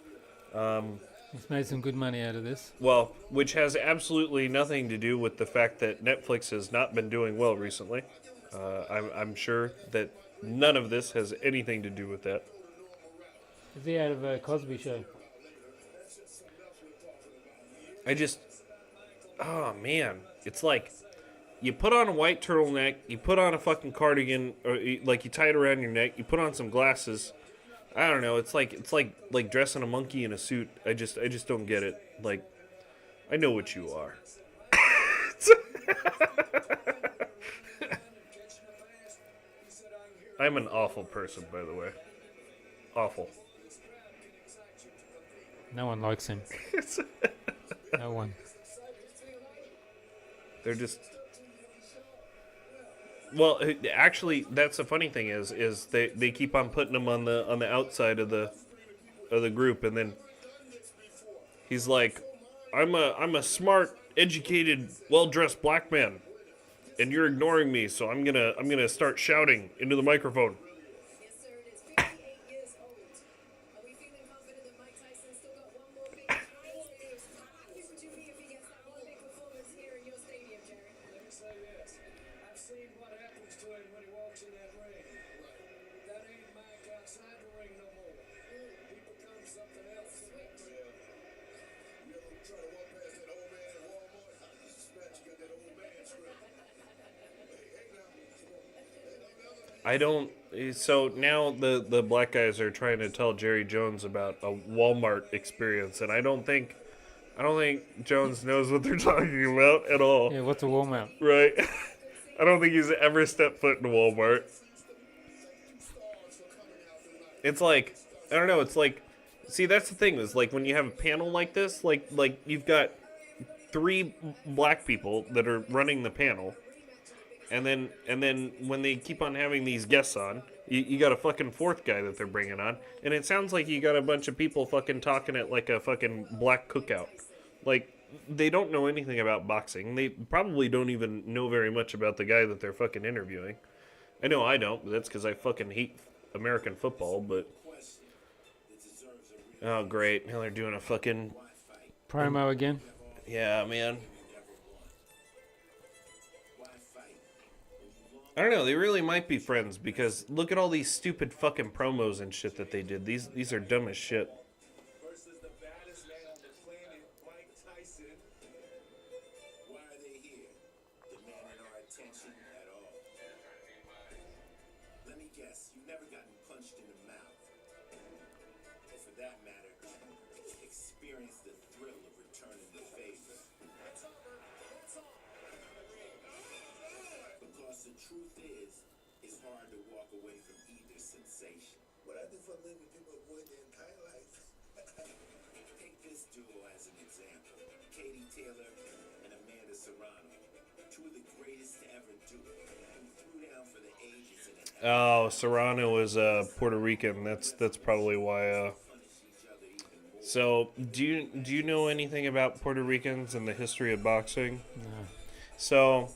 He's made some good money out of this. Well, which has absolutely nothing to do with the fact that Netflix has not been doing well recently. I'm sure that none of this has anything to do with that. Is he out of a Cosby Show? Oh man, it's like you put on a white turtleneck, you put on a fucking cardigan, or like you tie it around your neck, you put on some glasses, I don't know. It's like dressing a monkey in a suit. I just don't get it. Like, I know what you are. I'm an awful person, by the way. Awful. No one likes him. No one. They're just. Well, actually, that's the funny thing is they keep on putting him on the outside of the group, and then he's like, I'm a smart, educated, well-dressed black man, and you're ignoring me, so I'm gonna start shouting into the microphone. Yes, sir, it is 58 years old. Are we feeling confident that Mike Tyson still got one more big fight? How happy would you be if he gets that one big performance here in your stadium, Jerry? Let me say this. I've seen what happens to him when he walks in that ring. That ain't Mike outside the ring no more. He becomes something else. You ever try to walk past that old man at Walmart? I suspect you got that old man script. I don't. So now the black guys are trying to tell Jerry Jones about a Walmart experience, and I don't think Jones knows what they're talking about at all. Yeah, what's a Walmart? Right? I don't think he's ever stepped foot in a Walmart. It's like, I don't know, it's like, see, that's the thing, is like when you have a panel like this, like you've got 3 black people that are running the panel, and then when they keep on having these guests on, you got a fucking 4th guy that they're bringing on, and it sounds like you got a bunch of people fucking talking at like a fucking black cookout. Like, they don't know anything about boxing. They probably don't even know very much about the guy that they're fucking interviewing. I know I don't, but that's because I fucking hate American football, but... Oh, great. Now they're doing a fucking... Promo again? Yeah, man. I don't know, they really might be friends, because look at all these stupid fucking promos and shit that they did. These are dumb as shit. Versus the baddest man on the planet, Mike Tyson. Why are they here? Demanding our attention at all. Let me guess, you've never gotten punched in the mouth. Or for that matter, experienced the thrill of returning the favor. Because the truth is, it's hard to walk away from either sensation. What I do for a living, people avoid their entire life. Take this duo as an example. Katie Taylor and Amanda Serrano. 2 of the greatest to ever do it. Who threw down for the ages in an Oh, Serrano is Puerto Rican. That's probably why. So, do you know anything about Puerto Ricans and the history of boxing? No. So,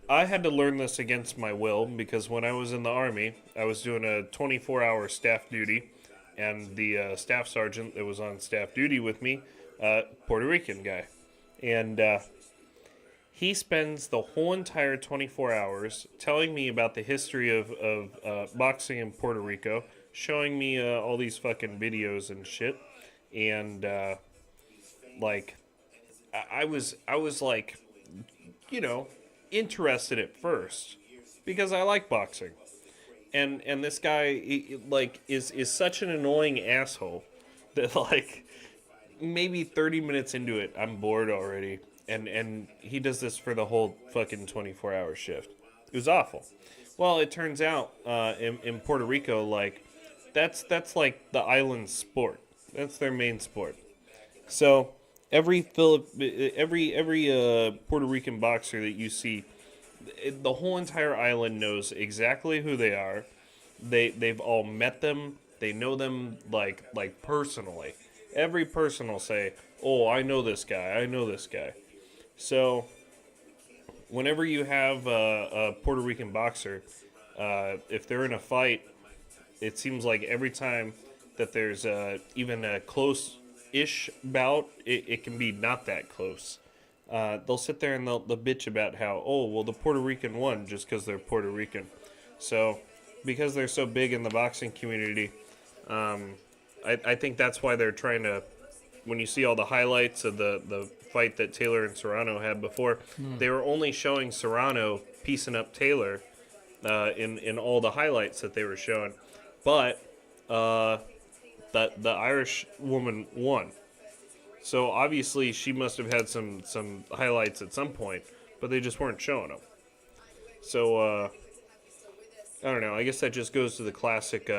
I had to learn this against my will, because when I was in the Army, I was doing a 24-hour staff duty, and the staff sergeant that was on staff duty with me, Puerto Rican guy. And he spends the whole entire 24 hours telling me about the history of boxing in Puerto Rico, showing me all these fucking videos and shit. And, like, I was like, you know, interested at first, because I like boxing. And this guy, like, is such an annoying asshole that, like, maybe 30 minutes into it, I'm bored already. And he does this for the whole fucking 24-hour shift. It was awful. Well, it turns out, in Puerto Rico, like, that's like the island sport. That's their main sport. So every Puerto Rican boxer that you see, the whole entire island knows exactly who they are. They've all met them. They know them like personally. Every person will say, "Oh, I know this guy. I know this guy." So whenever you have a Puerto Rican boxer, if they're in a fight, it seems like every time that there's even a close-ish bout, it can be not that close. They'll sit there and they'll bitch about how, oh, well, the Puerto Rican won just because they're Puerto Rican. So, because they're so big in the boxing community, I think that's why they're trying to, when you see all the highlights of the fight that Taylor and Serrano had before, they were only showing Serrano piecing up Taylor in all the highlights that they were showing. But the Irish woman won. So obviously she must have had some highlights at some point, but they just weren't showing them. So I don't know. I guess that just goes to the classic.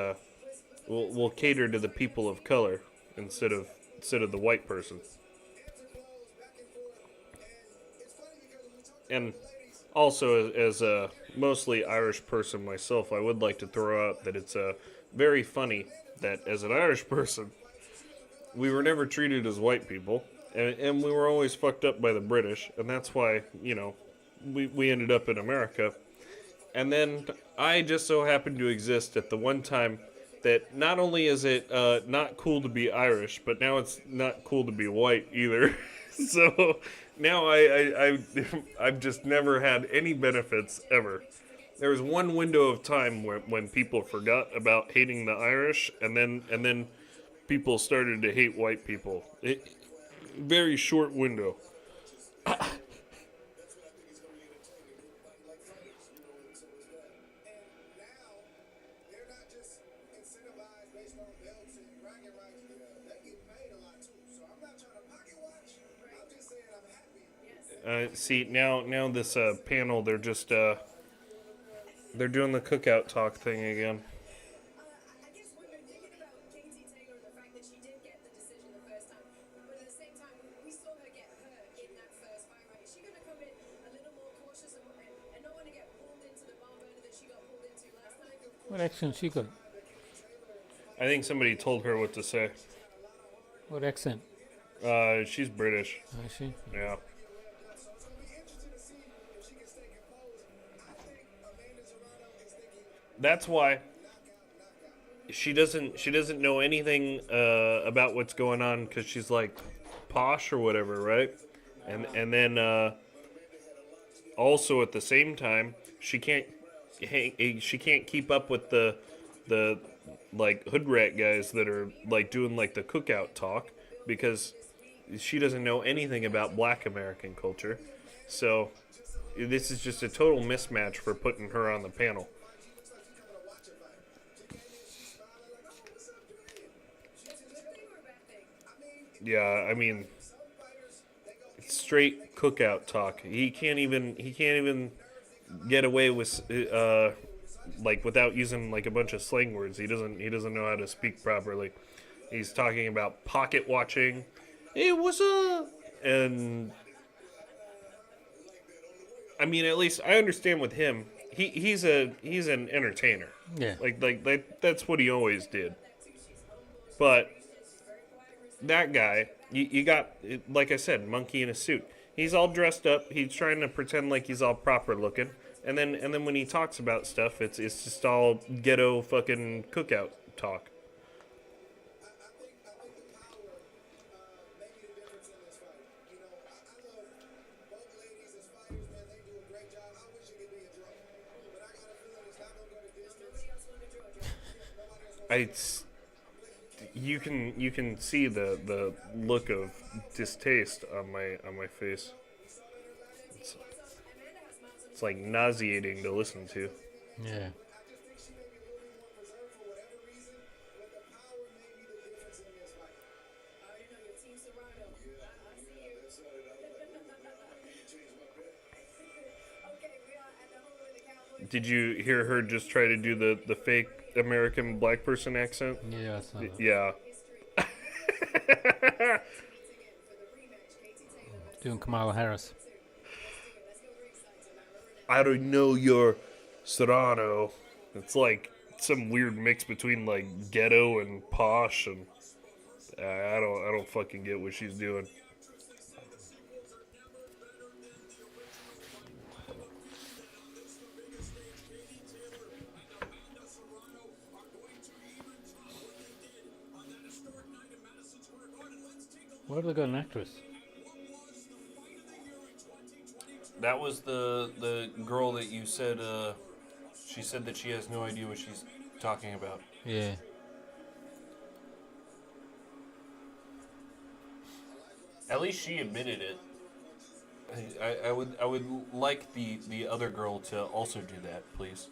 We'll cater to the people of color instead of the white person. And also, as a mostly Irish person myself, I would like to throw out that it's very funny that as an Irish person, we were never treated as white people, and we were always fucked up by the British, and that's why, we ended up in America. And then I just so happened to exist at the one time that not only is it not cool to be Irish, but now it's not cool to be white either. So now I've just never had any benefits ever. There was one window of time when people forgot about hating the Irish, and then people started to hate white people. Very short window. See, now this panel, they're just they're doing the cookout talk thing again. I guess we've been thinking about Katie Taylor and the fact that she did get the decision the first time, but at the same time, we saw her get hurt in that first fight, right? Is she going to come in a little more cautious and not want to get pulled into the bar burner that she got pulled into last time? What accent she got? I think somebody told her what to say. What accent? She's British. Oh, is she? Yeah. That's why she doesn't know anything about what's going on, because she's like posh or whatever, right? And then also at the same time she can't keep up with the like hood rat guys that are like doing like the cookout talk, because she doesn't know anything about Black American culture. So this is just a total mismatch for putting her on the panel. Yeah, I mean, straight cookout talk. He can't even get away with like without using like a bunch of slang words. He doesn't know how to speak properly. He's talking about pocket watching. Hey, what's up? And I mean, at least I understand with him. He's an entertainer. Yeah. Like that's what he always did. But that guy, you got, like I said, monkey in a suit. He's all dressed up. He's trying to pretend like he's all proper looking, and then when he talks about stuff, it's just all ghetto fucking cookout talk. You can see the look of distaste on my face. It's like nauseating to listen to. Yeah. Did you hear her just try to do the fake American black person accent? Yeah, I saw that. Yeah. Doing Kamala Harris. I don't know your Serrano. It's like some weird mix between like ghetto and posh, and I don't fucking get what she's doing. Where have they got an actress? That was the girl that you said, she said that she has no idea what she's talking about. Yeah. At least she admitted it. I would like the other girl to also do that, please.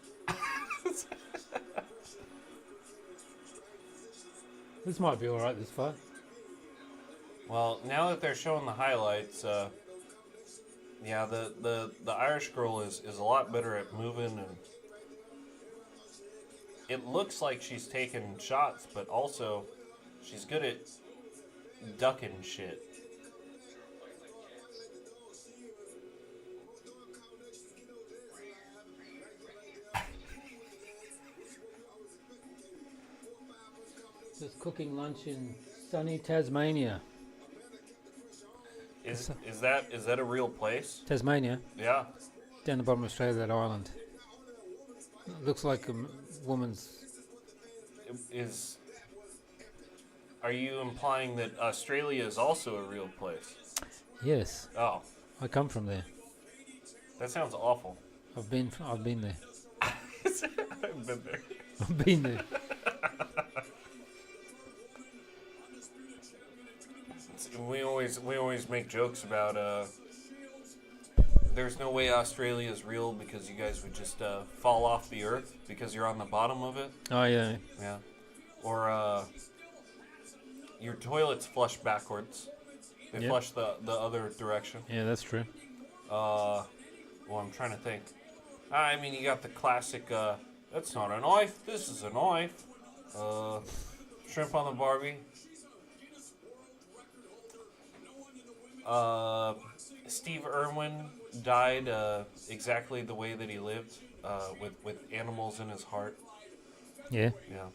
This might be all right. This fight. Well, now that they're showing the highlights, yeah, the Irish girl is a lot better at moving, and it looks like she's taking shots, but also she's good at ducking shit. Just cooking lunch in sunny Tasmania. Is that a real place? Tasmania, Yeah. down the bottom of Australia, that island. It looks like a woman's. Are you implying that Australia is also a real place? Yes, Oh, I come from there. that sounds awful. I've been there. I've been there. I've been there. We always make jokes about there's no way Australia is real because you guys would just fall off the earth because you're on the bottom of it. Oh yeah. Yeah. Or your toilets flush backwards. They Yep. flush the other direction. Yeah, that's true. Well, I'm trying to think. I mean, you got the classic, that's not a knife, this is a knife. Shrimp on the Barbie. Steve Irwin died exactly the way that he lived, with animals in his heart. Yeah. Yeah.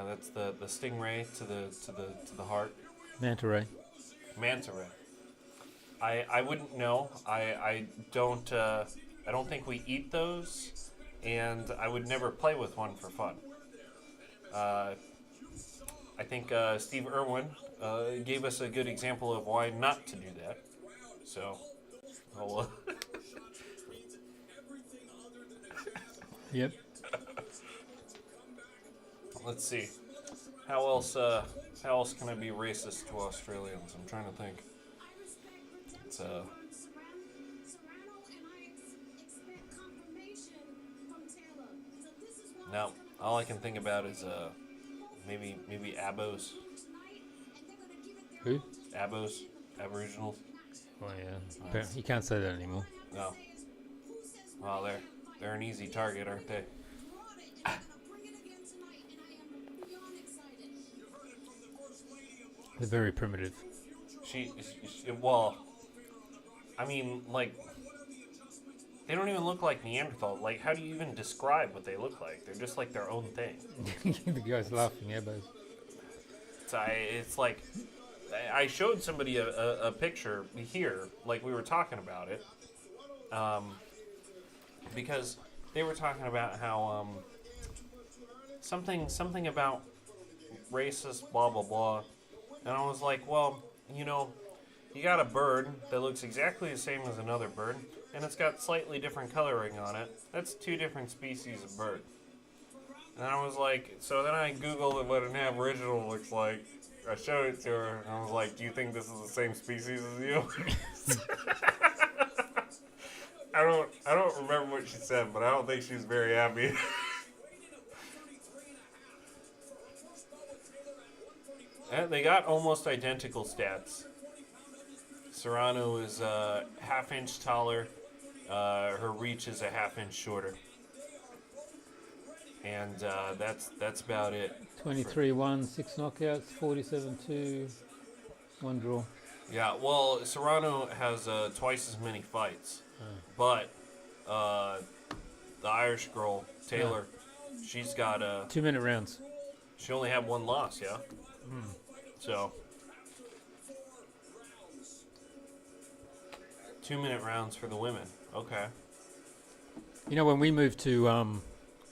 That's the stingray to the heart. Manta ray. Manta ray. I wouldn't know. I don't think we eat those, and I would never play with one for fun. I think Steve Irwin gave us a good example of why not to do that. So, Yep. let's see. How else can I be racist to Australians? I'm trying to think. It's Serrano and I expect confirmation from Taylor. So this is why no. All I can think about is maybe Abos. Who? Abos, Aboriginals. Oh yeah. You can't say that anymore. No. Well, they're an easy target, aren't they? They're very primitive. Well, I mean, like, they don't even look like Neanderthal. Like, how do you even describe what they look like? They're just like their own thing. The guy's laughing, yeah, but It's like, I showed somebody a picture here, like we were talking about it, because they were talking about how something about racist, blah blah blah, and I was like, well, you got a bird that looks exactly the same as another bird, and it's got slightly different coloring on it. That's two different species of bird. And I was like, so then I Googled what an Aboriginal looks like. I showed it to her, and I was like, do you think this is the same species as you? I don't remember what she said, but I don't think she was very happy. And they got almost identical stats. Serrano is half-inch taller. Her reach is a half-inch shorter. And that's about it. 23-1, 6 knockouts, 47-2, 1 draw. Yeah, well, Serrano has twice as many fights. But the Irish girl, Taylor, she's got 2-minute rounds. She only had one loss, yeah? So 2-minute rounds for the women. Okay. You know, when we moved to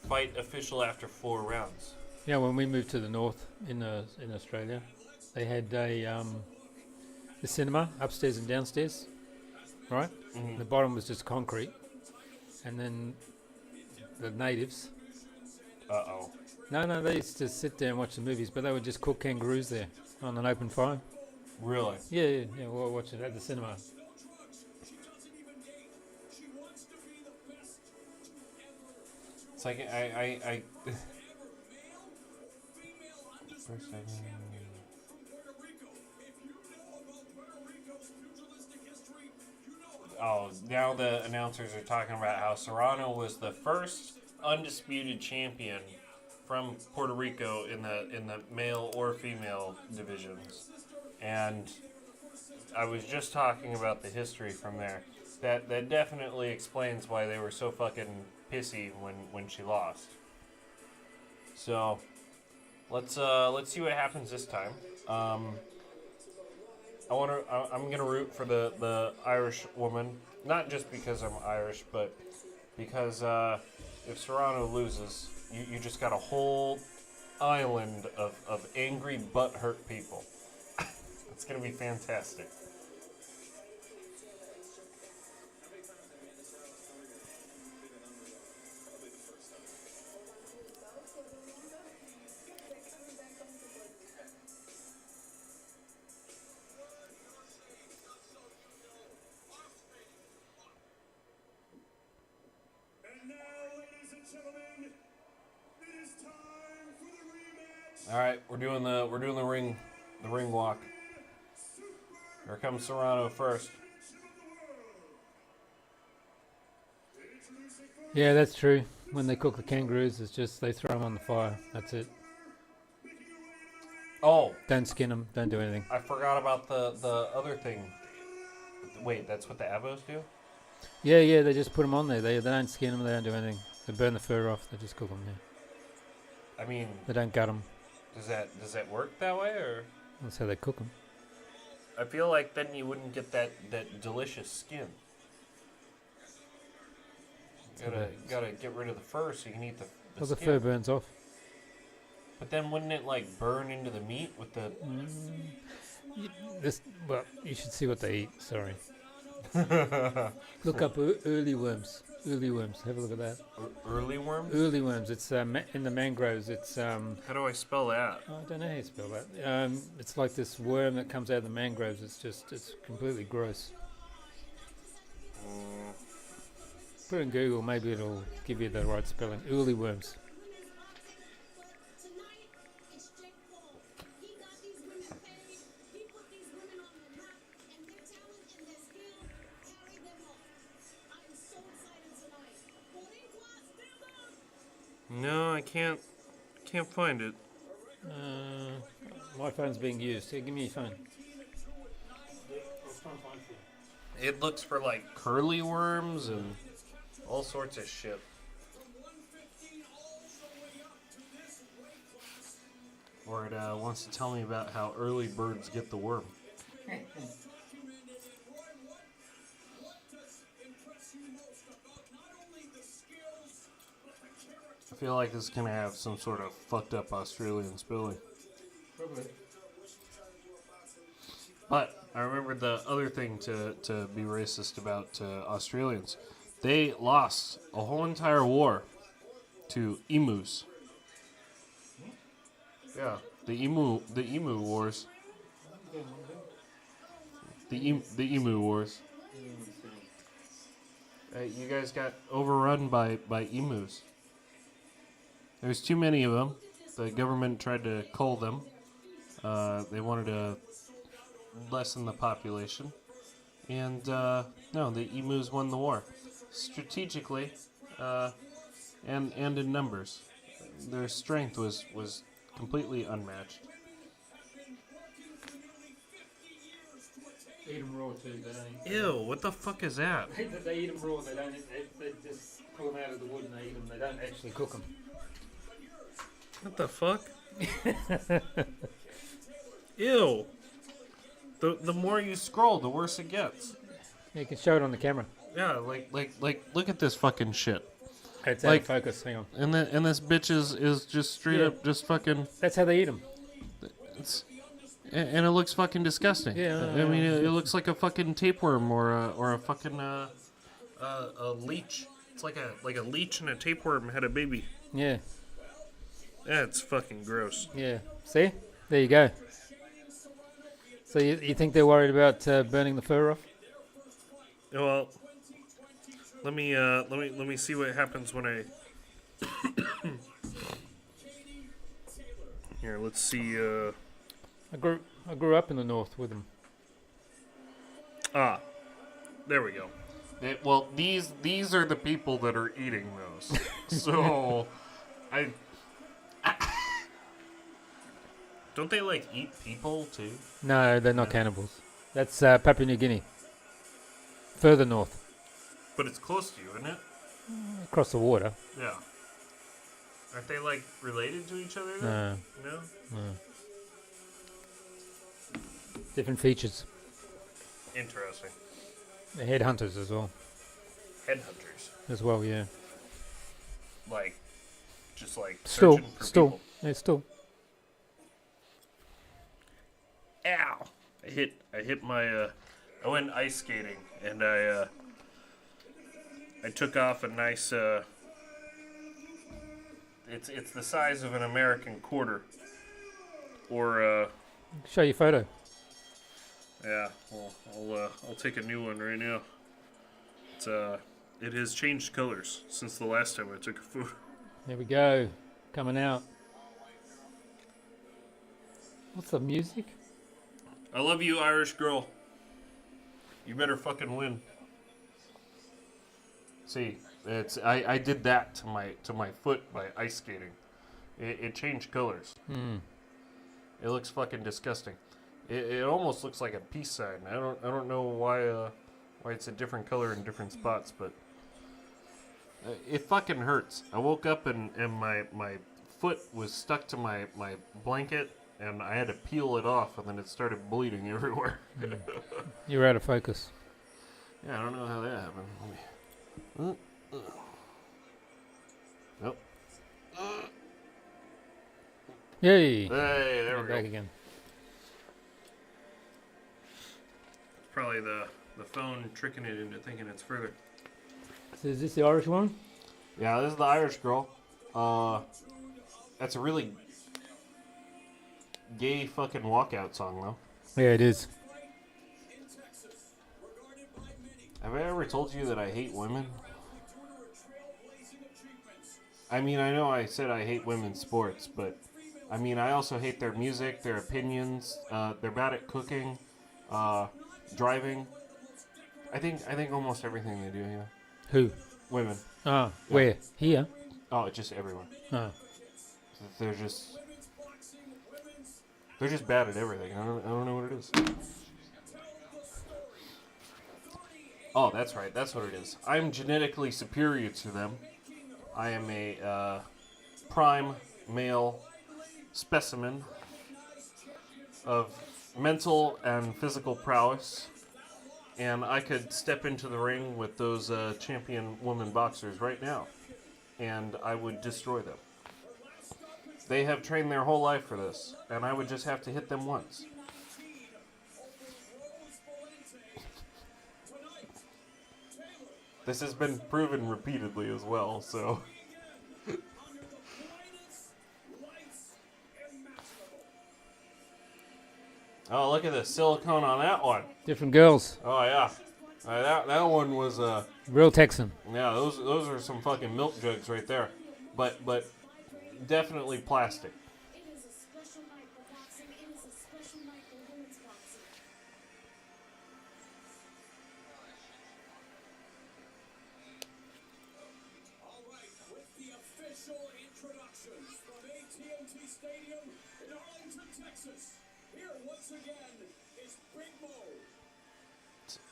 Fight official after 4 rounds. when we moved to the north in Australia, they had the cinema upstairs and downstairs, right? Mm-hmm. The bottom was just concrete, and then the natives. Uh-oh. No, they used to sit there and watch the movies, but they would just cook kangaroos there on an open fire. Really? Yeah, we'll watch it at the cinema. It's like I First, Puerto Rico. If you know about Puerto Rico's pugilistic history, you know oh, now the announcers are talking about how Serrano was the first undisputed champion from Puerto Rico in the male or female divisions, and I was just talking about the history from there. That definitely explains why they were so fucking pissy when she lost. So let's see what happens this time. I'm gonna root for the Irish woman, not just because I'm Irish, but because if Serrano loses, you just got a whole island of angry butthurt people. It's gonna be fantastic. And now, ladies and gentlemen, it is time for the rematch. All right, we're doing the ring walk. Here comes Serrano first. Yeah, that's true. When they cook the kangaroos, it's just they throw them on the fire. That's it. Oh, Don't skin them. Don't do anything. I forgot about the other thing. Wait, that's what the Avos do? Yeah, they just put them on there. They don't skin them. They don't do anything. They burn the fur off. They just cook them. Yeah. I mean, They don't gut them. does that work that way, or? That's how they cook them. I feel like then you wouldn't get that delicious skin. Gotta get rid of the fur so you can eat the Well, the skin. fur burns off. But then wouldn't it like burn into the meat with the? Well, you should see what they eat. Sorry. Look up early worms. Early worms. Have a look at that. Early worms? Early worms. It's in the mangroves. It's How do I spell that? I don't know how you spell that. It's like this worm that comes out of the mangroves. It's completely gross. Put it in Google. Maybe it'll give you the right spelling. Early worms. Tonight, it's Jake Paul. He got these women paid. He put these women on the map, and their talent and their skill carried them off. I am so excited tonight. Boricua, stand up! No, I can't find it. My phone's being used. Here, give me your phone. It looks for like curly worms and all sorts of shit. Or it wants to tell me about how early birds get the worm. I feel like this is gonna have some sort of fucked up Australian spelling. Probably. But I remember the other thing to be racist about Australians. They lost a whole entire war to emus. Yeah, the emu wars. The emu wars. You guys got overrun by emus. There's too many of them. The government tried to cull them. They wanted to lessen the population. And, no, the emus won the war. Strategically, and in numbers. Their strength was completely unmatched. Eat them raw too. They don't eat. Ew, what the fuck is that? They eat them raw. They don't. They just pull them out of the wood and they eat them. They don't actually cook them. What the fuck? Ew. The more you scroll, the worse it gets. You can show it on the camera. Yeah, like look at this fucking shit. It's Like- out of focus. Hang on. And this bitch is just straight Yeah. up just fucking. That's how they eat them. It's, and it looks fucking disgusting. Yeah, I mean, it looks like a fucking tapeworm or a fucking a leech. It's like a leech and a tapeworm had a baby. Yeah. That's fucking gross. Yeah. See? There you go. So you think they're worried about burning the fur off? Well, let me see what happens when I. Here, let's see. I grew up in the north with them. There we go. Well, these are the people that are eating those. So, don't they like eat people too? No, they're not cannibals. That's Papua New Guinea. Further north, But it's close to you, isn't it? across the water. Yeah. Aren't they like related to each other? Then? No. Different features. Interesting. They're headhunters as well. Headhunters. As well, yeah. Like, just like Still, searching for still, people. yeah, still. Ow! I hit my. I went ice skating and I took off a nice. It's the size of an American quarter. Or Show your photo. yeah. Well, I'll take a new one right now. It has changed colors since the last time I took a photo. There we go. Coming out. What's the music? I love you, Irish girl. You better fucking win. See, I did that to my foot by ice skating. It changed colors. It looks fucking disgusting. It almost looks like a peace sign. I don't know why it's a different color in different spots, but it fucking hurts. I woke up and my foot was stuck to my blanket. And I had to peel it off, and then it started bleeding everywhere. You're out of focus. Yeah, I don't know how that happened. Nope. Yay! Hey, there we go. Back again. Probably the phone tricking it into thinking it's further. So is this the Irish one? Yeah, this is the Irish girl. That's a really gay fucking walkout song, though. Yeah, it is. Have I ever told you that I hate women? I mean, I know I said I hate women's sports, but I mean, I also hate their music, their opinions. They're bad at cooking, driving. I think almost everything they do. Yeah. Who? Women. Ah, where? Here? Oh, just everyone. Ah. They're just bad at everything. I don't know what it is. Oh, that's right. That's what it is. I'm genetically superior to them. I am a prime male specimen of mental and physical prowess, and I could step into the ring with those champion woman boxers right now, and I would destroy them. They have trained their whole life for this, and I would just have to hit them once. This has been proven repeatedly as well, so... Oh, look at the silicone on that one. Different girls. Oh, yeah. That one was... Real Texan. Yeah, those are some fucking milk jugs right there. But definitely plastic. It is a special night for boxing. It is a special night for women's boxing. All right, with the official introductions from AT&T Stadium in Arlington, Texas. Here once again is Big Mo.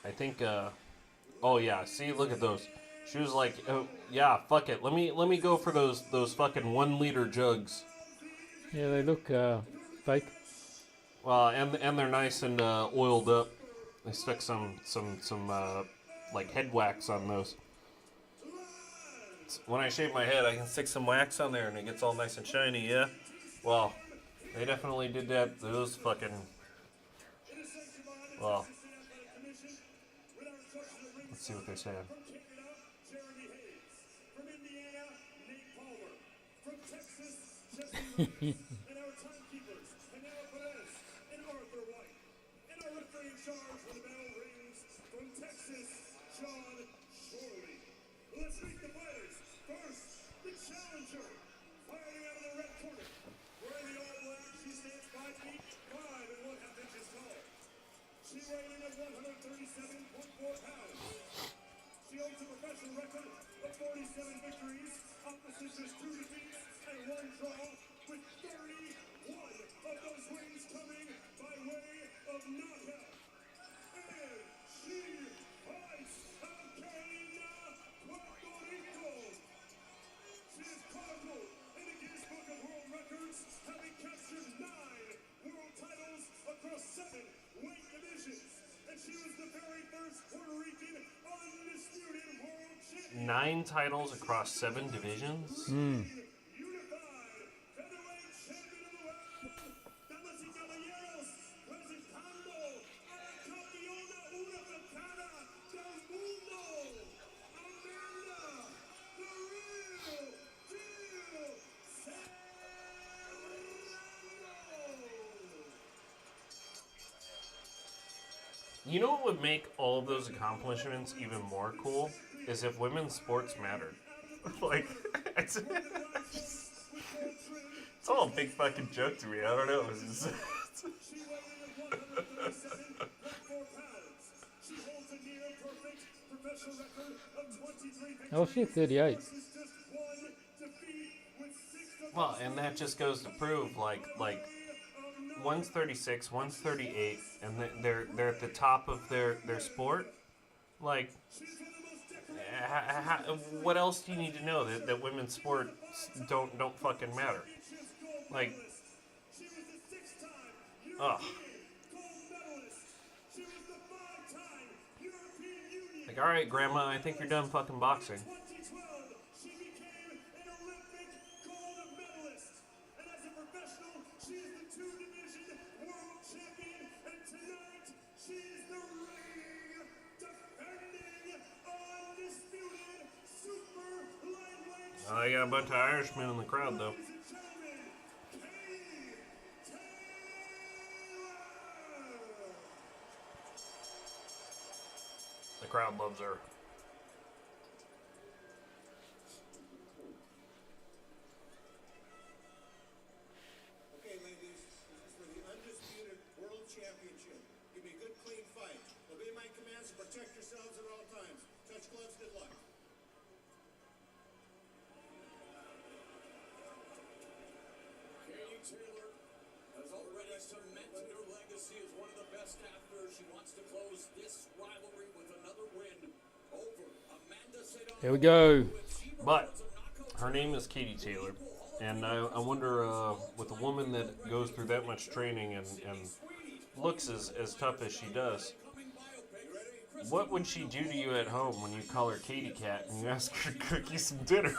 I think, oh yeah, see, look at those. She was like, oh, yeah, fuck it. Let me go for those fucking 1 liter jugs. Yeah, they look fake. Well, and they're nice and oiled up. They stuck some like head wax on those. When I shave my head, I can stick some wax on there and it gets all nice and shiny, yeah? Well, they definitely did that. Those fucking... Well... Let's see what they're saying. And our timekeepers, Panera Perez and Arthur White. And our referee in charge when the bell rings from Texas, Sean Shorley. Let's meet the fighters. First, the challenger, fighting out of the red corner, wearing the all-black She weighed in at 137.4 pounds. She owns a professional record of 47 victories, opposite just 2 defeats and 1 draw, with 31 of those wins coming by way of knockout. And she fights out of Carolina, Puerto Rico. She is chronicled in the Guinness Book of World Records, having captured 9 world titles across 7 weight divisions. And she was the very first Puerto Rican undisputed world champion. 9 titles across 7 divisions? Unified featherweight champion of the world. Damas y caballeros, presentando a la campeona unificada del mundo, Amanda, the real deal, Serrano. You know what would make all of those accomplishments even more cool? Is if women's sports mattered. Like, it's all a big fucking joke to me. I don't know. It's just, She weighed in at 137.4 pounds. She holds a near perfect professional record of 23 victories. Oh shit, 38. Versus just 1 defeat with 6 well, and that just goes to prove, like one's 36, one's 38, and they're at the top of their sport. Like, what else do you need to know that women's sports don't fucking matter? Like, ugh. Like, all right, Grandma, I think you're done fucking boxing. 2012, she became an Olympic gold medalist. And as a professional, she is the 2-division world champion. And tonight, she is the reigning, defending, undisputed super lightweight. I got a bunch of Irishmen in the crowd, though. Ladies and gentlemen, Katie Taylor. The crowd loves her. Okay, ladies, this is for the undisputed world championship. Give me a good, clean fight. Obey my commands and protect yourselves at all times. Touch gloves, good luck. Katie Taylor has already cemented her legacy as one of the best after she wants to close this rivalry with another win over Amanda Serrano. Here we go. But her name is Katie Taylor, and I wonder, with a woman that goes through that much training and looks as tough as she does, what would she do to you at home when you call her Katie Cat and you ask her to cook you some dinner?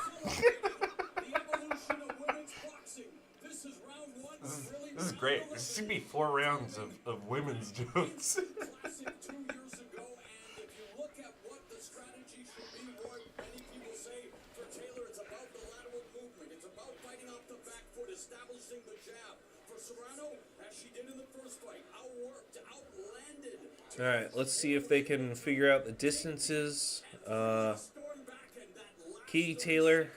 This is great. This should be 4 rounds of women's jokes. Classic 2 years ago, and if you look at what the strategy should be, Roy, many people say for Taylor it's about the lateral movement. It's about fighting off the back foot, establishing the jab. For Serrano, as she did in the first fight, outworked, outlanded. All right, let's see if they can figure out the distances. Katie Taylor,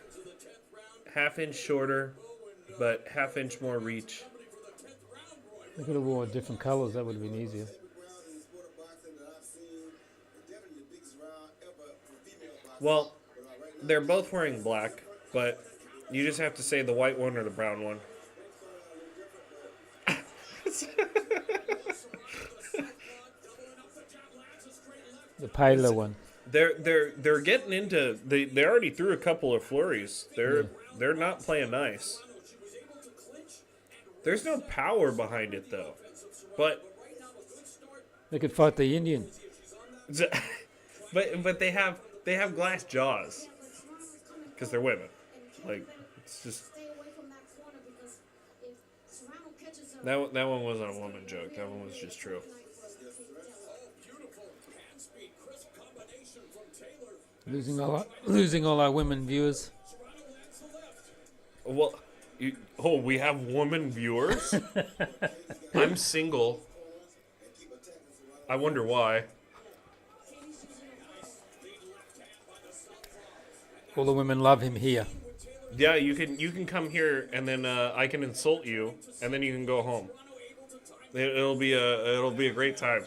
half-inch shorter, but half-inch more reach. They could have worn different colors. That would have been easier. Well, they're both wearing black, but you just have to say the white one or the brown one. The paler one. They're getting into they already threw a couple of flurries. They're not playing nice. There's no power behind it though. But They could fight the Indian. but they have glass jaws because they're women. Like, it's just Stay away from that corner because if Serrano catches her, that one wasn't a woman joke. That one was just true. Beautiful hand speed, crisp combination from Taylor. Losing all our women viewers. Serrano lands the left. Well, we have woman viewers. I'm single. I wonder why. All the women love him here. Yeah, you can come here and then I can insult you and then you can go home. It'll be a great time.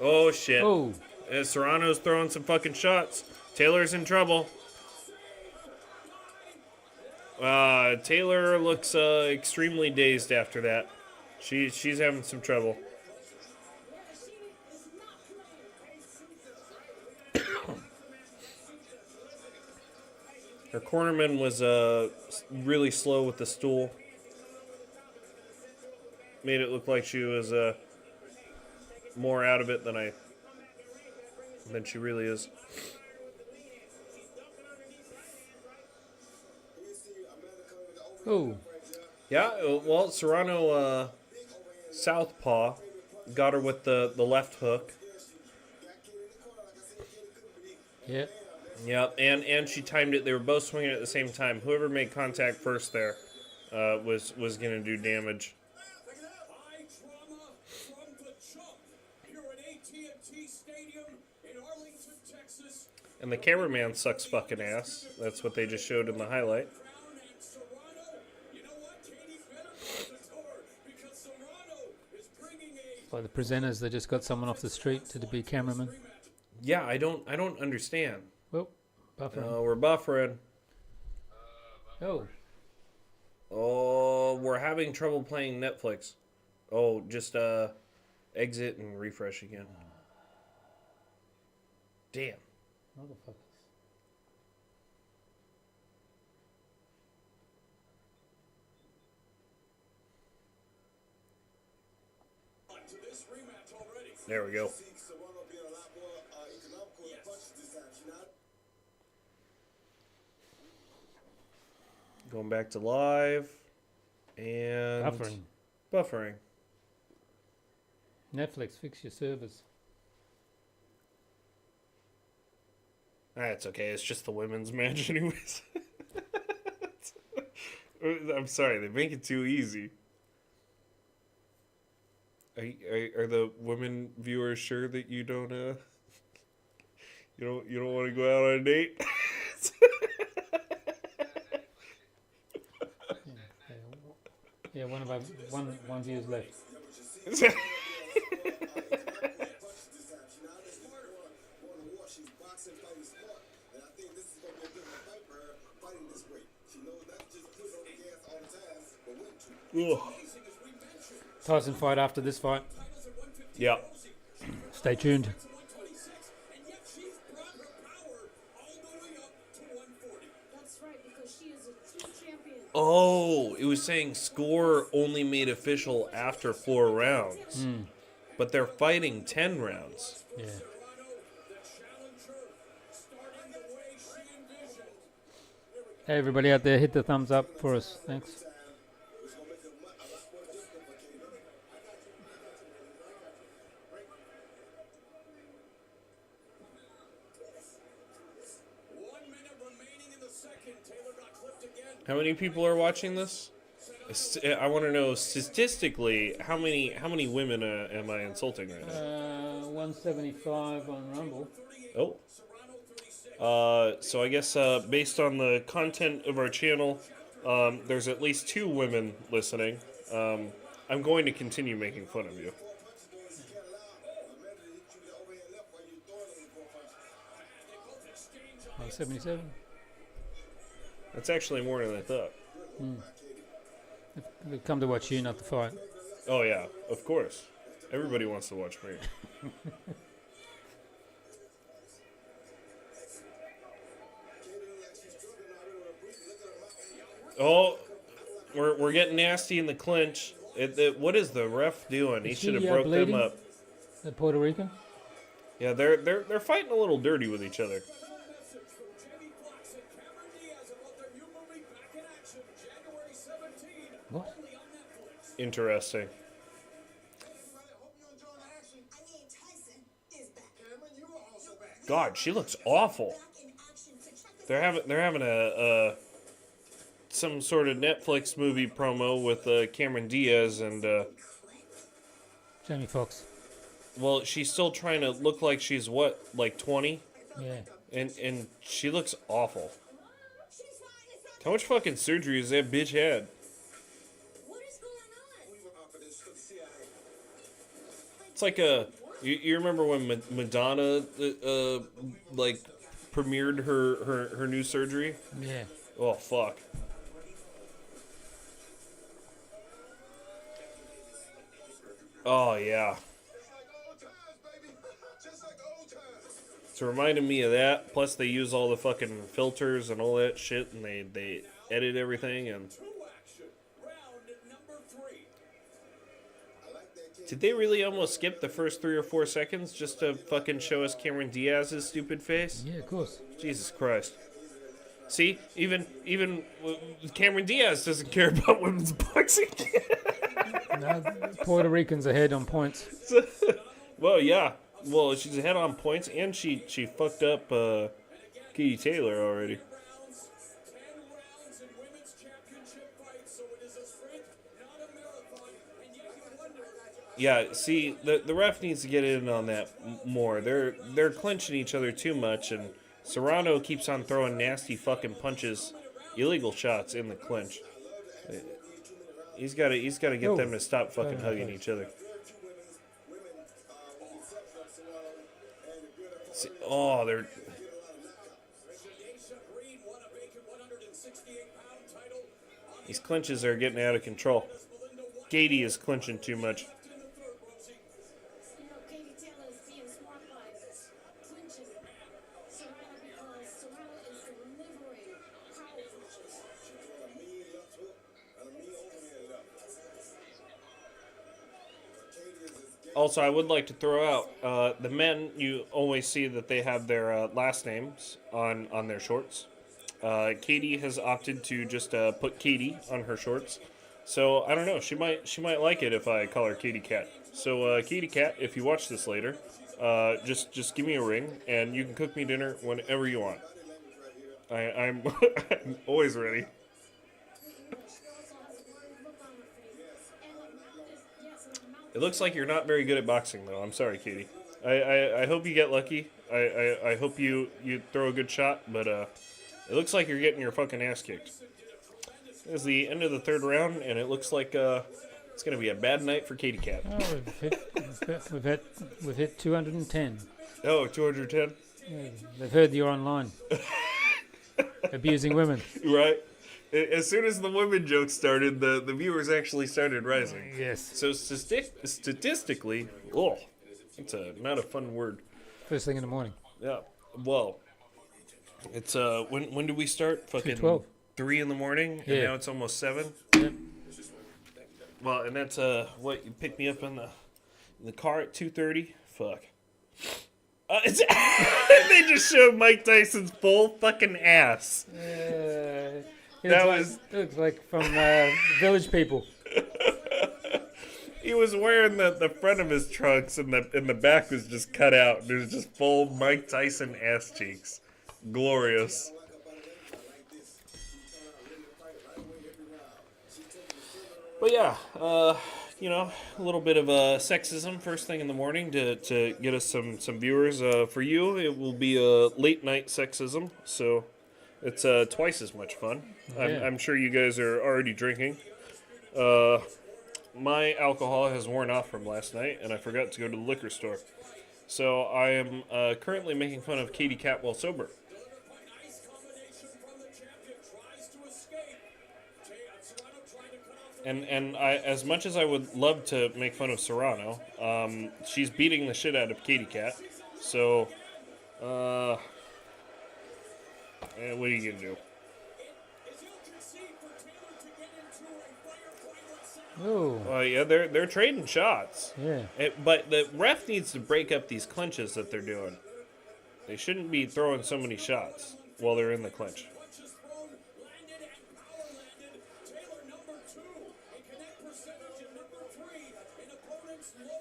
Oh, shit. Oh, Serrano's throwing some fucking shots. Taylor's in trouble. Taylor looks extremely dazed after that. She's having some trouble. Her cornerman was really slow with the stool. Made it look like she was more out of it than she really is. oh, Yeah, well, Serrano southpaw got her with the left hook. yeah. Yep, and she timed it. They were both swinging at the same time. Whoever made contact first there was going to do damage. High drama from the jump here at AT&T Stadium in Arlington, Texas. And the cameraman sucks fucking ass. That's what they just showed in the highlight. Brown and Serrano. You know what? Katie better close the door because Serrano is bringing a By the presenters, they just got someone off the street to be cameraman. Yeah, I don't understand. Oh, buffer. We're buffering. Oh, Oh, we're having trouble playing Netflix. Oh, just exit and refresh again. Damn. motherfuckers. to this rematch already. There we go. Serrano being a lot more economical in punches this time. She not Going back to live. And Buffering. buffering. Netflix, fix your servers. That's okay. It's just the women's match anyways. I'm sorry. They make it too easy. Are the women viewers sure that you don't you don't want to go out on a date? Yeah, one view's left. Ugh. Tyson fight after this fight. Yeah. Stay tuned. And yet she's brought her power all the way up to 140. That's right, because she is a true champion. Oh, it was saying score only made official after 4 rounds. But they're fighting 10 rounds. Yeah. Serrano, the challenger, starting the way she envisioned. Hey, everybody out there, hit the thumbs up for us. Thanks. How many people are watching this? I want to know statistically how many women am I insulting right now? 175 on Rumble. Oh. So I guess based on the content of our channel, there's at least 2 women listening. I'm going to continue making fun of you. Oh, 77. That's actually more than I thought. They've come to watch you, not the fight. Oh yeah, of course. Everybody wants to watch me. Oh, we're getting nasty in the clinch. What is the ref doing? He Is should have she, broke them bleeding? up. The Puerto Rican? Yeah, they're fighting a little dirty with each other. What? Interesting. God, she looks awful. They're having a some sort of Netflix movie promo with Cameron Diaz and Jamie Foxx. well, she's still trying to look like she's what, like 20, Yeah. and she looks awful. How much fucking surgery has that bitch had? What is going on? It's like a You remember when Madonna like premiered her new surgery? Yeah. Oh fuck. Oh yeah. It's reminding me of that. Plus they use all the fucking filters and all that shit, and they edit everything. And did they really almost skip the first 3 or 4 seconds just to fucking show us Cameron Diaz's stupid face? Yeah, of course. Jesus Christ. See, even Cameron Diaz doesn't care about women's boxing. No, Puerto Ricans ahead on points. Well, yeah. Well, she's ahead on points, and she fucked up Katie Taylor already. Yeah, see, the ref needs to get in on that more. They're clinching each other too much, and Serrano keeps on throwing nasty fucking punches, illegal shots in the clinch. He's got to get them to stop fucking hugging each other. See, oh, they're. These clinches are getting out of control. Katie is clinching too much. Katie Taylor is being smart by clinching Serrano because Serrano is delivering power punches. Also, I would like to throw out the men. You always see that they have their last names on their shorts. Katie has opted to just put Katie on her shorts. So I don't know. She might like it if I call her Katie Cat. So Katie Cat, if you watch this later, just give me a ring and you can cook me dinner whenever you want. I'm I'm always ready. It looks like you're not very good at boxing, though. I'm sorry, Katie. I hope you get lucky. I hope you throw a good shot, but it looks like you're getting your fucking ass kicked. It's the end of the 3rd round, and it looks like it's going to be a bad night for Katie Cat. Oh, we've hit 210. Oh, 210? Yeah, they've heard you're online. Abusing women. Right. As soon as the women joke started, the viewers actually started rising. Yes. So statistically, it's not a fun word. First thing in the morning. Yeah. Well, it's when do we start? Fucking 2:12. 3 in the morning, and Yeah. now it's almost 7. Yep. Well, and that's what you picked me up in the car at 2:30. Fuck. They just showed Mike Tyson's full fucking ass. It looks like from Village People. He was wearing the front of his trunks, and the back was just cut out. There's just full Mike Tyson ass cheeks. Glorious. But yeah, a little bit of sexism first thing in the morning to get us some viewers. For you, it will be a late night sexism, so it's twice as much fun. Yeah. I'm sure you guys are already drinking. My alcohol has worn off from last night, and I forgot to go to the liquor store. So I am currently making fun of Katie Cat while sober. And I, as much as I would love to make fun of Serrano, she's beating the shit out of Katie Cat. So, what are you gonna do? Oh. Yeah, they're trading shots. Yeah. But the ref needs to break up these clinches that they're doing. They shouldn't be throwing so many shots while they're in the clinch.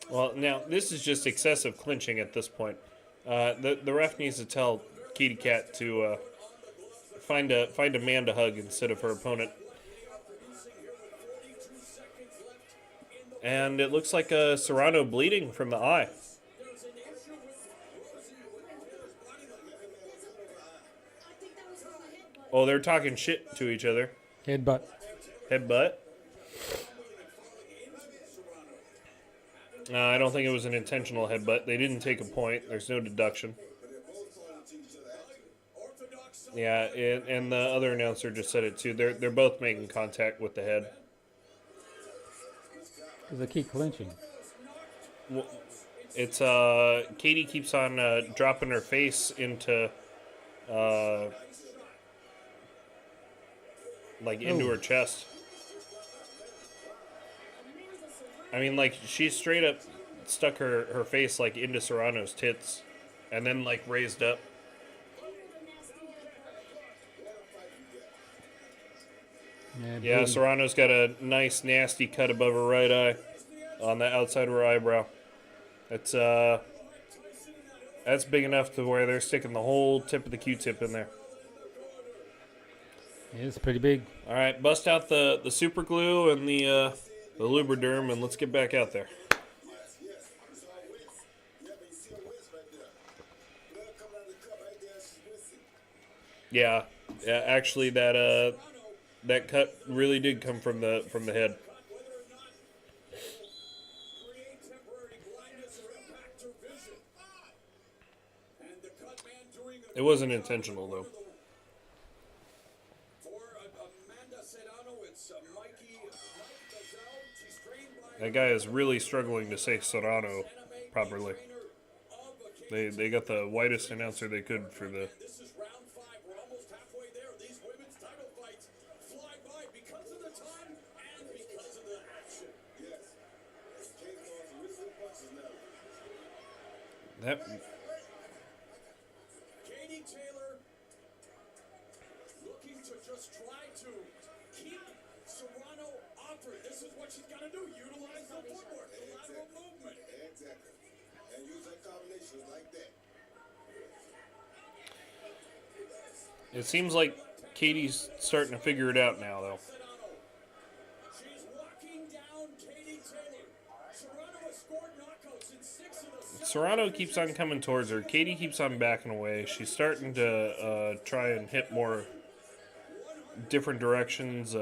Well, now, this is just excessive clinching at this point. The ref needs to tell Katie Cat to find a man to hug instead of her opponent. And it looks like Serrano bleeding from the eye. Oh, they're talking shit to each other. Headbutt. Headbutt. I don't think it was an intentional headbutt. They didn't take a point. There's no deduction. Yeah, and the other announcer just said it too. They're both making contact with the head. Because they keep clinching. It's Katie keeps on dropping her face into into her chest. I mean, like, she straight up stuck her face like into Serrano's tits, and then like raised up. Yeah, Serrano's got a nice nasty cut above her right eye, on the outside of her eyebrow. It's that's big enough to where they're sticking the whole tip of the Q-tip in there. Yeah, it's pretty big. All right, bust out the super glue and the Lubriderm, and let's get back out there. Yeah, actually, that cut really did come from the head. It wasn't intentional, though. That guy is really struggling to say Serrano properly. They got the whitest announcer they could for the... This is round 5. We're almost halfway there. These women's title fights fly by because of the time and because of the action. That... Katie Taylor looking to just try to keep Serrano off her. This is what she's got to do. Utilize the footwork, the lateral movement. Exactly. And use her combinations like that. It seems like Katie's starting to figure it out now, though. She's walking down Katie Taylor. Serrano has scored knockouts in 6 of the 7. Serrano keeps on coming towards her. Katie keeps on backing away. She's starting to try and hit more different directions.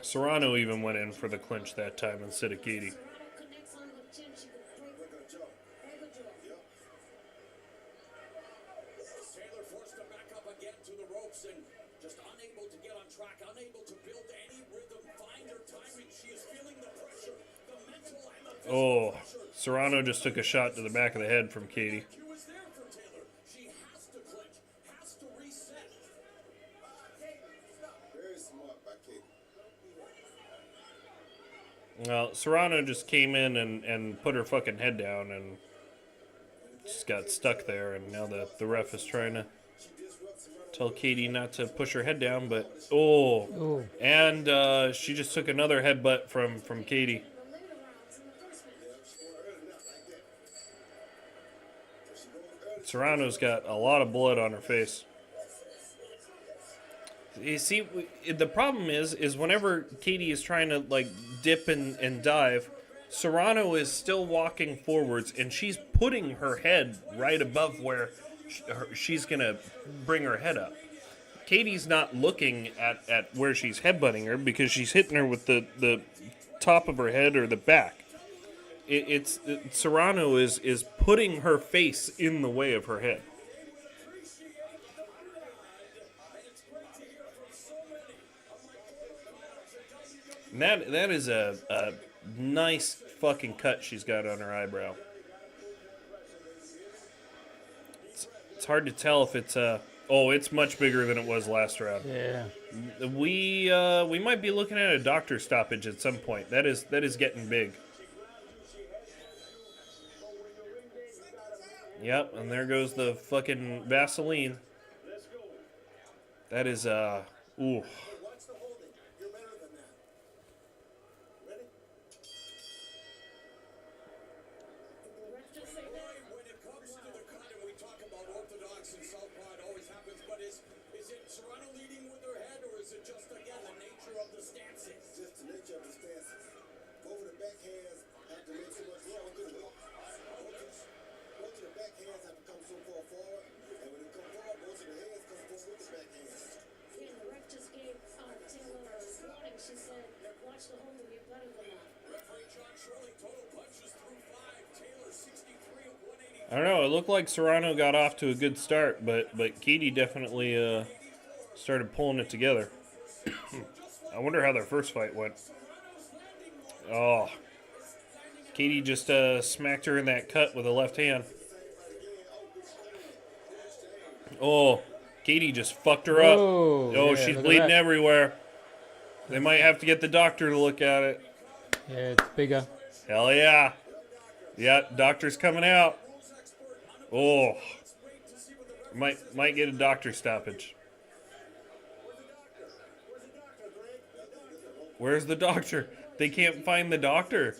Serrano even went in for the clinch that time instead of Katie. Taylor forced to back up again to the ropes and just unable to get on track, unable to build any rhythm, find her timing. She is feeling the pressure, the mental and the physical Oh, pressure. Serrano just took a shot to the back of the head from Katie. She was there for Taylor. She has to clinch, has to reset. Very smart by Katie. Well, Serrano just came in and put her fucking head down and just got stuck there, and now the ref is trying to tell Katie not to push her head down, but and she just took another headbutt from Katie. Serrano's got a lot of blood on her face. You see, the problem is whenever Katie is trying to like dip and dive, Serrano is still walking forwards, and she's putting her head right above where she's gonna bring her head up. Katie's not looking at where she's headbutting her because she's hitting her with the top of her head or the back. Serrano is putting her face in the way of her head. And that is a nice fucking cut she's got on her eyebrow. It's hard to tell if it's it's much bigger than it was last round. Yeah. We might be looking at a doctor stoppage at some point. That is getting big. Yep, and there goes the fucking Vaseline. That is ooh. I don't know. It looked like Serrano got off to a good start, but Katie definitely started pulling it together. I wonder how their first fight went. Oh, Katie just smacked her in that cut with a left hand. Oh, Katie just fucked her up. Oh, Oh, yeah, she's look at bleeding that. everywhere. They might have to get the doctor to look at it. Yeah, it's bigger. Hell yeah. Yeah, doctor's coming out. Oh. Might get a doctor stoppage. Where's the doctor? They can't find the doctor.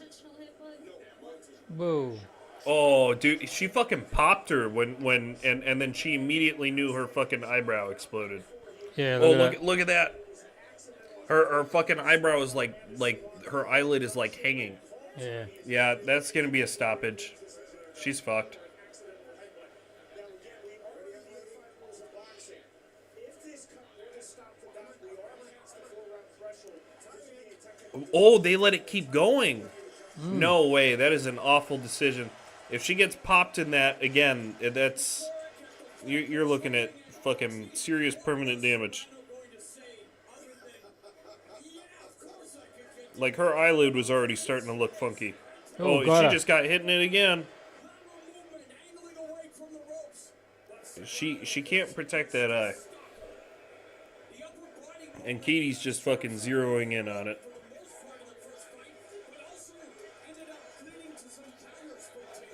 Whoa. Oh, dude, she fucking popped her when and then she immediately knew her fucking eyebrow exploded. Yeah, Oh, look at that. look at that. Her fucking eyebrow is like her eyelid is like hanging. Yeah. Yeah, that's gonna be a stoppage. She's fucked. Oh, they let it keep going. No way. That is an awful decision. If she gets popped in that again, that's you're looking at fucking serious permanent damage. Like her eyelid was already starting to look funky. Oh, Oh, got she her. just got hit in it again. She can't protect that eye. And Katie's just fucking zeroing in on it.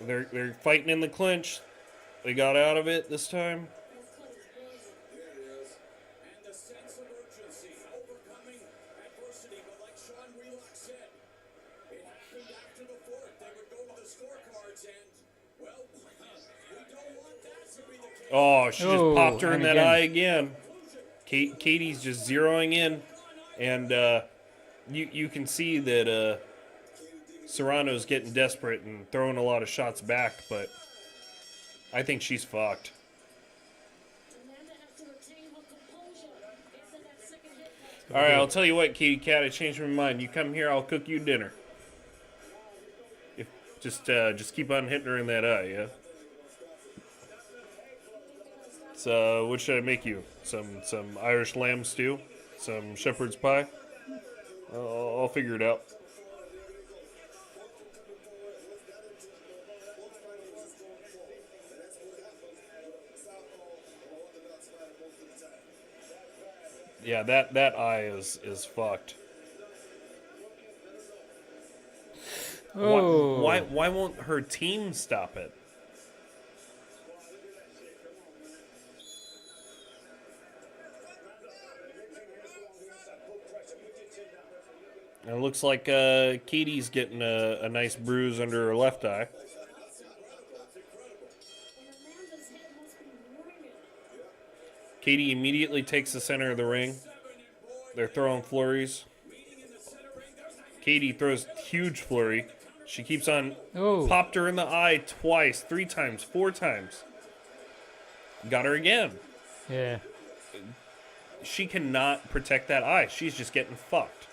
They're fighting in the clinch. They got out of it this time. Oh, she just popped her in and that again. eye again. Katie's just zeroing in, and you can see that Serrano's getting desperate and throwing a lot of shots back, but I think she's fucked. All right, I'll tell you what, Katie Cat, I changed my mind. You come here, I'll cook you dinner. Just keep on hitting her in that eye, yeah. So, what should I make you? Some Irish lamb stew, some shepherd's pie. I'll figure it out. Yeah, that eye is fucked. Oh. Why won't her team stop it? And it looks like Katie's getting a nice bruise under her left eye. Katie immediately takes the center of the ring. They're throwing flurries. Katie throws huge flurry. She keeps on. Oh. Popped her in the eye twice, 3 times, 4 times. Got her again. Yeah. She cannot protect that eye. She's just getting fucked.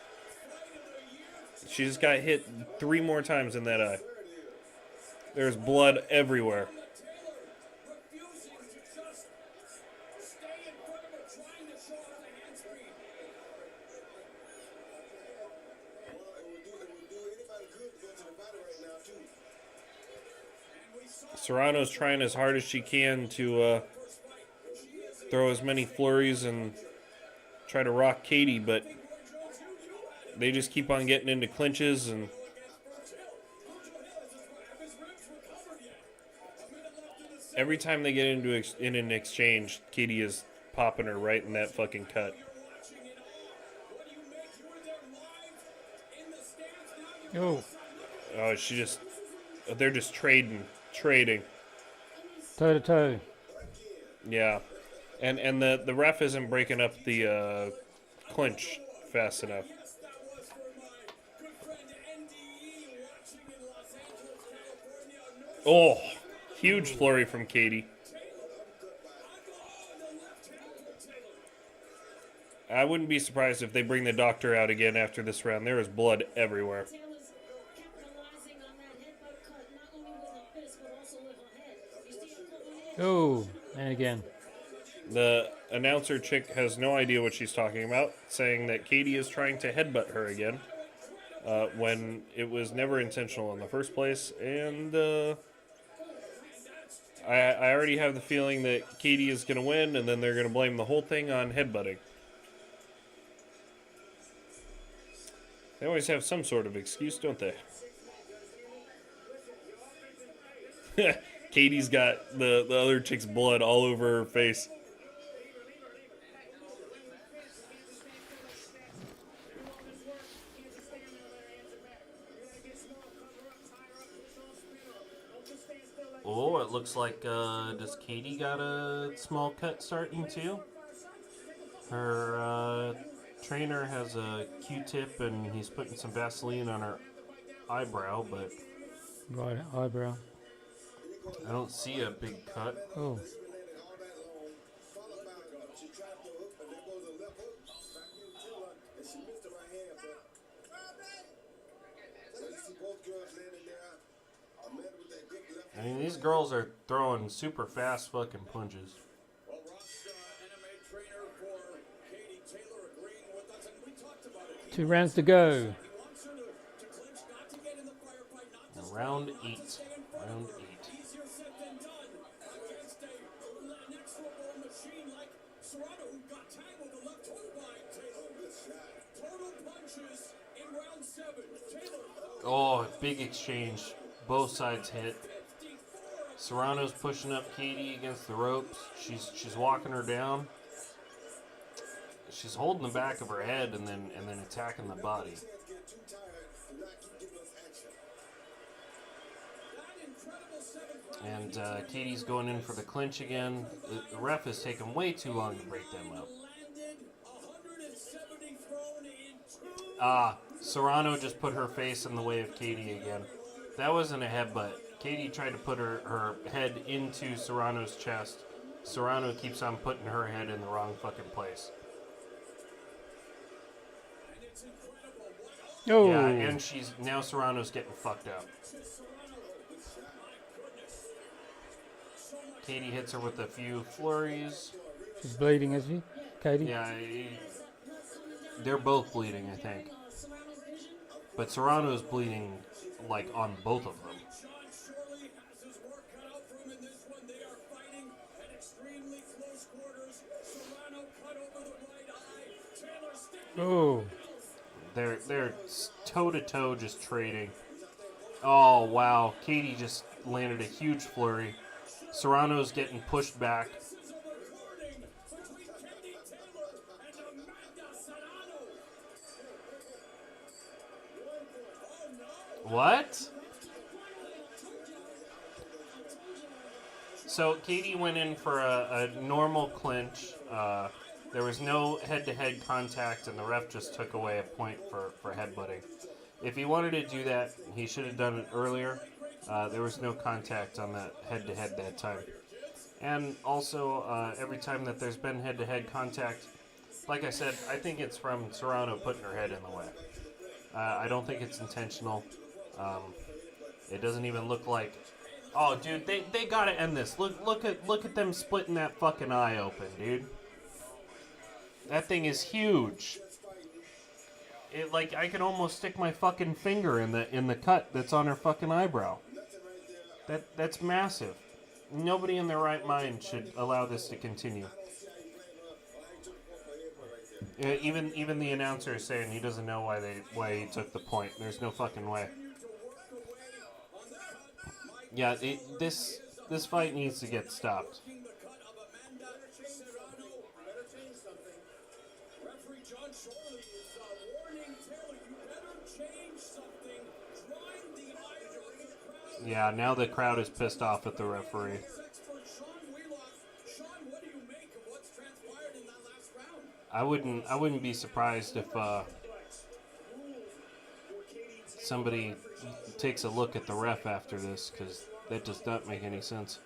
She just got hit 3 more times in that eye. There's blood everywhere. Serrano's trying as hard as she can to throw as many flurries and try to rock Katie, but they just keep on getting into clinches, and every time they get into in an exchange, Katie is popping her right in that fucking cut. Oh. Oh, they're just trading. Toe to toe. Yeah. And the ref isn't breaking up the clinch fast enough. Oh, huge flurry from Katie. I wouldn't be surprised if they bring the doctor out again after this round. There is blood everywhere. Taylor's capitalizing on that headbutt cut, not only with her fist, but also with her head. Oh, and again. The announcer chick has no idea what she's talking about, saying that Katie is trying to headbutt her again, when it was never intentional in the first place. And I already have the feeling that Katie is going to win, and then they're going to blame the whole thing on headbutting. They always have some sort of excuse, don't they? Katie's got the other chick's blood all over her face. Oh, it looks like, does Katie got a small cut starting too? Her trainer has a Q-tip and he's putting some Vaseline on her eyebrow, but Right eyebrow. I don't see a big cut. Oh. I mean, these girls are throwing super fast fucking punches. Well, Rock's MMA trainer for Katie Taylor agreeing with us, and we talked about it. 2 rounds to go. He wants her to clinch, not to get in the firefight, not to Round stay 8. in front Round of her. 8. Easier said than done against a inexorable machine like Serrano, who got tagged with the left hook by Taylor. Total punches in round 7. Taylor. Oh, big exchange. Both sides hit. Serrano's pushing up Katie against the ropes. She's walking her down. She's holding the back of her head and then attacking the body. And Katie's going in for the clinch again. The ref is taking way too long to break them up. Serrano just put her face in the way of Katie again. That wasn't a headbutt. Katie tried to put her head into Serrano's chest. Serrano keeps on putting her head in the wrong fucking place. Oh. Yeah, and now Serrano's getting fucked up. Katie hits her with a few flurries. She's bleeding, is she? Katie? Yeah, they're both bleeding, I think. But Serrano's bleeding, like, on both of them. Oh. They're toe-to-toe just trading. Oh, wow. Katie just landed a huge flurry. Serrano's getting pushed back. What? So Katie went in for a normal clinch. There was no head-to-head contact, and the ref just took away a point for headbutting. If he wanted to do that, he should have done it earlier. There was no contact on that head-to-head that time. And also, every time that there's been head-to-head contact, like I said, I think it's from Serrano putting her head in the way. I don't think it's intentional. It doesn't even look like... Oh, dude, they gotta end this. Look at them splitting that fucking eye open, dude. That thing is huge. It like I can almost stick my fucking finger in the cut that's on her fucking eyebrow. That's massive. Nobody in their right mind should allow this to continue. Even the announcer is saying he doesn't know why he took the point. There's no fucking way. Yeah, this fight needs to get stopped. Yeah, now the crowd is pissed off at the referee. I wouldn't be surprised if somebody takes a look at the ref after this, because that does not make any sense.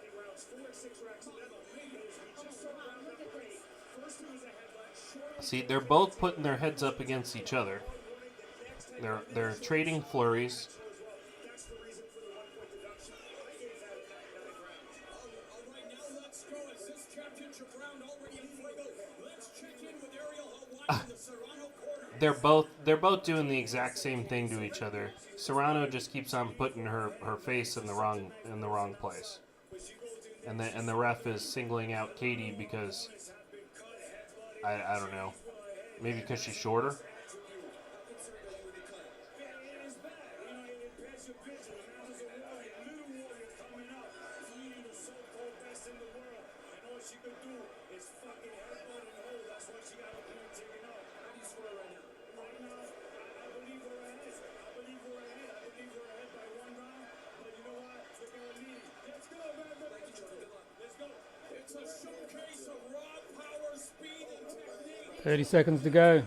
See, they're both putting their heads up against each other. They're trading flurries. They're both doing the exact same thing to each other. Serrano just keeps on putting her face in the wrong place, and the ref is singling out Katie because I don't know, maybe because she's shorter. Showcase of raw power, speed, and technique. 30 seconds to go.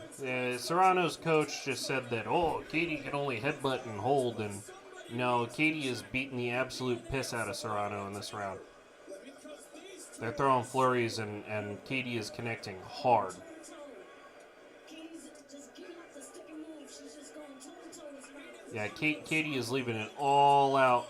Serrano's coach just said that, oh, Katie can only headbutt and hold, and no, Katie is beating the absolute piss out of Serrano in this round. They're throwing flurries, and Katie is connecting hard. Katie's just giving up the sticking move. She's just going toe-to-toe with Serrano. Yeah, Katie is leaving it all out.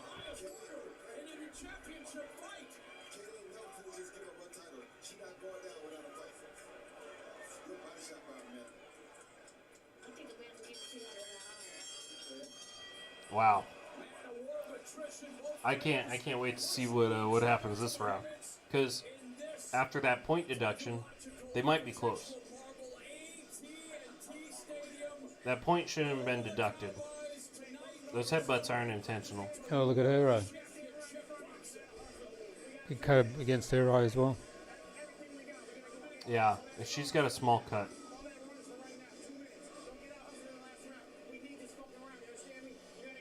Wow. I can't wait to see what happens this round. Because after that point deduction, they might be close. That point shouldn't have been deducted. Those headbutts aren't intentional. Oh, look at her eye. Big curb against her eye as well. Yeah, she's got a small cut.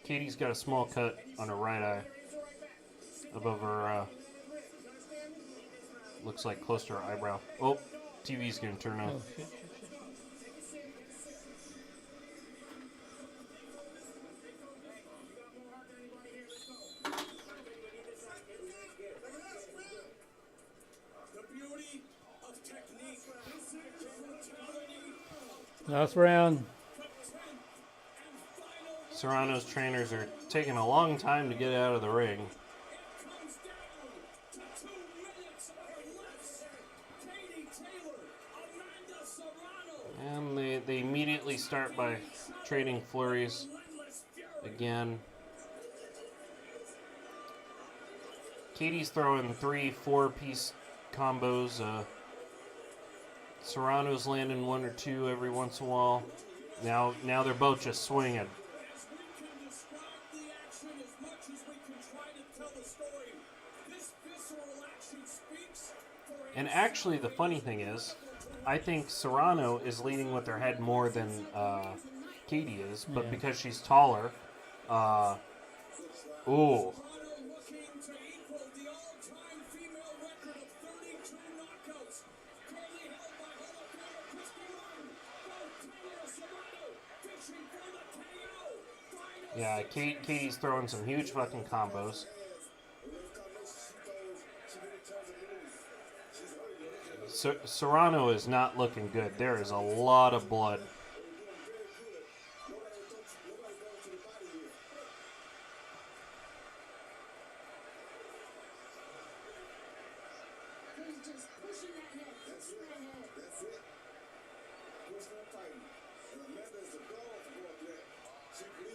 Katie's got a small cut on her right eye. Above her, looks like close to her eyebrow. Oh, TV's gonna turn on. Oh, shit. Last round. Serrano's trainers are taking a long time to get out of the ring. And they immediately start by trading flurries again. Katie's throwing 3-4-piece combos. Serrano's landing 1 or 2 every once in a while. Now they're both just swinging. And actually, the funny thing is, I think Serrano is leading with her head more than Katie is, but because she's taller, ooh. Yeah, Katie's throwing some huge fucking combos. Serrano is not looking good. There is a lot of blood.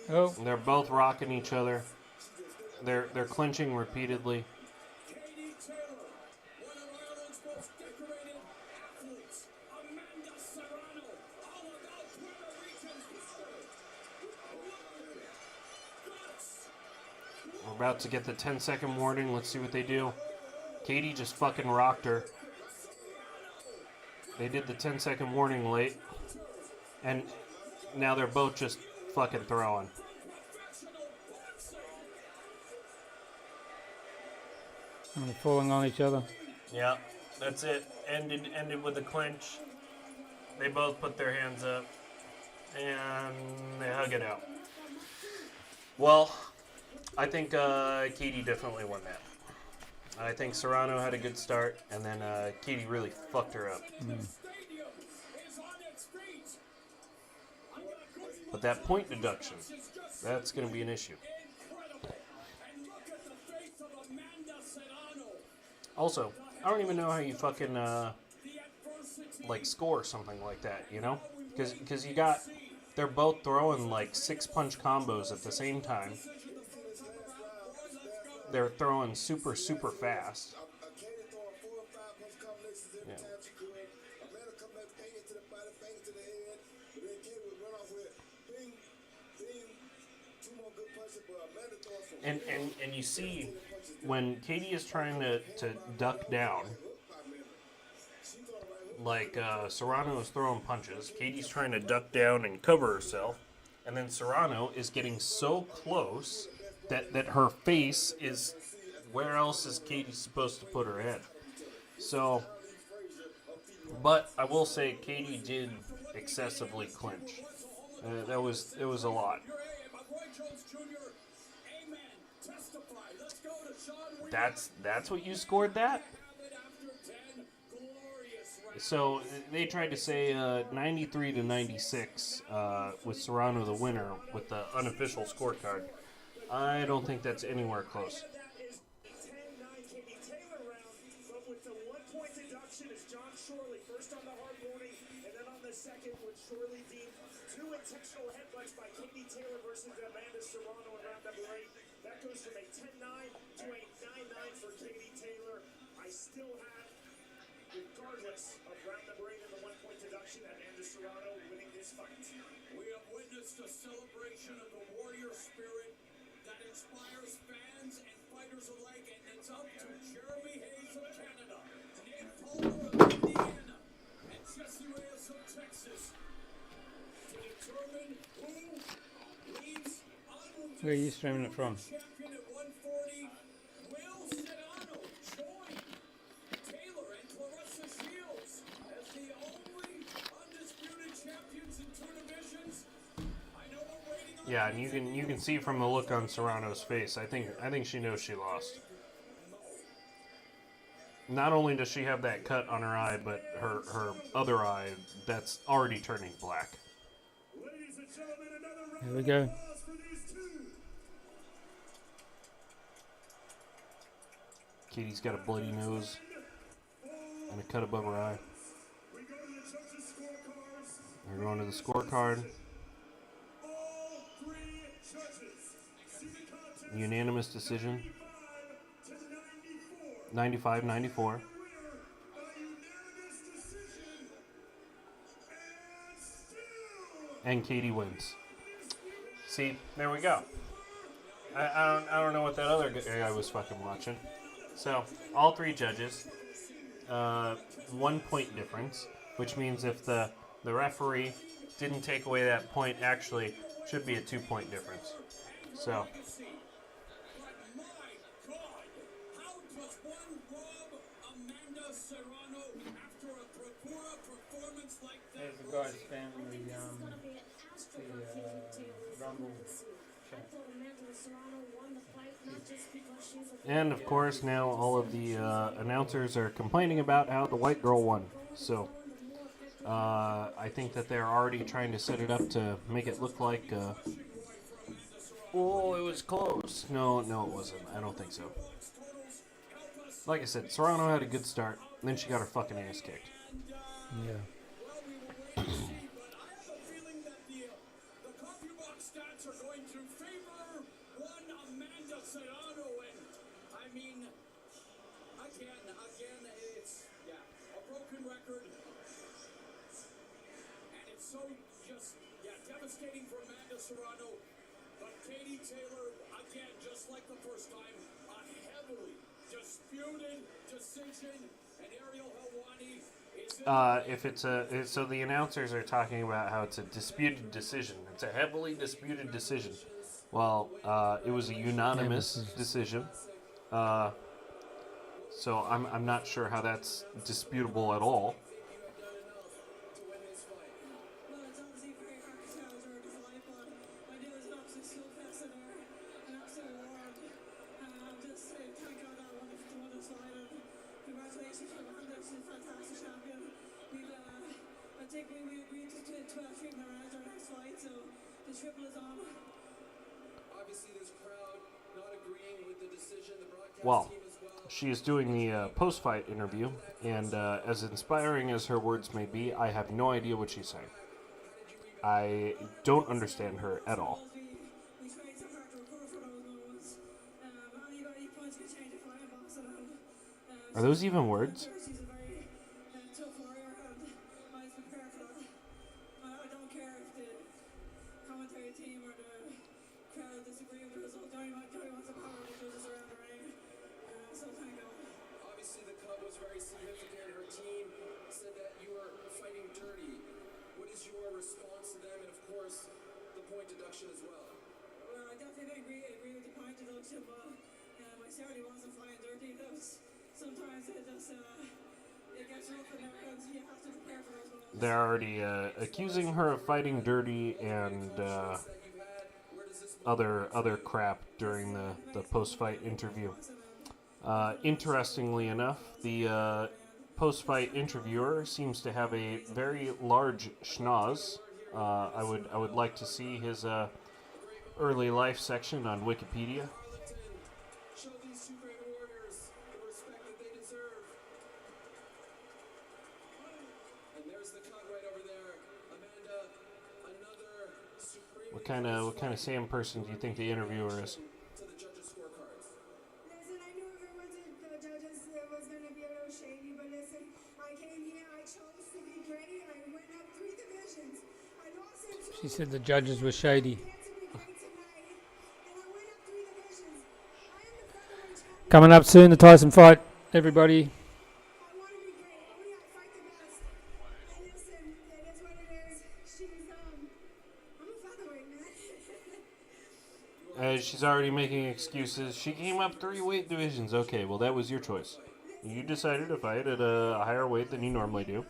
Oh, They're both rocking each other. They're clinching repeatedly. We're about to get the 10-second warning. Let's see what they do. Katie just fucking rocked her. They did the 10-second warning late. And now they're both just fucking throwing. and they're falling on each other. Yeah, that's it. Ended with a clinch. They both put their hands up. And they hug it out. Well, I think Katie definitely won that. I think Serrano had a good start, and then Katie really fucked her up. But that point deduction, that's going to be an issue. Also, I don't even know how you fucking like score something like that, you know? Because you got, they're both throwing like 6-punch combos at the same time. They're throwing super fast. Katie throwing 4 or 5 punch combinations every Yeah. time she could. Amanda come back, bang it to the body, bang it to the head. But then Katie would run off with bing, bing, 2 more good punches. But Amanda throwing some And you see when Katie is trying to duck down, like Serrano is throwing punches, Katie's trying to duck down and cover herself, and then Serrano is getting so close that her face is, where else is Katie supposed to put her head? So, but I will say Katie did excessively clinch. It was a lot. That's what you scored that? So they tried to say 93 to 96 with Serrano the winner with the unofficial scorecard. I don't think that's anywhere close. First on the hard warning, and then on the second, which Shorely deemed 2 intentional headbutts by Katie Taylor versus Amanda Serrano in round number 8. That goes from a 10-9 to a 9-9 for Katie Taylor. I still have, regardless of round number 8 and the 1-point deduction, Amanda Serrano winning this fight. We have witnessed a celebration of the warrior spirit that inspires fans and fighters alike, and it's up to Jeremy Hayes of Canada, Nate Palmer of Indiana, and Jesse Reyes of Texas to determine who leads undisputed Where are you streaming it from? champion at 140. Will Sedano join Taylor and Clarissa Shields as the only undisputed champions in 2 divisions? I know we're waiting on. Yeah, and you can see from the look on Serrano's face. I think she knows she lost. Not only does she have that cut on her eye, but her other eye that's already turning black. Ladies and gentlemen, another round Here we go. of applause for these 2. Katie's got a bloody nose and a cut above her eye. We go to the judges' scorecards. We're going to the scorecard. All 3 judges see the contest Unanimous decision. 5 to 94. 95-94. Winner by unanimous decision. And still And Katie wins. See, there we go. I don't know what that other guy was fucking watching. So, all 3 judges, 1 point difference, which means if the referee didn't take away that point, actually should be a 2-point difference. So, But my God, how does one rob Amanda Serrano after a bravura performance like that? There's the guy spamming I think this is going to be an asterisk for Katie Taylor's Rumble legacy. I thought Amanda Serrano won the fight not just because she's a and of course now all of the announcers are complaining about how the white girl won. So, I think that they're already trying to set it up to make it look like, oh, it was close. No, it wasn't. I don't think so. Like I said, Serrano had a good start, and then she got her fucking ass kicked. Yeah. Well, we will wait and see, but I have a feeling that the coffee box stats are going to favor one Amanda Serrano, and I mean, again, it's a broken record, and it's so just devastating for Amanda Serrano. But Katie Taylor, again, just like the first time, a heavily disputed decision, and Ariel Helwani is So the announcers are talking about how it's a disputed decision. It's a heavily disputed decision. Well, it was a unanimous decision. So I'm not sure how that's disputable at all. Well, it's obviously very hard to tell during this live, but I knew it was an absolute slugfest in there, an absolute war. Just thank God that one to one side, and congratulations to Amanda, she's a fantastic champion. I think we agreed to 12 treatment rounds our next fight, so the triple is on. Obviously, this crowd not agreeing with the decision. The broadcast Well, team is she is doing the post-fight interview, and as inspiring as her words may be, I have no idea what she's saying. I don't understand her at all. Are those even words? Obviously, the cut was very significant. Her team said that you were fighting dirty. What is your response to them, and of course, the point deduction as well? Well, I definitely agree with the point deduction, but I certainly wasn't fighting dirty. Sometimes it just it gets rough in there, and you have to prepare for those moments. They're already accusing her of fighting dirty and other crap during the post-fight interview. Interestingly enough, the post-fight interviewer seems to have a very large schnoz. I would like to see his early life section on Wikipedia. Show these two great warriors the respect that they deserve. And there's the cut right over there. Amanda, another supreme. What kind of Sam person do you think the interviewer is? To the judges' scorecards. Listen, I knew if I went to the judges, it was going to be a little shady, but listen, I came here, I chose to be great, I went up 3 divisions. I lost in 2. She said the judges were shady. To be great tonight, and I went up 3 divisions. I am the featherweight champion. Coming up soon, the Tyson fight, everybody. I want to be great. Only I fight the best. And listen, it is what it is. I'm a featherweight, man. She's already making excuses. She came up 3 weight divisions. Okay, well that was your choice. You decided to fight at a higher weight than you normally do.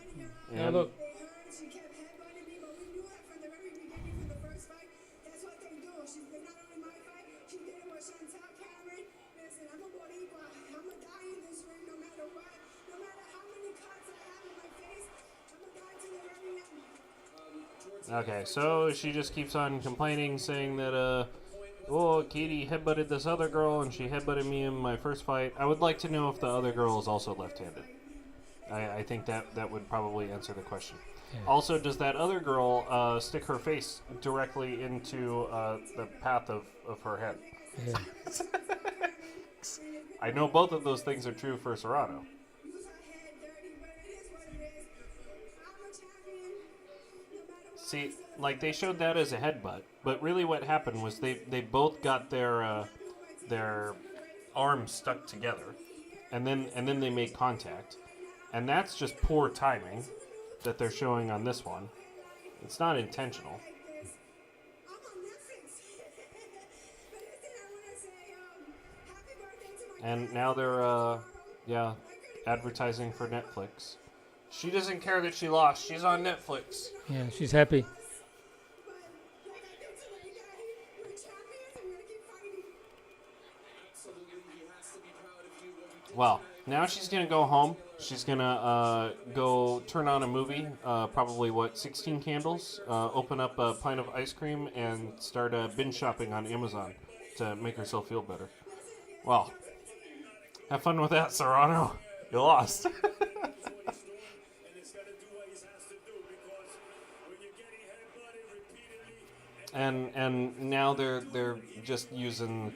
Now And look, They heard she kept headbutting me, but we knew that from the very beginning, from the first fight. That's what they do. She's been not only my fight, she did it with Chantel Cameron. Listen, I'm a Boricua. I'm a die in this ring no matter what. No matter how many cuts I have in my face, I'm a die to the very end. okay, so she just keeps on complaining, saying that oh, Katie headbutted this other girl, and she headbutted me in my first fight. I would like to know if the other girl is also left-handed. I think that would probably answer the question. Yeah. Also, does that other girl stick her face directly into the path of her head? yeah. I know both of those things are true for Serrano. Use her head dirty, but it is what it is. I'm a champion. No matter what. See, like they showed that as a headbutt, but really what happened was they both got their arms stuck together, and then they made contact, and that's just poor timing that they're showing on this one. It's not intentional. I'm on Netflix. But listen, I want to say happy birthday to my And now they're advertising for Netflix. She doesn't care that she lost. She's on Netflix. Yeah, she's happy. But like I did to my daddy, we're champions and we're going to keep fighting. Absolutely, he has to be proud of you. What you did Well, now she's gonna go home. She's gonna go turn on a movie. Probably 16 candles. Open up a pint of ice cream and start binge shopping on Amazon to make herself feel better. Well, have fun with that, Serrano. You lost. and it's got to do what he has to do because when you're getting headbutted repeatedly and now they're just using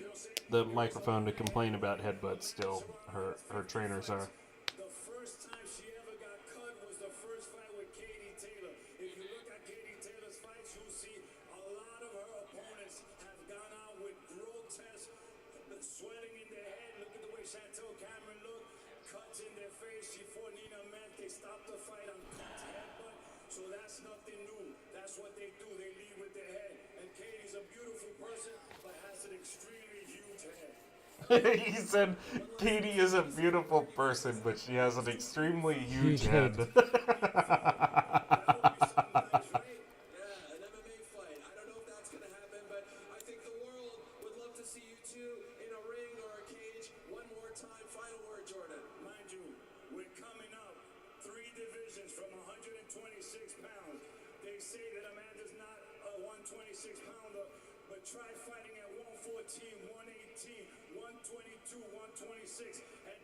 the microphone to complain about headbutts. Still, her trainers are. the first time she ever got cut was the first fight with Katie Taylor. If you look at Katie Taylor's fights, you'll see a lot of her opponents have gone out with grotesque swelling in their head. Look at the way Chantel Cameron looked. Cuts in their face. She fought Nina Ment. They stopped the fight on cuts, headbutt. So that's nothing new. That's what they do. They lead with their head. And Katie's a beautiful person, but has an extremely huge head. He said Katie is a beautiful person, but she has an extremely huge Huge head. head. Yeah, an MMA fight. I don't know if that's going to happen, but I think the world would love to see you two in a ring or a cage one more time. Final word, Jordan. Mind you, we're coming up 3 divisions from 126 pounds. They say that Amanda's not a 126 pounder, but try fighting at 114, 118, 122, 126, and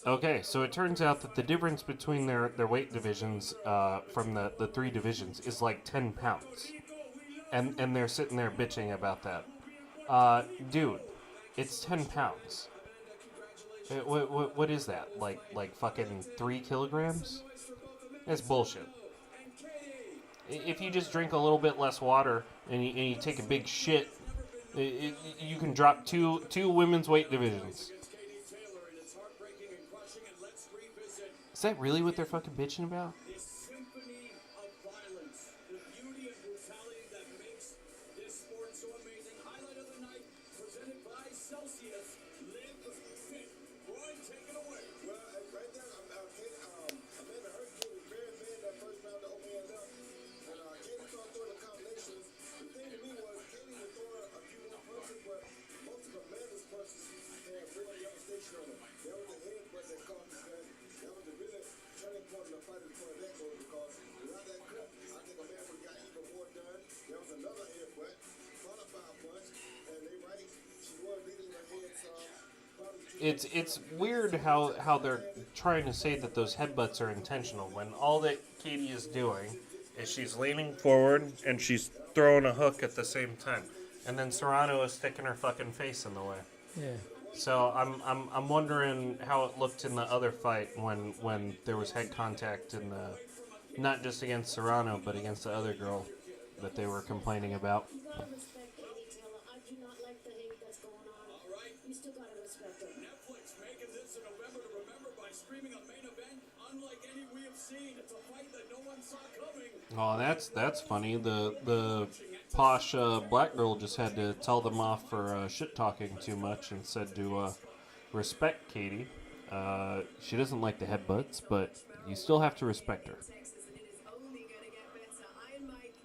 Okay, so it turns out that the difference between their weight divisions from the three divisions is like 10 pounds. And they're sitting there bitching about that. Dude, it's 10 pounds. What is that? Like fucking 3 kilograms? That's bullshit. If you just drink a little bit less water and you take a big shit, you can drop two women's weight divisions. Is that really what they're fucking bitching about? This symphony of violence, the beauty and brutality that makes this sport so amazing. Highlight of the night, presented by Celsius. Live fit. Roy, take it away. Well, right there, Amanda Hurt was very bad that first round to open it up. And Katie started throwing the combinations. The thing to me was Katie was throwing a few more punches, but most of Amanda's punches had real devastation on them. That was the headbutt that caused the gun. That was the really turning point in the fight as far as that goes, because without that cut, I think Amanda would have got even more done. There was another headbutt, followed by a punch, and they right, she was leading her head some. It's weird how they're trying to say that those headbutts are intentional when all that Katie is doing is she's leaning forward and she's throwing a hook at the same time, and then Serrano is sticking her fucking face in the way. Yeah. So I'm wondering how it looked in the other fight when there was head contact in the, not just against Serrano but against the other girl that they were complaining about. You gotta respect Katie Taylor. I do not like the hate that's going on. All right. You still gotta respect her. Netflix making this in November to remember by streaming a main event unlike any we have seen. It's a fight that no one saw coming. Oh, that's funny. The posh black girl just had to tell them off for shit talking too much and said to respect Katie. She doesn't like the headbutts, but you still have to respect her.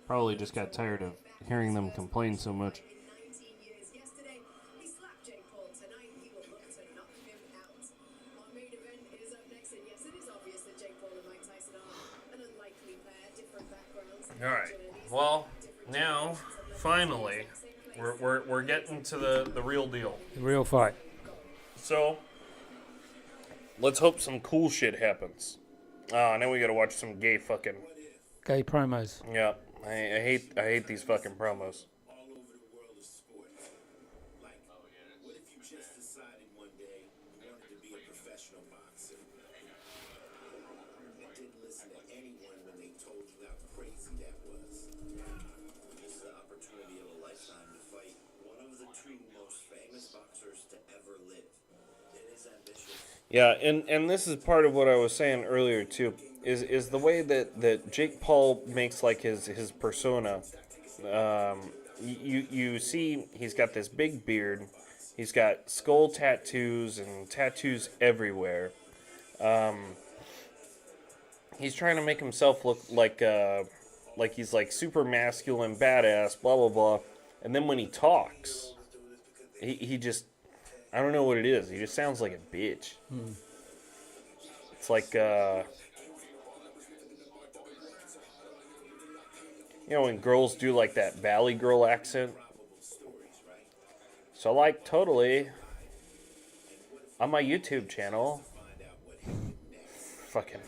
Probably just got tired of hearing them complain so much. Alright, well, now, finally, we're getting to the real deal. The real fight. So, let's hope some cool shit happens. Now we gotta watch some gay fucking... Gay promos. Yeah, I hate these fucking promos. All over the world of sport. Like, what if you just decided one day you wanted to be a professional boxer? And didn't listen to anyone when they told you how crazy that was. This is the opportunity of a lifetime to fight one of the two most famous boxers to ever live. It is ambitious. Yeah, and this is part of what I was saying earlier too, is the way that Jake Paul makes like his persona. You see he's got this big beard, he's got skull tattoos and tattoos everywhere. He's trying to make himself look like he's like super masculine, badass, blah blah blah. And then when he talks, he just, I don't know what it is. He just sounds like a bitch. It's like, you know, when girls do like that Valley Girl accent. So like totally on my YouTube channel, fucking.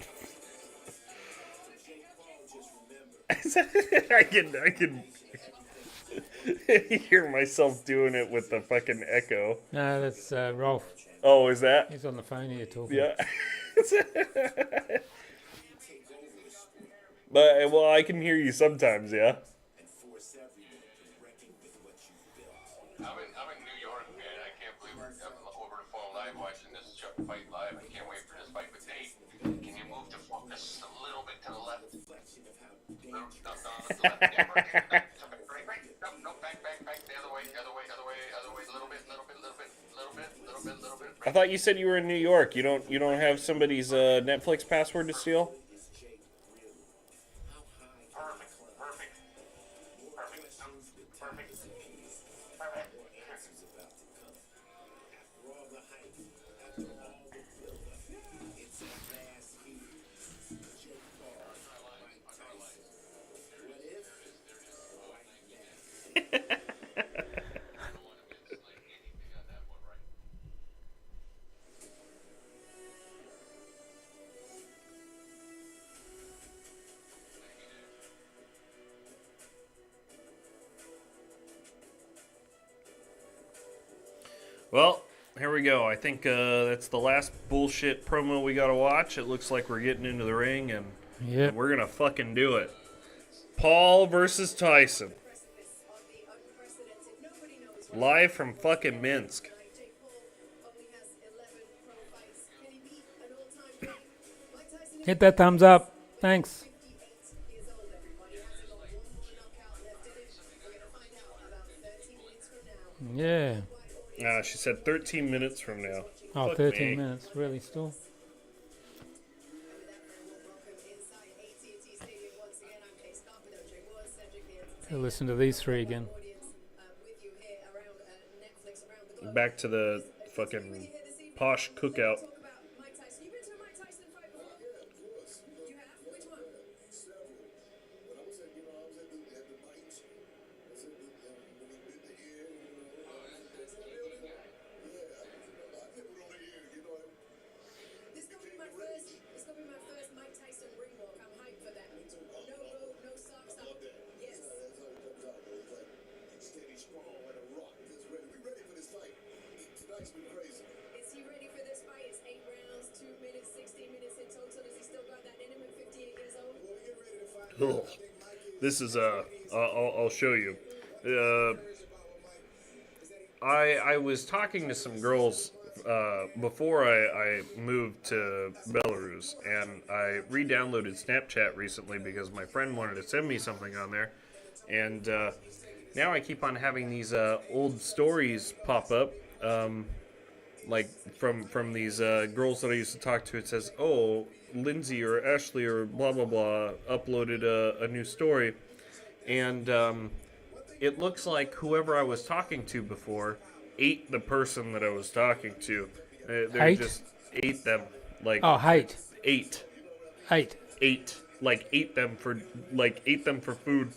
I can hear myself doing it with the fucking echo. No, that's Rolf. Oh, is that? He's on the phone here talking. Yeah. But, well, I can hear you sometimes, yeah? I'm in New York, man. I can't believe we're over the phone live watching this fight live. I can't wait for this fight with Dave. Can you move the focus a little bit to the left? No, back, the other way, a little bit. I thought you said you were in New York. You don't have somebody's Netflix password to steal? Well, here we go. I think that's the last bullshit promo we got to watch. It looks like we're getting into the ring, and we're going to fucking do it. Paul versus Tyson. Live from fucking Minsk. Hit that thumbs up. Thanks. Yeah. She said 13 minutes from now. Oh, Fuck 13 me. minutes. Really, still? Listen to these three again. Back to the fucking posh cookout. Ugh. This is I'll show you. I was talking to some girls before I moved to Belarus, and I re-downloaded Snapchat recently because my friend wanted to send me something on there, and now I keep on having these old stories pop up, like from these girls that I used to talk to. It says, "Oh, Lindsay or Ashley or blah blah blah uploaded a new story," and it looks like whoever I was talking to before ate the person that I was talking to. They just ate them, like hate. Ate them for food.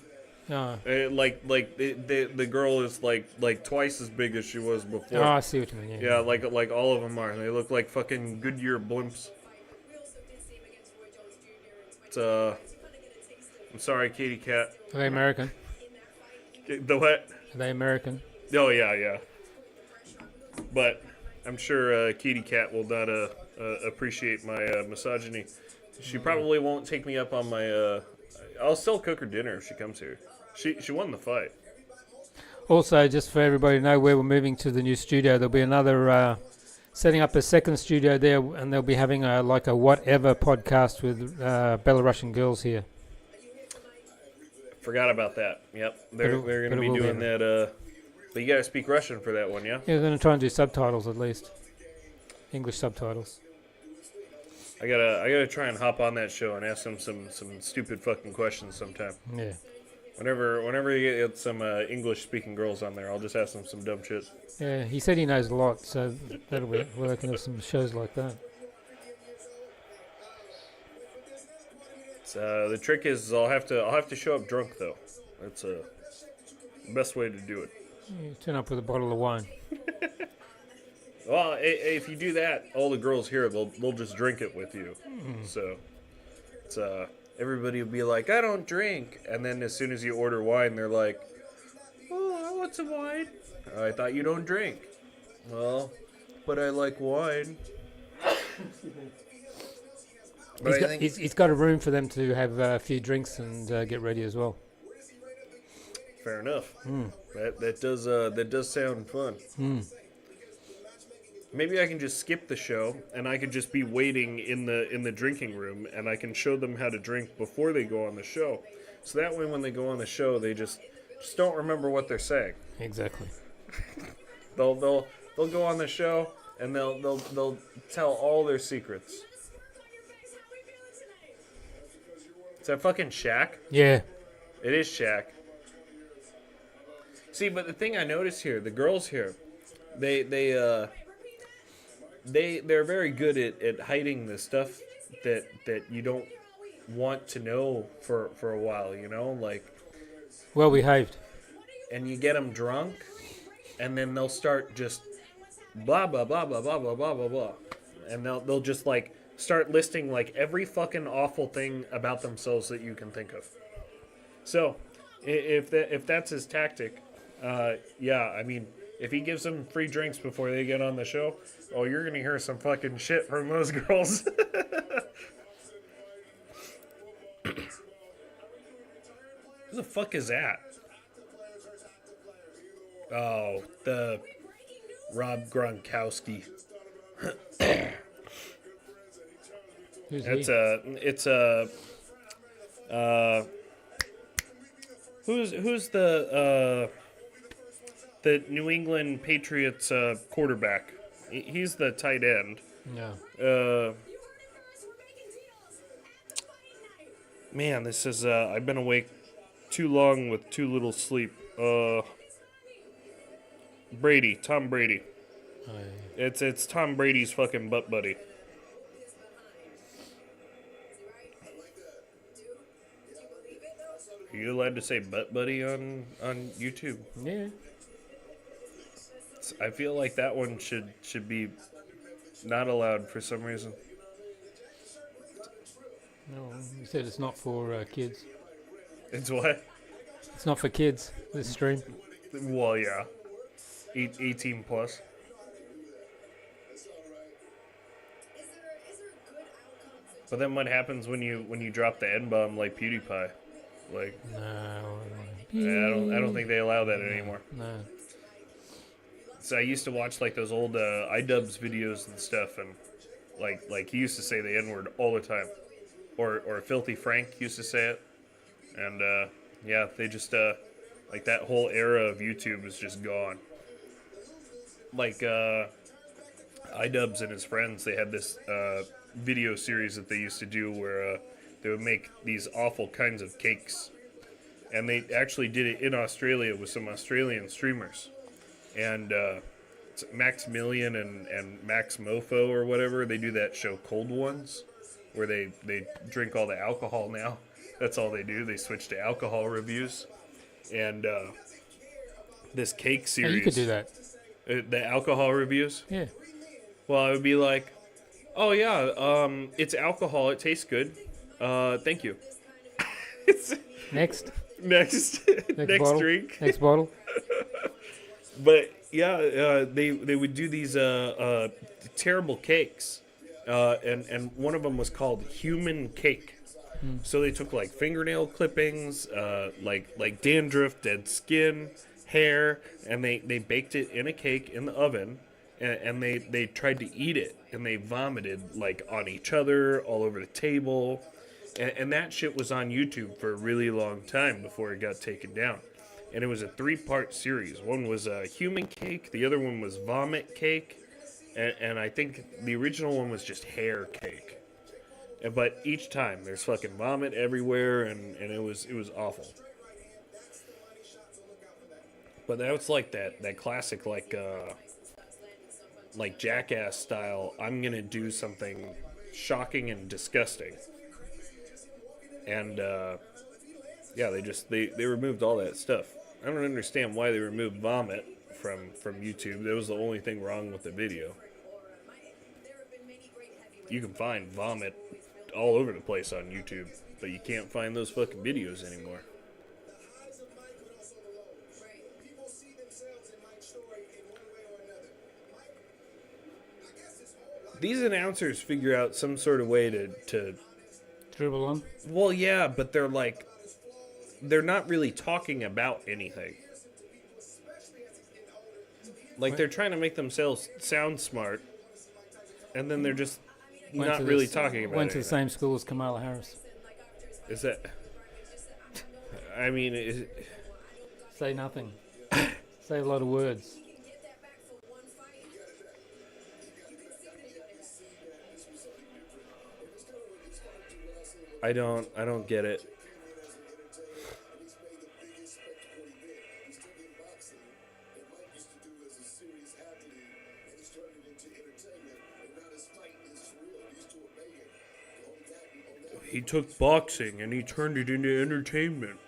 The girl is like twice as big as she was before. Oh, I see what you mean. Yeah, like all of them are. They look like fucking Goodyear blimps. It's I'm sorry, Katie Cat. Are they American? The what? Are they American? Oh yeah. But I'm sure Katie Cat will not appreciate my misogyny. She probably won't take me up on my. I'll still cook her dinner if she comes here. She won the fight. Also, just for everybody to know, where we're moving to the new studio, there'll be another setting up a second studio there, and they'll be having a whatever podcast with Belarusian girls here. Forgot about that. Yep, they're going to be doing that. But you got to speak Russian for that one, yeah? Yeah, we're going to try and do subtitles at least, English subtitles. I gotta try and hop on that show and ask them some stupid fucking questions sometime. Yeah. Whenever you get some English speaking girls on there, I'll just ask them some dumb shit. Yeah, he said he knows a lot, so that'll be we're looking at some shows like that. The trick is I'll have to show up drunk though. That's the best way to do it. You turn up with a bottle of wine. Well, if you do that, all the girls here they'll just drink it with you. So it's everybody will be like, I don't drink, and then as soon as you order wine, they're like, oh, I want some wine. I thought you don't drink. Well, but I like wine. He's got a room for them to have a few drinks and get ready as well. Fair enough. That does sound fun. Maybe I can just skip the show and I could just be waiting in the drinking room, and I can show them how to drink before they go on the show. So that way, when they go on the show, they just don't remember what they're saying. Exactly. They'll go on the show and they'll tell all their secrets. Is that fucking Shaq? Yeah. It is Shaq. See, but the thing I noticed here, the girls here, they're very good at hiding the stuff that you don't want to know for a while, you know, like. Well behaved. And you get them drunk, and then they'll start just blah blah blah blah blah blah blah blah blah, and they'll just like start listing like every fucking awful thing about themselves that you can think of. So, if that's his tactic, yeah, I mean, If he gives them free drinks before they get on the show, oh, you're gonna hear some fucking shit from those girls. Who the fuck is that? Oh, the Rob Gronkowski. Who's he? It's who's the New England Patriots quarterback? He's the tight end. No. Man, this is I've been awake too long with too little sleep. Brady, Tom Brady. Oh, yeah. It's Tom Brady's fucking butt buddy. Are you allowed to say butt buddy on YouTube? Yeah. I feel like that one should be not allowed for some reason. No, you said it's not for kids. It's what? It's not for kids, this stream. Well, yeah. 18 plus. But then what happens when you drop the N-bomb like PewDiePie? Like, No. I don't think they allow that anymore. No. So I used to watch like those old iDubbbz videos and stuff, and like he used to say the N-word all the time, or Filthy Frank used to say it, and yeah, they just like that whole era of YouTube is just gone. Like iDubbbz and his friends, they had this video series that they used to do where they would make these awful kinds of cakes, and they actually did it in Australia with some Australian streamers. And it's Maximilian and Max Mofo or whatever, they do that show Cold Ones, where they drink all the alcohol now. That's all they do. They switch to alcohol reviews. And this cake series... Hey, you could do that. The alcohol reviews? Yeah. Well, I would be like, oh yeah, it's alcohol, it tastes good. Thank you. Next. Next Bottle. drink. Next bottle. But yeah, they would do these terrible cakes, and one of them was called Human Cake. So they took like fingernail clippings, like dandruff, dead skin, hair, and they baked it in a cake in the oven, and they tried to eat it, and they vomited like on each other, all over the table, and that shit was on YouTube for a really long time before it got taken down. And it was a 3-part series. One was human cake, the other one was vomit cake, and I think the original one was just hair cake. But each time there's fucking vomit everywhere, and it was awful. But that was like that classic like Jackass style. I'm gonna do something shocking and disgusting, and yeah, they removed all that stuff. I don't understand why they removed vomit from YouTube. That was the only thing wrong with the video. You can find vomit all over the place on YouTube, but you can't find those fucking videos anymore. These announcers figure out some sort of way to Dribble on. well, yeah, but they're not really talking about anything. Like, they're trying to make themselves sound smart, and then they're just not really talking about it. Went to the same school as Kamala Harris. Is that... I mean... Say nothing. Say a lot of words. I don't get it. He took boxing and he turned it into entertainment.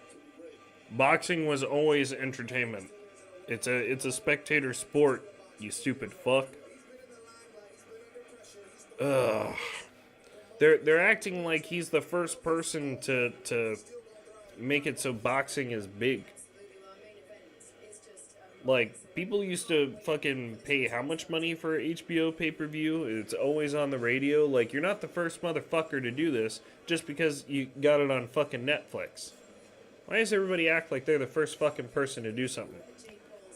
Boxing was always entertainment. It's a spectator sport, you stupid fuck. Ugh. They're acting like he's the first person to make it so boxing is big. Like, people used to fucking pay how much money for HBO pay-per-view? It's always on the radio. Like, you're not the first motherfucker to do this just because you got it on fucking Netflix. Why does everybody act like they're the first fucking person to do something?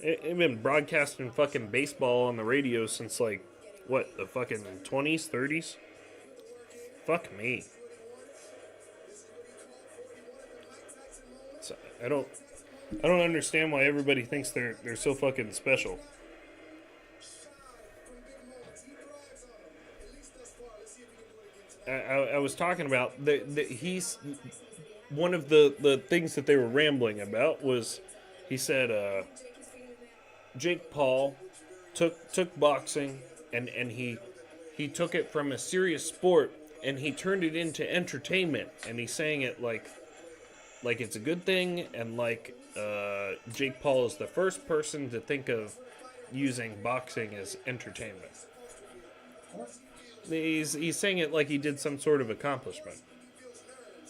They've been broadcasting fucking baseball on the radio since, like, what, the fucking 20s, 30s? Fuck me. So, I don't understand why everybody thinks they're so fucking special. I was talking about he's one of the things that they were rambling about was he said Jake Paul took boxing and he took it from a serious sport and he turned it into entertainment, and he's saying it like it's a good thing, and like Jake Paul is the first person to think of using boxing as entertainment. He's saying it like he did some sort of accomplishment.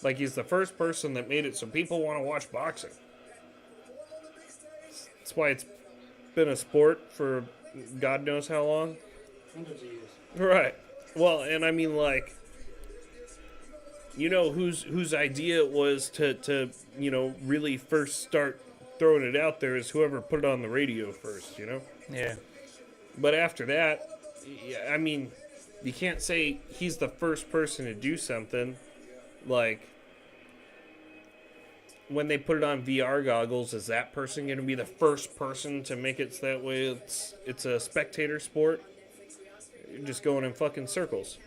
Like he's the first person that made it so people want to watch boxing. That's why it's been a sport for God knows how long. Hundreds of years. Right. Well, and I mean, like, you know whose idea it was to really first start throwing it out there is whoever put it on the radio first, you know? Yeah. But after that, I mean, you can't say he's the first person to do something. Like, when they put it on VR goggles, is that person going to be the first person to make it so that way it's a spectator sport? You're just going in fucking circles.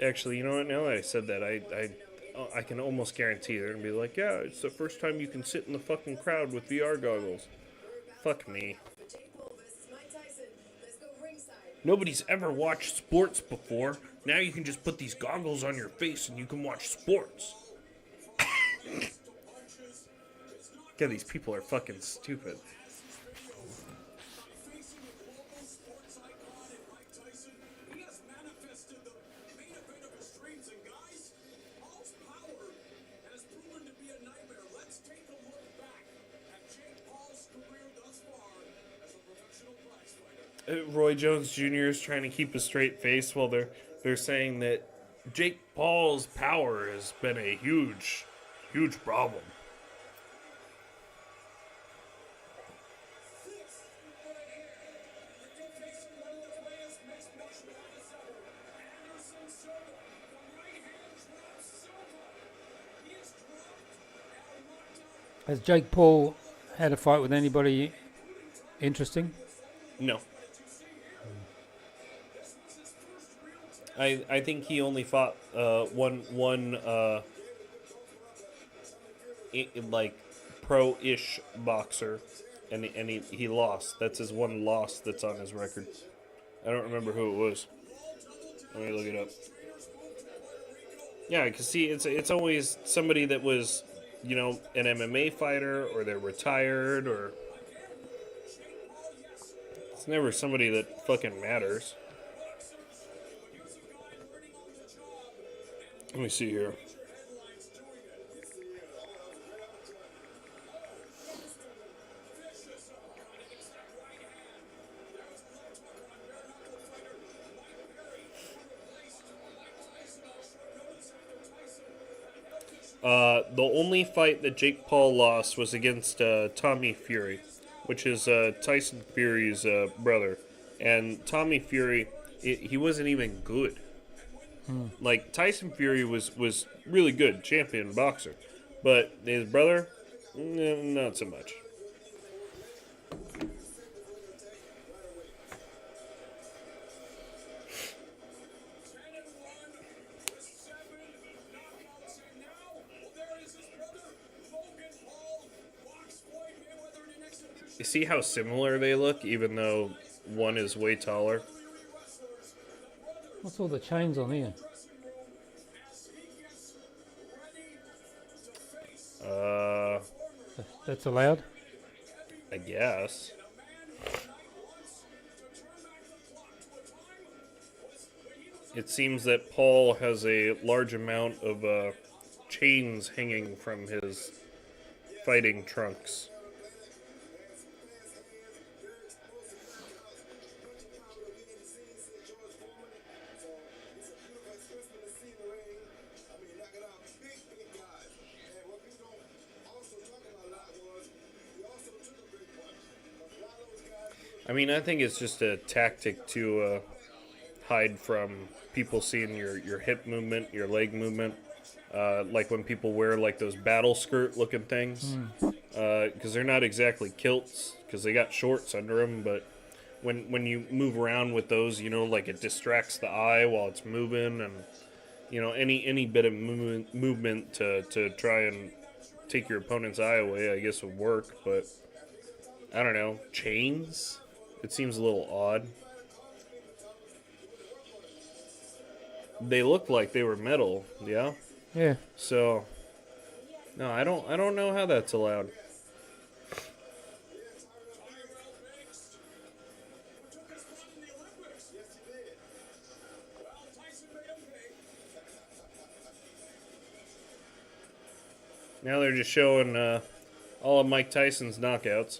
Actually, you know what? Now that I said that, I can almost guarantee they're going to be like, yeah, it's the first time you can sit in the fucking crowd with VR goggles. Fuck me. Nobody's ever watched sports before. Now you can just put these goggles on your face and you can watch sports. God, these people are fucking stupid. Roy Jones Jr. is trying to keep a straight face while they're saying that Jake Paul's power has been a huge problem. Has Jake Paul had a fight with anybody interesting? No. I think he only fought one like pro-ish boxer, and he lost. That's his one loss that's on his record. I don't remember who it was. Let me look it up. Yeah, because see, it's always somebody that was, you know, an MMA fighter, or they're retired, or it's never somebody that fucking matters. Let me see here. The only fight that Jake Paul lost was against Tommy Fury, which is Tyson Fury's brother. And Tommy Fury, he wasn't even good. Like, Tyson Fury was really good, champion boxer. But his brother, not so much. You see how similar they look, even though one is way taller? What's all the chains on here? That's allowed? I guess. It seems that Paul has a large amount of chains hanging from his fighting trunks. I mean, I think it's just a tactic to hide from people seeing your hip movement, your leg movement. Like when people wear like those battle skirt looking things, because they're not exactly kilts, because they got shorts under them. But when you move around with those, you know, like it distracts the eye while it's moving, and you know any bit of movement to try and take your opponent's eye away, I guess would work. But I don't know, chains. It seems a little odd. They looked like they were metal, yeah. Yeah. So, no, I don't know how that's allowed. Now they're just showing all of Mike Tyson's knockouts.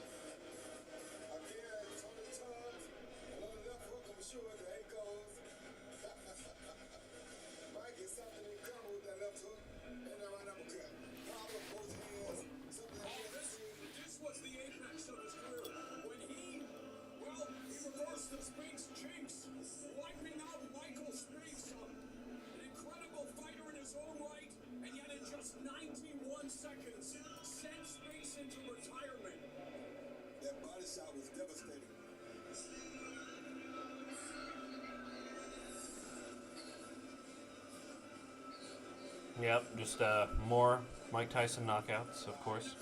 Yep, just more Mike Tyson knockouts, of course.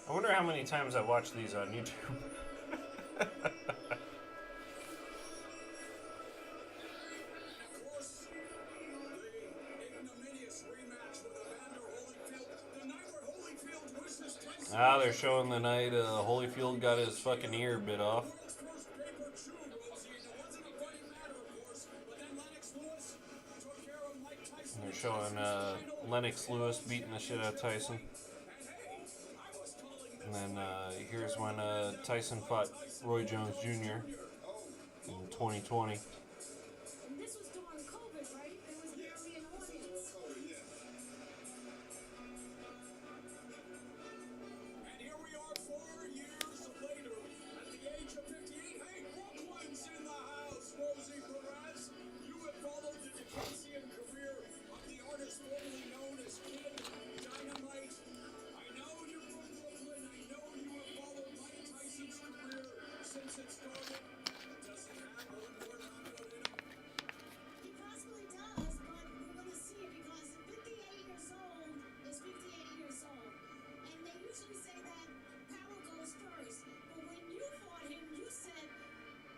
I wonder how many times I watch these on YouTube. They're showing the night Holyfield got his fucking ear bit off. And they're showing Lennox Lewis beating the shit out of Tyson. And then here's when Tyson fought Roy Jones Jr. in 2020. This was during COVID, right? There was barely an audience. And here we are 4 years later, at the age of 58. Hey, Brooklyn's in the house, Rosie Perez. You have followed the Dickensian career of the artist formerly known as Kid Dynamite. I know you're from Brooklyn. I know you have followed Mike Tyson's career since it started. Does he have one more knockout in him? He possibly does, but we're going to see it because 58 years old is 58 years old. And they usually say that power goes first. But when you fought him, you said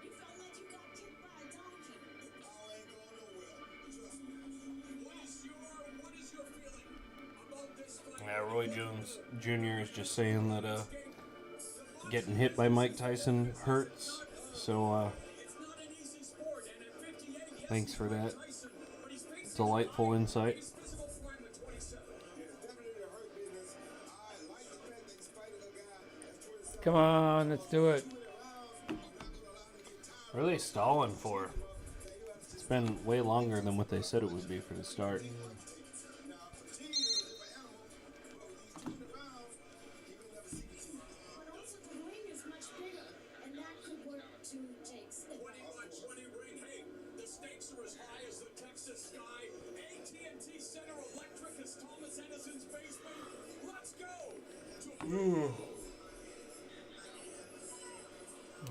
you felt like you got kicked by a donkey. Power ain't going nowhere. Trust me. Wes, what is your feeling about this fight? Yeah, Roy Jones Jr. is just saying that getting hit by Mike Tyson hurts. So thanks for that delightful insight. Come on, let's do it. What are they stalling for? It's been way longer than what they said it would be for the start. But also the ring is much bigger, and that could work to Jake's. 21-20 ring. Hey, the stakes are as high as the Texas sky. AT&T Center Electric is Thomas Edison's basement. Let's go.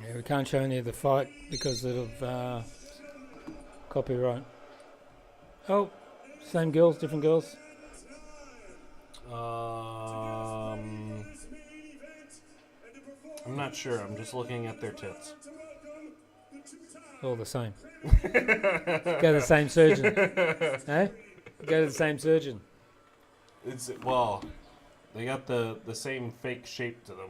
Yeah, we can't show any of the fight because of copyright. Oh, same girls, different girls. I'm not sure. I'm just looking at their tits. All the same. Go to the same surgeon. Eh? Go to the same surgeon. It's well, they got the same fake shape to them.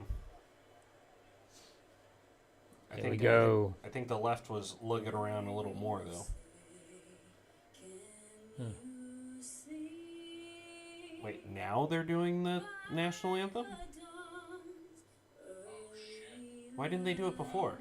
There we go. I think the left was lugging around a little more though. Wait, now they're doing the national anthem? Why didn't they do it before?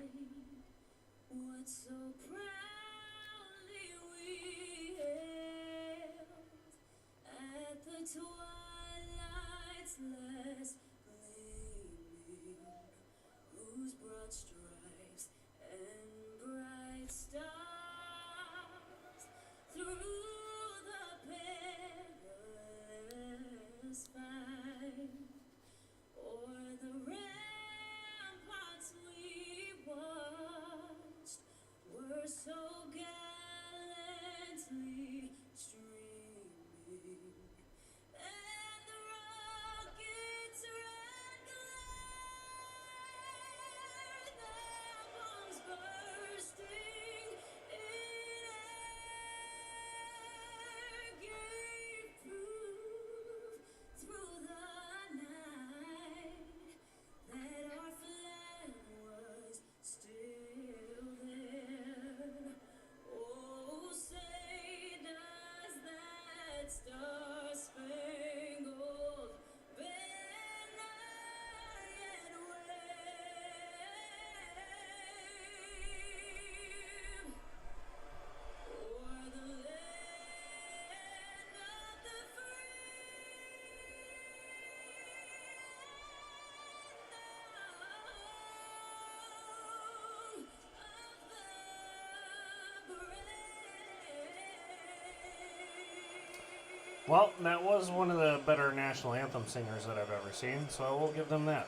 Well, that was one of the better national anthem singers that I've ever seen, so I will give them that.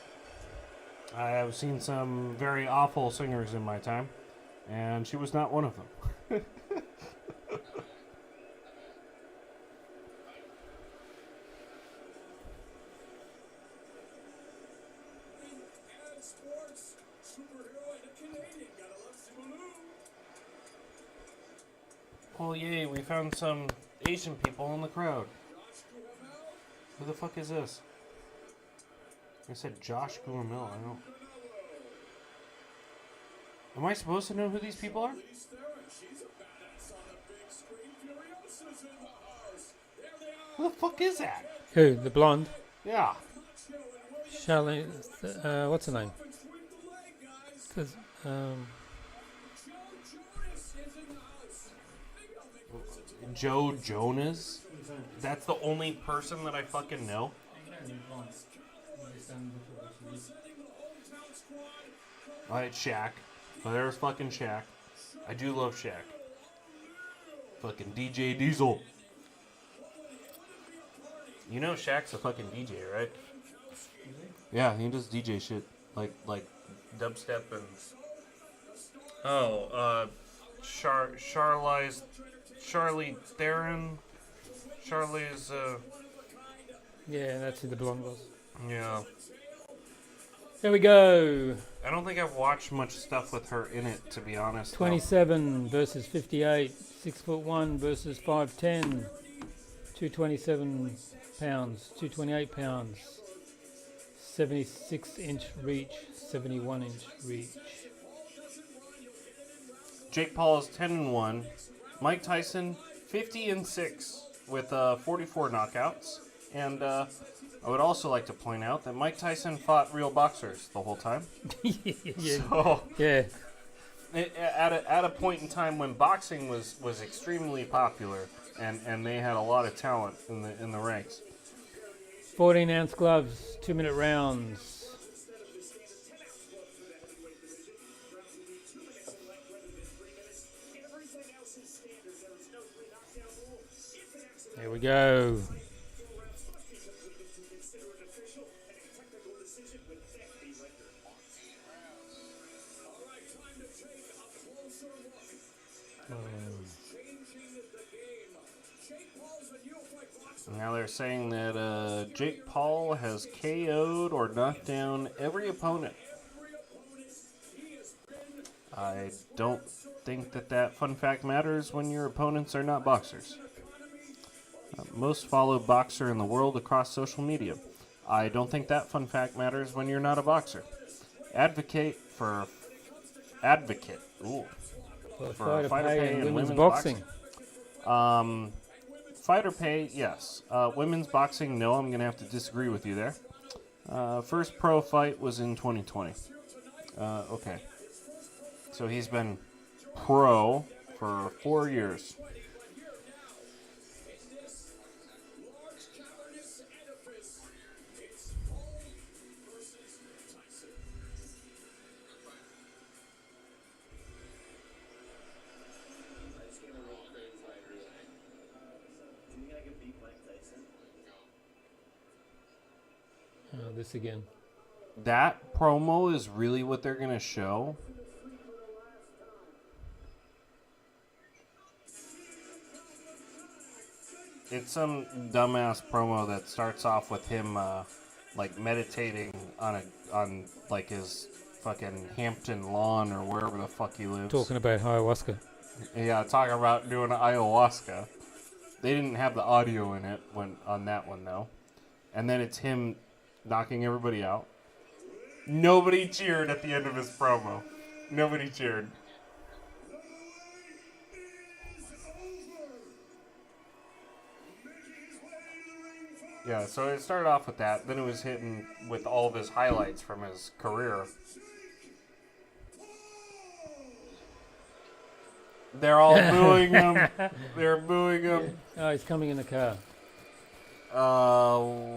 I have seen some very awful singers in my time, and she was not one of them. Oh yay, we found some Asian people in the crowd. Who the fuck is this? I said Josh Guamil. I don't. Am I supposed to know who these people are? Who the fuck is that? Who? The blonde? Yeah. Charlene. What's her name? Joe Jonas? That's the only person that I fucking know? Alright, Shaq. Oh, there's fucking Shaq. I do love Shaq. Fucking DJ Diesel. You know Shaq's a fucking DJ, right? Yeah, he does DJ shit. Like dubstep and... Oh, Charlie Theron. Charlie's, Yeah, that's who the blonde was. Yeah. There we go. I don't think I've watched much stuff with her in it, to be honest. 27 versus 58. 6'1" versus 5'10". 227 pounds. 228 pounds. 76-inch reach. 71-inch reach. Jake Paul is 10-1. Mike Tyson 50-6 with 44 knockouts. And I would also like to point out that Mike Tyson fought real boxers the whole time. Yeah. So, yeah. At a point in time when boxing was extremely popular and they had a lot of talent in the ranks. 14-ounce gloves, 2-minute rounds. There we go. Now they're saying that Jake Paul has KO'd or knocked down every opponent I don't think that fun fact matters when your opponents are not boxers. Most followed boxer in the world across social media. I don't think that fun fact matters when you're not a boxer. Advocate. Ooh. For fighter pay and women's boxing. Fighter pay, yes. Women's boxing, no. I'm going to have to disagree with you there. First pro fight was in 2020. Okay. So he's been pro for 4 years. This again. That promo is really what they're going to show. It's some dumbass promo that starts off with him like meditating on like his fucking Hampton lawn or wherever the fuck he lives. Talking about ayahuasca. Yeah, talking about doing ayahuasca. They didn't have the audio in it on that one though. And then it's him knocking everybody out. Nobody cheered at the end of his promo. Nobody cheered. Yeah, so it started off with that. Then it was hitting with all of his highlights from his career. They're all booing him. They're booing him. Oh, he's coming in the car.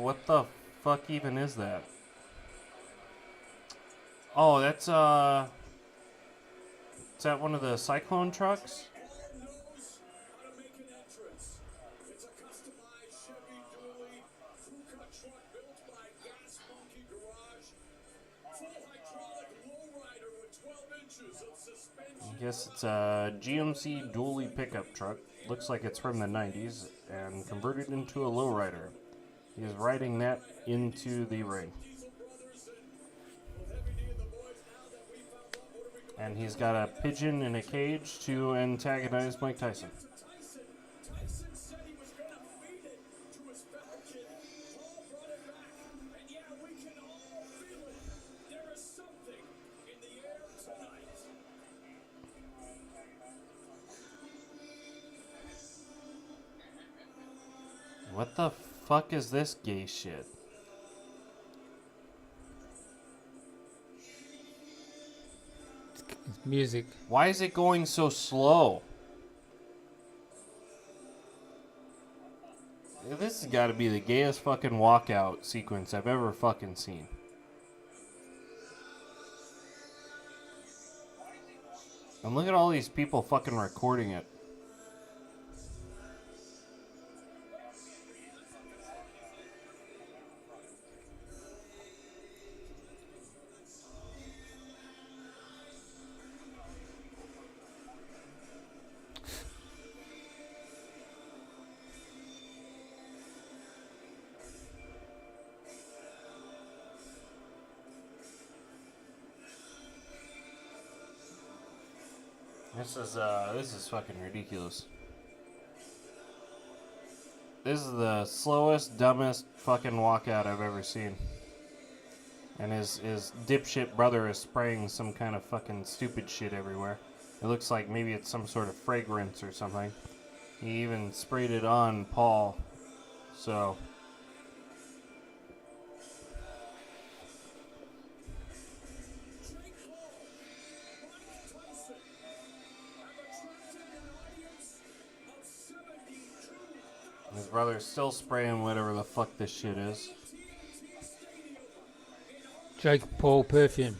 What the fuck even is that? Oh, that's, is that one of the Cyclone trucks? I guess it's a GMC dually pickup truck. Looks like it's from the 90s and converted into a lowrider. He is riding that into the ring. And he's got a pigeon in a cage to antagonize Mike Tyson. What the fuck is this gay shit? It's music. Why is it going so slow? This has got to be the gayest fucking walkout sequence I've ever fucking seen. And look at all these people fucking recording it. This is fucking ridiculous. This is the slowest, dumbest fucking walkout I've ever seen. And his dipshit brother is spraying some kind of fucking stupid shit everywhere. It looks like maybe it's some sort of fragrance or something. He even sprayed it on Paul. So... his brother's still spraying whatever the fuck this shit is. Jake Paul perfume.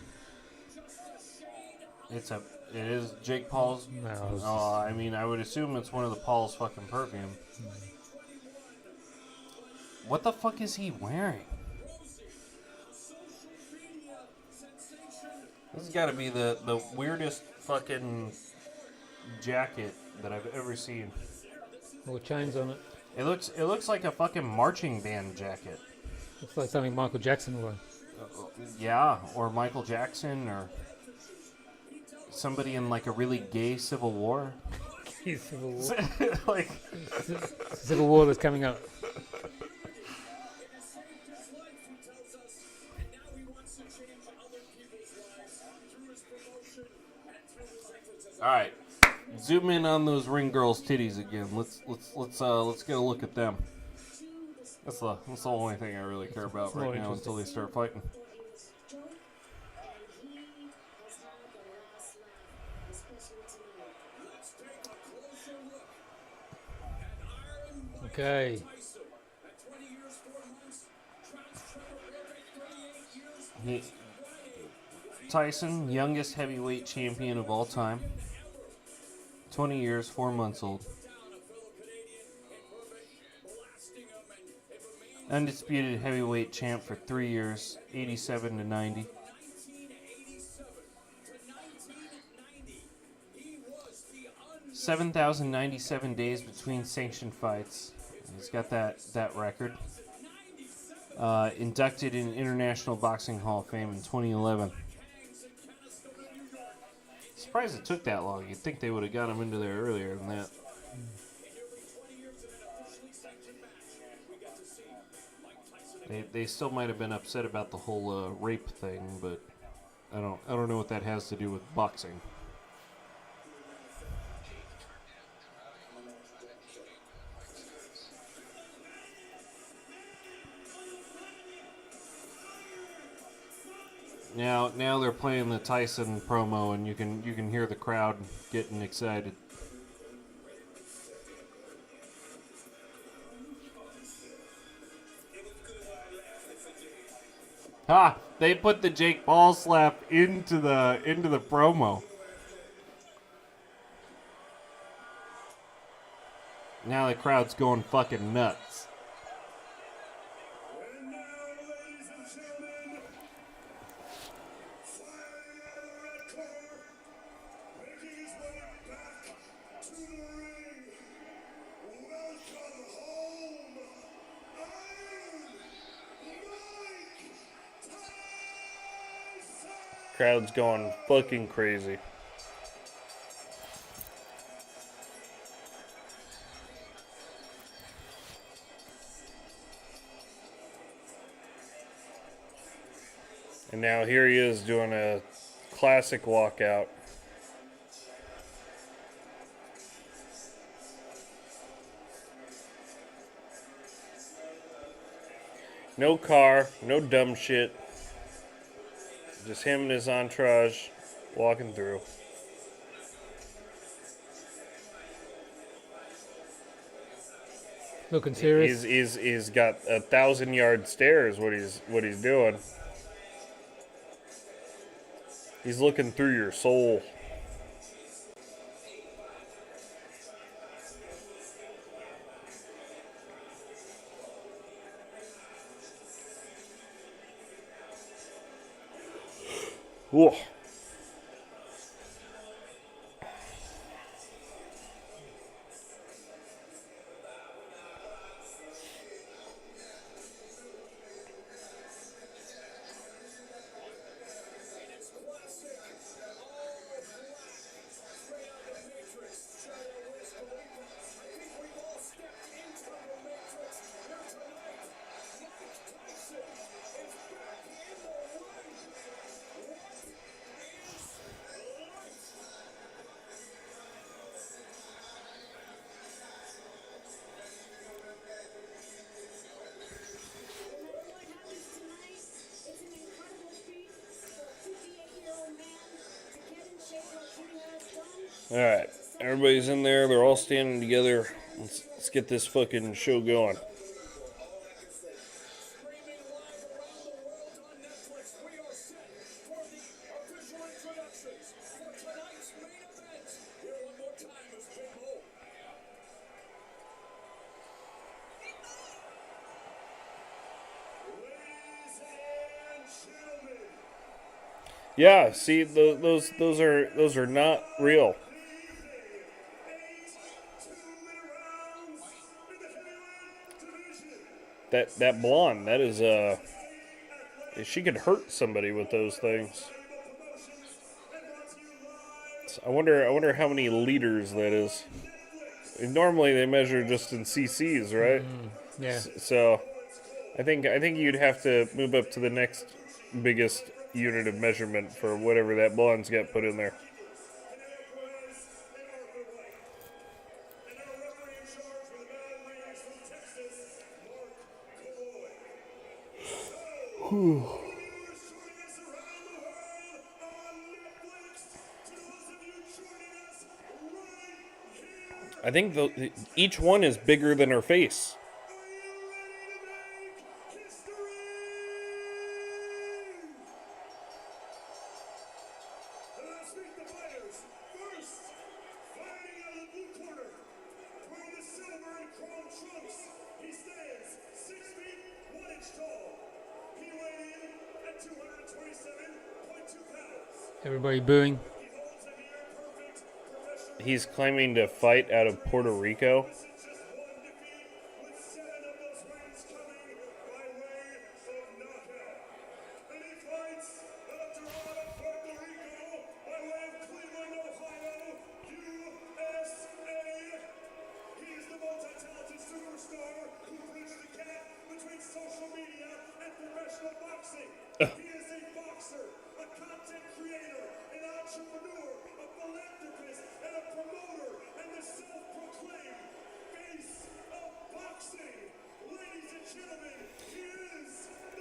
It is Jake Paul's. No, I mean, I would assume it's one of the Paul's fucking perfume. What the fuck is he wearing? This has got to be the weirdest fucking jacket that I've ever seen. More chains on it. It looks like a fucking marching band jacket. Looks like something Michael Jackson wore. Yeah, or Michael Jackson, or somebody in like a really gay civil war. Civil War. Like Civil War that's coming up. All right, zoom in on those ring girls' titties again. Let's get a look at them. That's the only thing I really care about right now until they start fighting. Okay. Tyson, youngest heavyweight champion of all time. 20 years, 4 months old. Undisputed heavyweight champ for 3 years, 87 to 90. 7,097 days between sanctioned fights. He's got that record. Inducted in International Boxing Hall of Fame in 2011. Surprised it took that long. You'd think they would have got him into there earlier than that. They still might have been upset about the whole rape thing, but I don't know what that has to do with boxing. Now they're playing the Tyson promo, and you can hear the crowd getting excited. Ha! They put the Jake Paul slap into the promo. Now the crowd's going fucking nuts. Crowd's going fucking crazy. And now here he is doing a classic walkout. No car, no dumb shit. Just him and his entourage walking through. Looking serious. He's got 1,000-yard stare is what he's doing. He's looking through your soul. Whoa. All right, everybody's in there. They're all standing together. Let's get this fucking show going. Yeah, see, those are not real. That blonde, that is she could hurt somebody with those things. I wonder how many liters that is. Normally they measure just in cc's, right? Yeah. So I think you'd have to move up to the next biggest unit of measurement for whatever that blonde's got put in there. I think each one is bigger than her face. Everybody booing. He's claiming to fight out of Puerto Rico.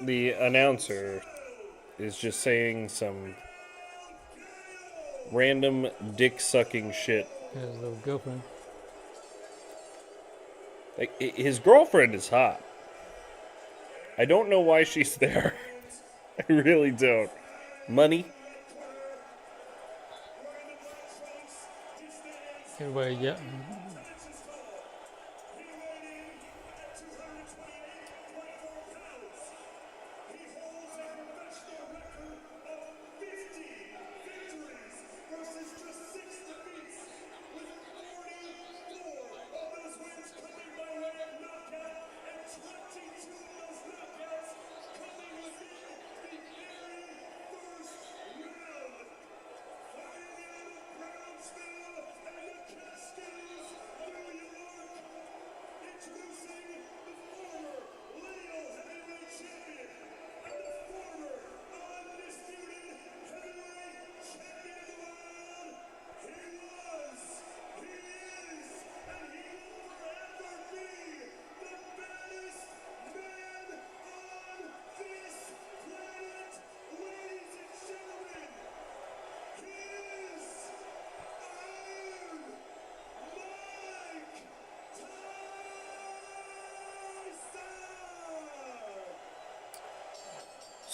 The announcer is just saying some random dick-sucking shit. There's his little girlfriend. Like, his girlfriend is hot. I don't know why she's there. I really don't. Money? Everybody, yeah.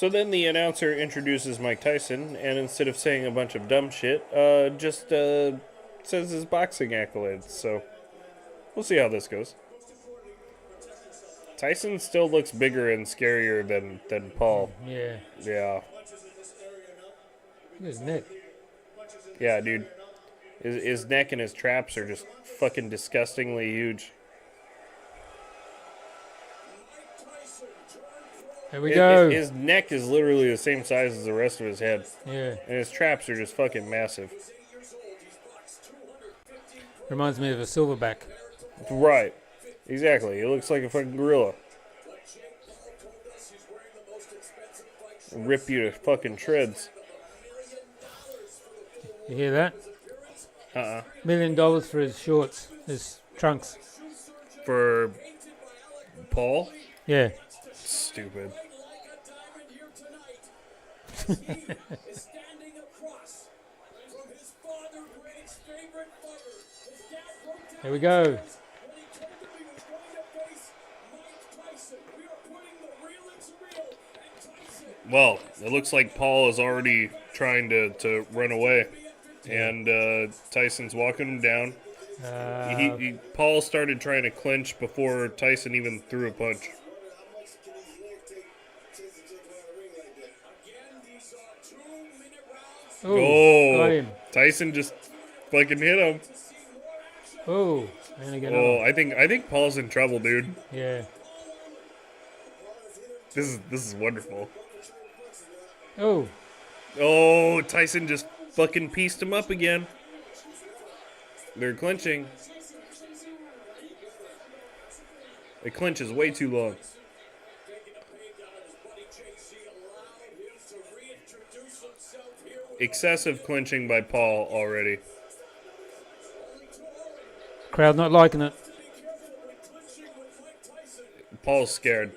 So then the announcer introduces Mike Tyson, and instead of saying a bunch of dumb shit, just says his boxing accolades. So we'll see how this goes. Tyson still looks bigger and scarier than Paul. Yeah. Yeah. Look at his neck. Yeah, dude. His neck and his traps are just fucking disgustingly huge. Here we go. His neck is literally the same size as the rest of his head. Yeah. And his traps are just fucking massive. Reminds me of a silverback. Right. Exactly. He looks like a fucking gorilla. Rip you to fucking shreds. You hear that? Uh-uh. $1 million for his shorts, his trunks. For Paul? Yeah. Stupid. Here we go. Well, it looks like Paul is already trying to run away. And Tyson's walking him down. Paul started trying to clinch before Tyson even threw a punch. Oh, got him. Tyson just fucking hit him. Oh, I'm gonna get Oh, I think Paul's in trouble, dude. Yeah. This is wonderful. Oh. Oh, Tyson just fucking pieced him up again. They're clinching. The clinch is way too long. Excessive clinching by Paul already. Crowd not liking it. Paul's scared.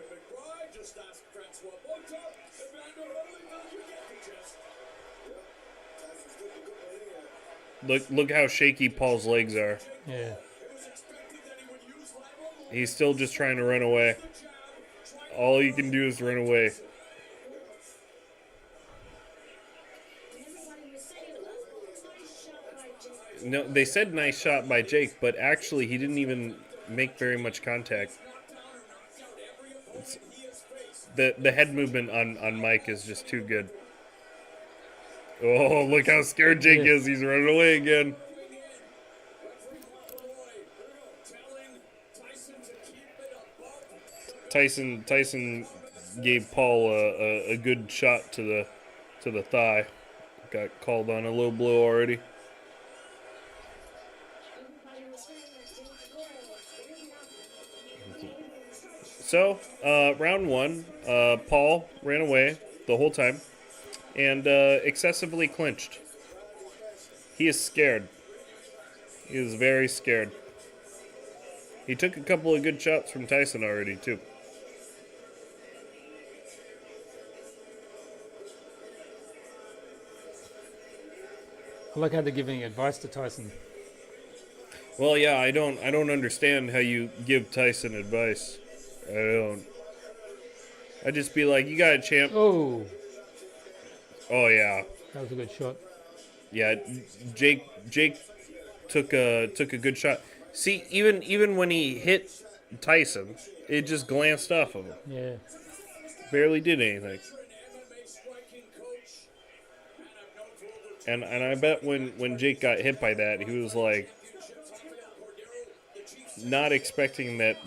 Look how shaky Paul's legs are. Yeah. He's still just trying to run away. All he can do is run away. No, they said nice shot by Jake, but actually he didn't even make very much contact. The head movement on Mike is just too good. Oh, look how scared Jake is. He's running away again. Tyson gave Paul a good shot to the thigh. Got called on a low blow already. So, round one, Paul ran away the whole time and excessively clinched. He is scared. He is very scared. He took a couple of good shots from Tyson already, too. I like how they're giving advice to Tyson. Well, yeah, I don't understand how you give Tyson advice. I don't. I'd just be like, you got a champ. Oh. Oh, yeah. That was a good shot. Yeah, Jake took a good shot. See, even when he hit Tyson, it just glanced off of him. Yeah. Barely did anything. And I bet when Jake got hit by that, he was like not expecting that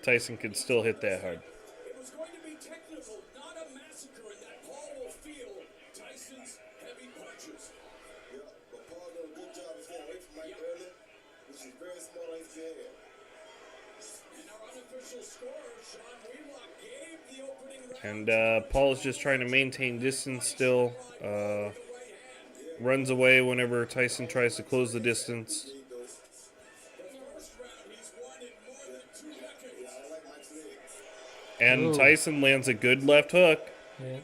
Tyson could still hit that hard. It was going to be technical, not a massacre, and that Paul will feel Tyson's heavy punches. Yeah, but Paul did a good job of staying away from Mike early, which is very smart on his end. And our unofficial scorer, Sean Wheelock, gave the opening round. And Paul's just trying to maintain distance still. Runs away whenever Tyson tries to close the distance. And Ooh. Tyson lands a good left hook. Yeah.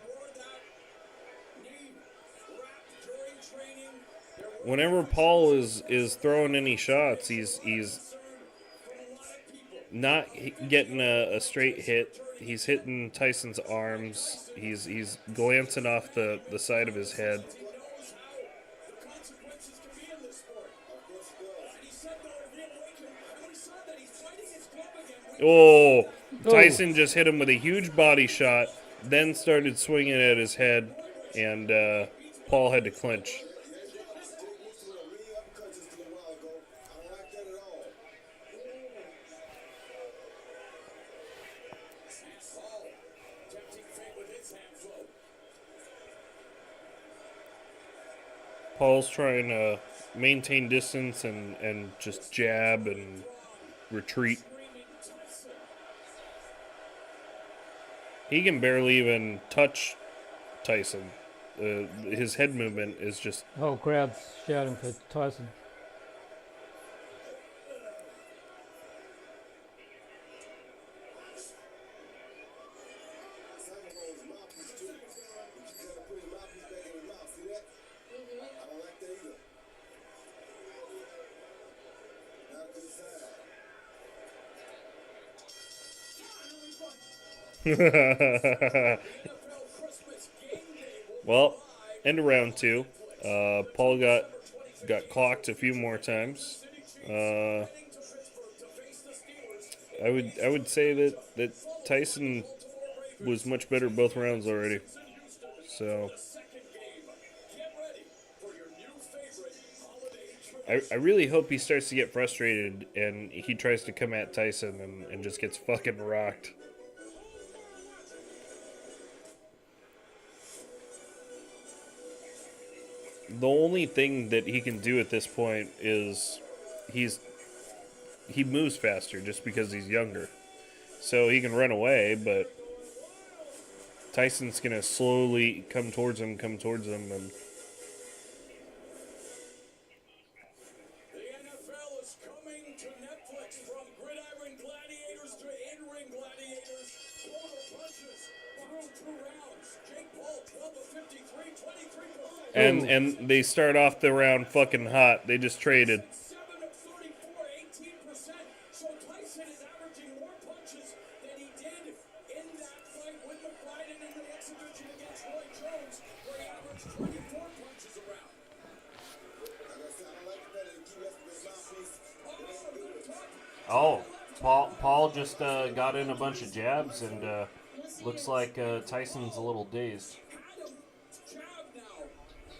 Whenever Paul is throwing any shots, he's not getting a straight hit. He's hitting Tyson's arms. He's glancing off the side of his head. Oh, Tyson just hit him with a huge body shot, then started swinging at his head, and Paul had to clinch. Paul's trying to maintain distance and just jab and retreat. He can barely even touch Tyson. His head movement is just... The whole crowd's shouting for Tyson. Well, end of round two. Paul got clocked a few more times. I would say that Tyson was much better both rounds already. So I really hope he starts to get frustrated and he tries to come at Tyson and just gets fucking rocked. The only thing that he can do at this point is he moves faster just because he's younger. So he can run away, but Tyson's going to slowly come towards him, and The NFL is coming to Netflix. From gridiron gladiators to in-ring gladiators. Total punches through 2 rounds. Jake Paul, 12 of 53, 23%. and they start off the round fucking hot. They just traded. 7 of 34, 18%. So Tyson is averaging more punches than he did in that fight with McBride and in the exhibition against Roy Jones, where he averaged 24 punches a round. Oh, Paul just got in a bunch of jabs, and looks like Tyson's a little dazed. Adam, jab now.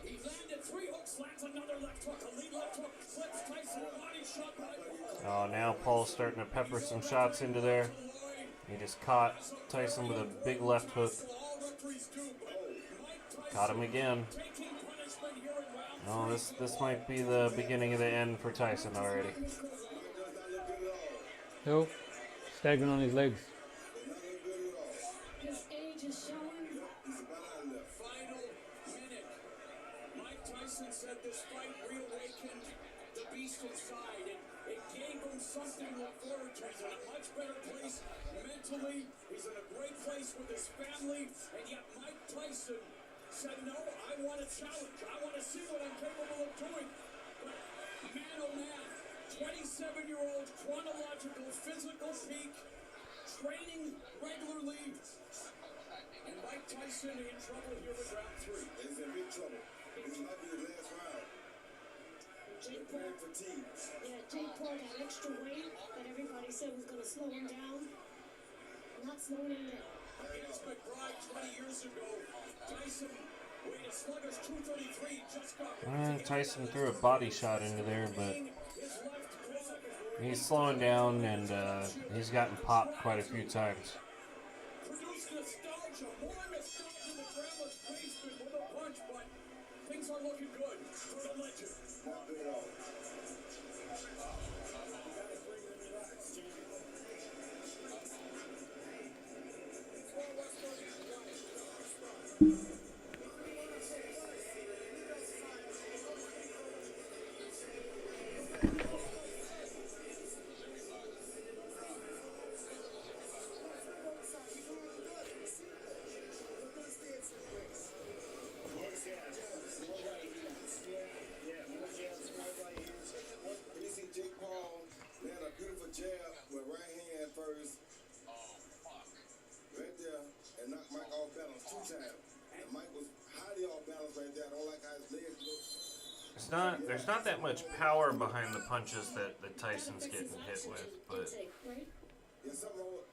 He landed 3 hooks, lands another left hook. A lead left hook, flips Tyson, body shot by Oh, now Paul's starting to pepper some shots into there. He just caught Tyson with a big left hook. Caught him again. Oh, this might be the beginning of the end for Tyson already. Nope. Staggering on his legs. His age is showing. Final minute. Mike Tyson said this fight reawakened the beast inside. It gave him something to look forward to. He's in a much better place mentally. He's in a great place with his family. And yet Mike Tyson said, no, I want a challenge. I want to see what I'm capable of doing. But man, oh man, 27-year-old chronological physical peak, training regularly. And Mike Tyson in trouble here with round 3. He's in big trouble. This might be the last round. Jake Paul, Fatigue. Jake Paul got extra weight that everybody said was going to slow him down. Not slowing him down. Against McBride 20 years ago, Tyson weighed a sluggish 233, just got Tyson threw a body shot into there, but he's slowing down, and he's gotten popped quite a few times. produced nostalgia, more nostalgia than Grandma's basement with a punch, but things are looking good for the legend. Not big at all. You see Jake Paul land a beautiful jab with right hand first. Right there, and knocked Mike off balance 2 times. And Mike was highly off balance right there. I don't like how his legs look. There's not that much power behind the punches that Tyson's getting hit with, but There's something wrong with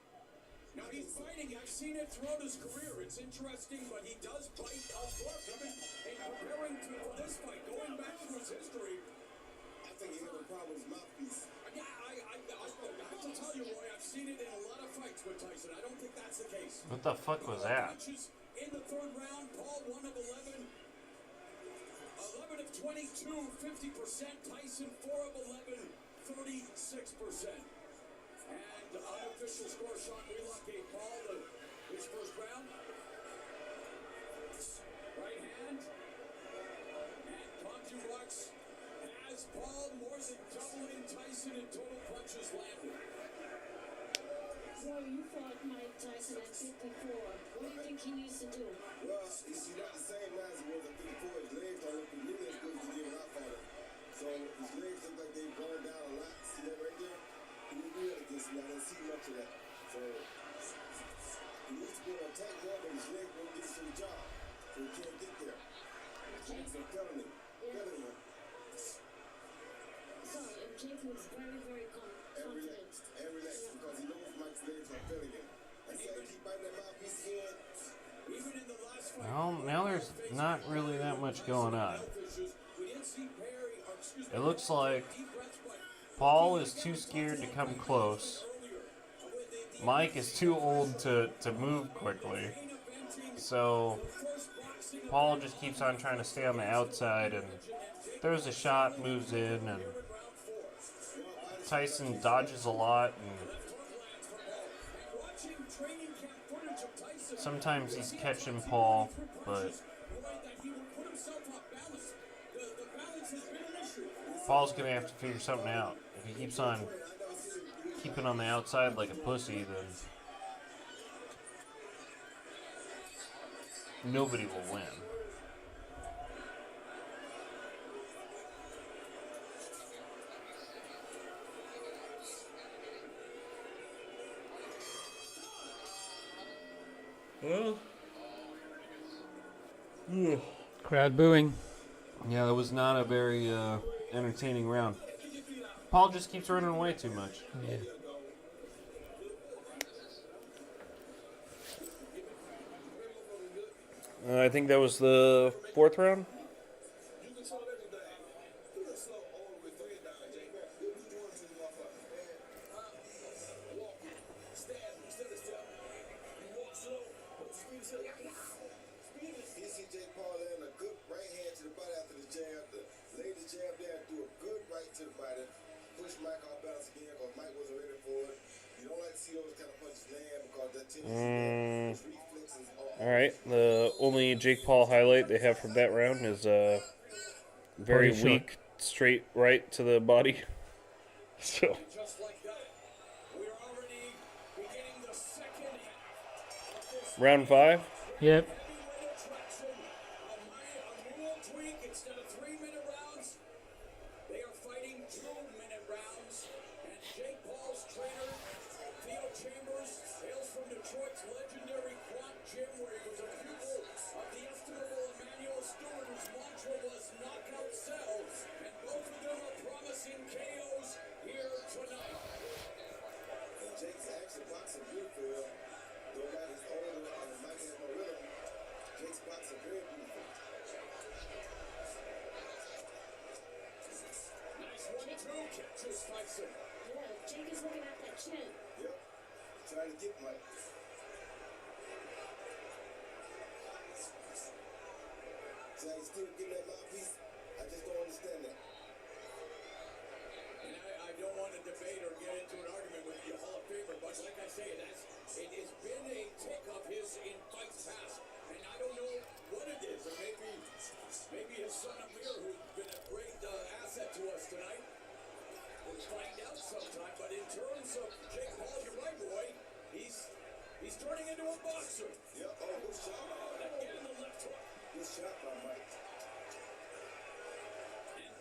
Now he's fighting. I've seen it throughout his career. It's interesting, but he does fight tough. And preparing for this fight, going back to his history. I think he has a problem with his mouthpiece. Yeah, I have to tell you, Roy, I've seen it in a lot of fights with Tyson. I don't think that's the case. what the fuck was that? Punches in the 3rd round, Paul 1 of 11. 11 of 22, 50%. Tyson 4 of 11, 36%. And the unofficial score, Sean Wheelock gave Paul his 1st round. Right hand. And Concubux has Paul more than doubling Tyson in total punches landed. Roy, you fought Mike Tyson at 54. What do you think he needs to do? Well, he's not the same now as he was at 54. His legs don't look nearly as good as he did when I fought him. So his legs look like they've gone down a lot. See that right there? He was real at this, and I didn't see much of that. So he needs to be on attack more, but his legs won't get to the job. So he can't get there. It's a felony. Felony. So, and Jake looks very, very confident. And relaxed because he knows Mike's legs are failing him. And so he keep biting that mouthpiece again. Even in the last fight, Well, now there's not really that much going on. we didn't see Perry, It looks like Paul is too scared to come close. Mike is too old to move quickly. So Paul just keeps on trying to stay on the outside and throws a shot, moves in, and Tyson dodges a lot, and sometimes he's catching Paul, but Paul's gonna have to figure something out. If he keeps on keeping on the outside like a pussy, then nobody will win. Well, Crowd booing. yeah, that was not a very entertaining round. Paul just keeps running away too much. Yeah. I think that was the fourth round. Alright, the only Jake Paul highlight they have from that round is a very Body weak straight right to the body. So round 5. Yep. Tyson. Yeah, Jake is looking at that chin. Yep. Trying to get Mike. So he's still getting that mouthpiece. I just don't understand that. And I don't want to debate or get into an argument with the Hall of Famer, but like I say, it has been a tick of his in fights past, and I don't know what it is. Or maybe his son Amir, who's been a great asset to us tonight. We'll find out sometime. But in terms of Jake Paul, you're right, boy. He's turning into a boxer. Yeah. Oh, good shot. Again, the left hook. Good shot by Mike. And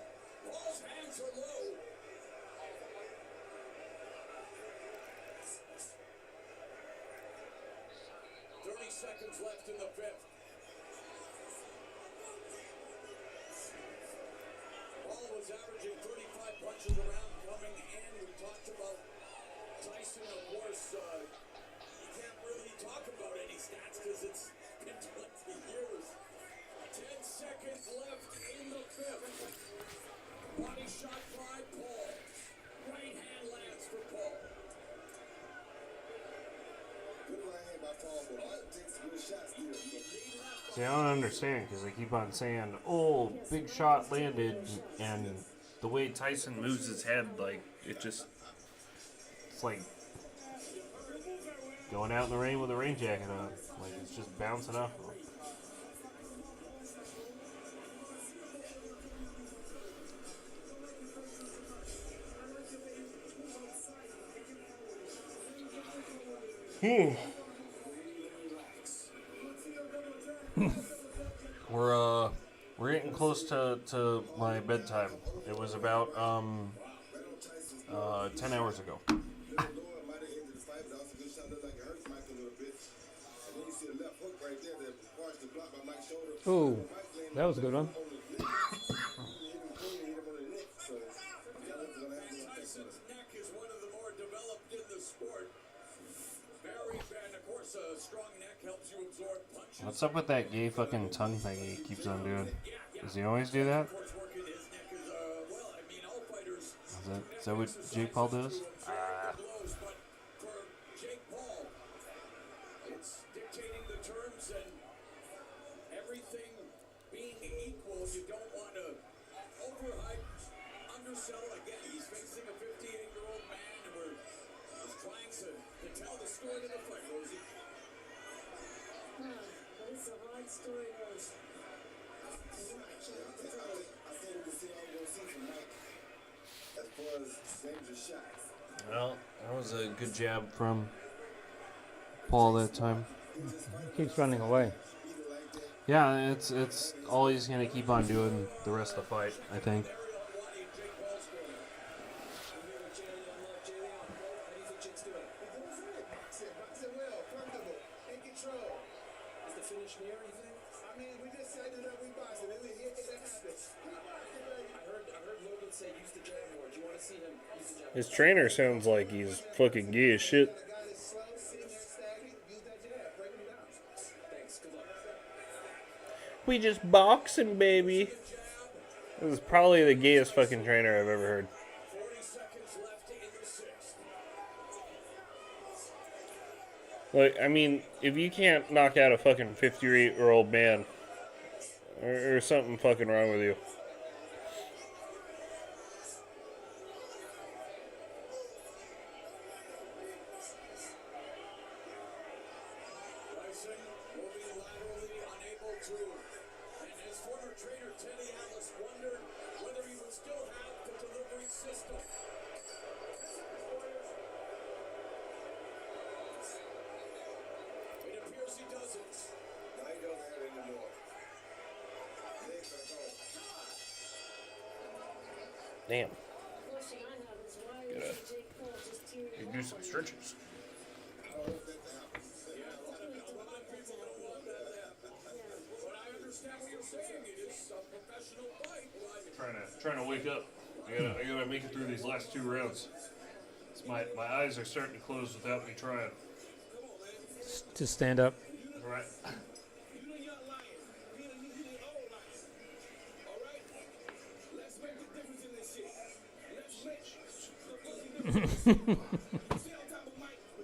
Paul's hands are low. 30 seconds left in the fifth. Paul was averaging 35 punches a round coming in. We talked about Tyson, of course. You can't really talk about any stats because it's been 20 years. 10 seconds left in the fifth. Body shot by Paul. Right hand lands for Paul. Good right hand by Paul, but Mike takes a good shot still. See, I don't understand because they keep on saying, "Oh, big shot landed," and the way Tyson moves his head, like it's like going out in the rain with a rain jacket on, like it's just bouncing off of him. We're getting close to my bedtime. It was about 10 hours ago. Oh, that was a good one. Tyson's neck is one of the more developed in the sport. Very bad. Of course, a strong neck helps you absorb punches. What's up with that gay fucking tongue thing he keeps on doing? Does he always do that? Of course, working his neck is, well, I mean, all fighters. Is that what Jake Paul does? Blows, but for Jake Paul, it's dictating the terms and everything being equal. You don't want to overhype, undersell. Again, he's facing a 58-year-old story to the fight, Rosie? But it's a hard story, Rose. I think we can see all we're going to see from Mike as far as dangerous shots. Well, that was a good jab from Paul that time. Keeps running away. Yeah, it's all he's gonna keep on doing the rest of the fight, I think. His trainer sounds like he's fucking gay as shit. We just boxing, baby. This is probably the gayest fucking trainer I've ever heard. 40 seconds left in the sixth. Like, I mean, if you can't knock out a fucking 58-year-old man, or something fucking wrong with you. Tyson moving laterally, unable to. And his former trainer, Teddy Atlas, wondered whether he would still have the delivery system. It appears he doesn't. Now he don't have it anymore. Legs are gone. Damn. Question I have is why is Jake Paul just tearing You him do up some like stretches. I don't want that to happen. But I understand what you're saying. It is a professional fight. Trying to wake up. I gotta make it through these last 2 rounds. My eyes are starting to close without me trying. Just stand up. All right.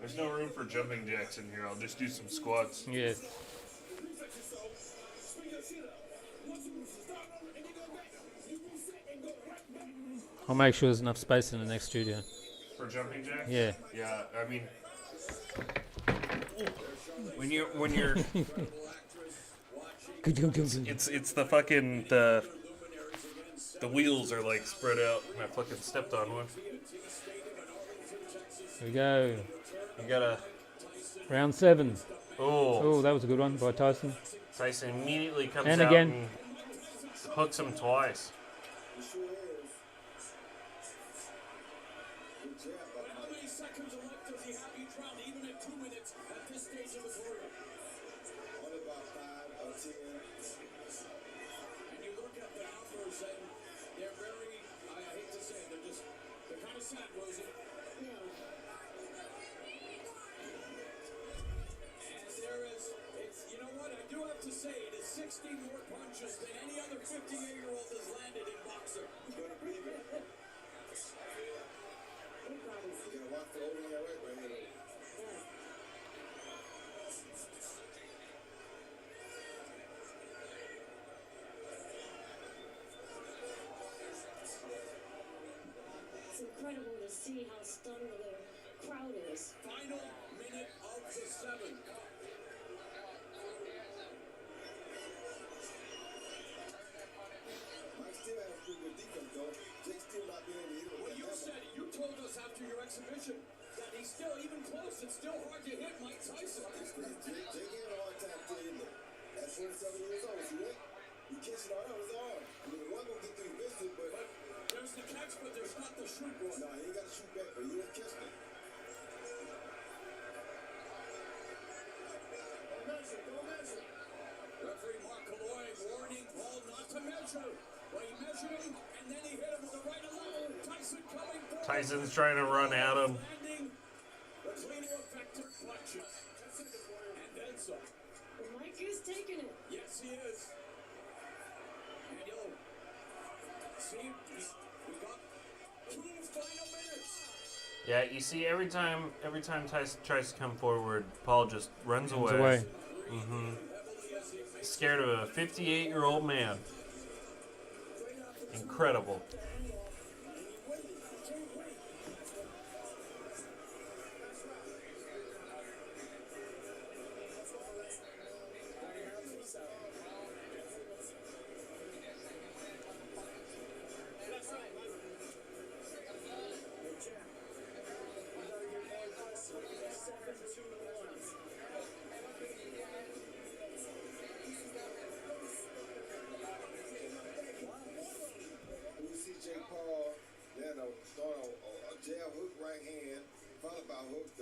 There's no room for jumping jacks in here. I'll just do some squats. Yeah. I'll make sure there's enough space in the next studio. For jumping jacks? Yeah. Yeah, I mean, When you're it's the fucking the wheels are like spread out. And I fucking stepped on one. Here we go. you gotta. Round 7. Oh, Oh, that was a good one by Tyson. Tyson immediately comes And out again. and hooks him twice. How many seconds are left does he have each round, even at 2 minutes at this stage of the career? Only about 5 or 10. And you look at the numbers, and they're very, I hate to say it, they're kind of sad, Rosie. Yeah. And there is, you know what, I do have to say, it is 60 more punches than any other 58-year-old has landed in boxing. You better believe it. He probably You gotta watch the overhand right here. It's incredible to see how stunned the crowd is. Final minute of the 7th. Mike still has pretty good defense, though. Jake's still not being able to hit him. Well, you said it. You told us after your exhibition that he's still even close. It's still hard to hit Mike Tyson. Jake had a hard time still hitting him. At 27 years old, see that? He catching all out his arm. I mean, the one gonna get through his visit, but There's the catch, but there's not the shoot one. no, he ain't got to shoot back, but he was catching it. Referee Mark Malloy warning Paul not to measure. But he measured him, and then he hit him with the right level. Tyson coming forward. Tyson's trying to run at him. Landing the clean to effective punches. And then some. But Mike is taking it. Yes, he is. And you'll see, we got 2 final minutes. Yeah, you see, every time Tyson tries to come forward, Paul just runs Runs away. away. Scared of a 58-year-old man. Incredible.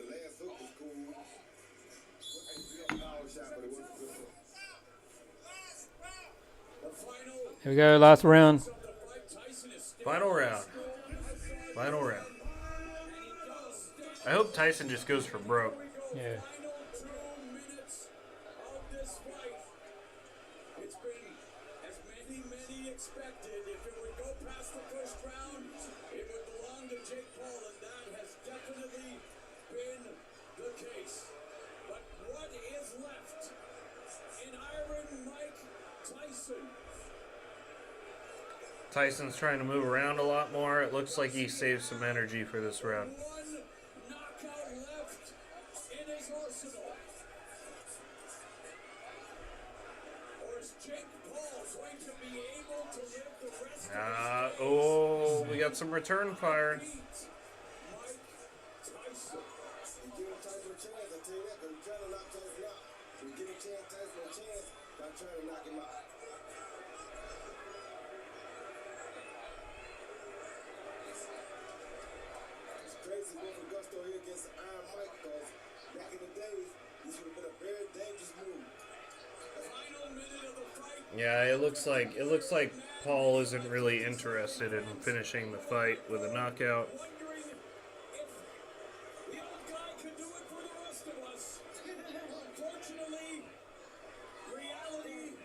The last hook was cool. Power shot, but it wasn't good. Here we go, last round. Final round. Final round. I hope Tyson just goes for broke. Yeah. Expected. If it would go past the first round, it would belong to Jake Paul, and that has definitely been the case. But what is left in Iron Mike Tyson? Tyson's trying to move around a lot more. It looks like he saved some energy for this round. One knockout left in his arsenal. Or is Jake Paul going to be able to live the rest of his Oh, we got some return fire. Mike Tyson? You give Tyson a chance, I tell you that, because you're trying to knock Tyson out. You give a chance, Tyson a chance, by trying to knock him out. It's crazy going for gusto here against Iron Mike, because back in the days, this would have been a very dangerous move. Final minute of the fight. Yeah, it looks like Paul isn't really interested in finishing the fight with a knockout. Wondering if the old guy could do it for the rest of us. Unfortunately, reality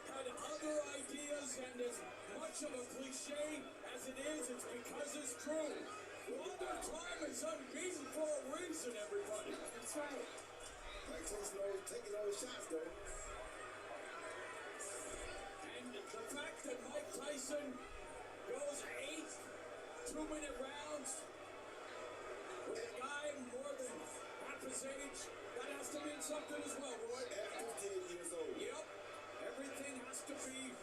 had other ideas, and as much of a cliche as it is, it's because it's true. Father Time is unbeaten for a reason, everybody. That's right. Mike Tyson always taking all the shots, though. And the fact that Mike Tyson goes 8 2-minute rounds with a guy more than half his age, that has to mean something as well, Roy. At 58 years old. Yep. Everything has to be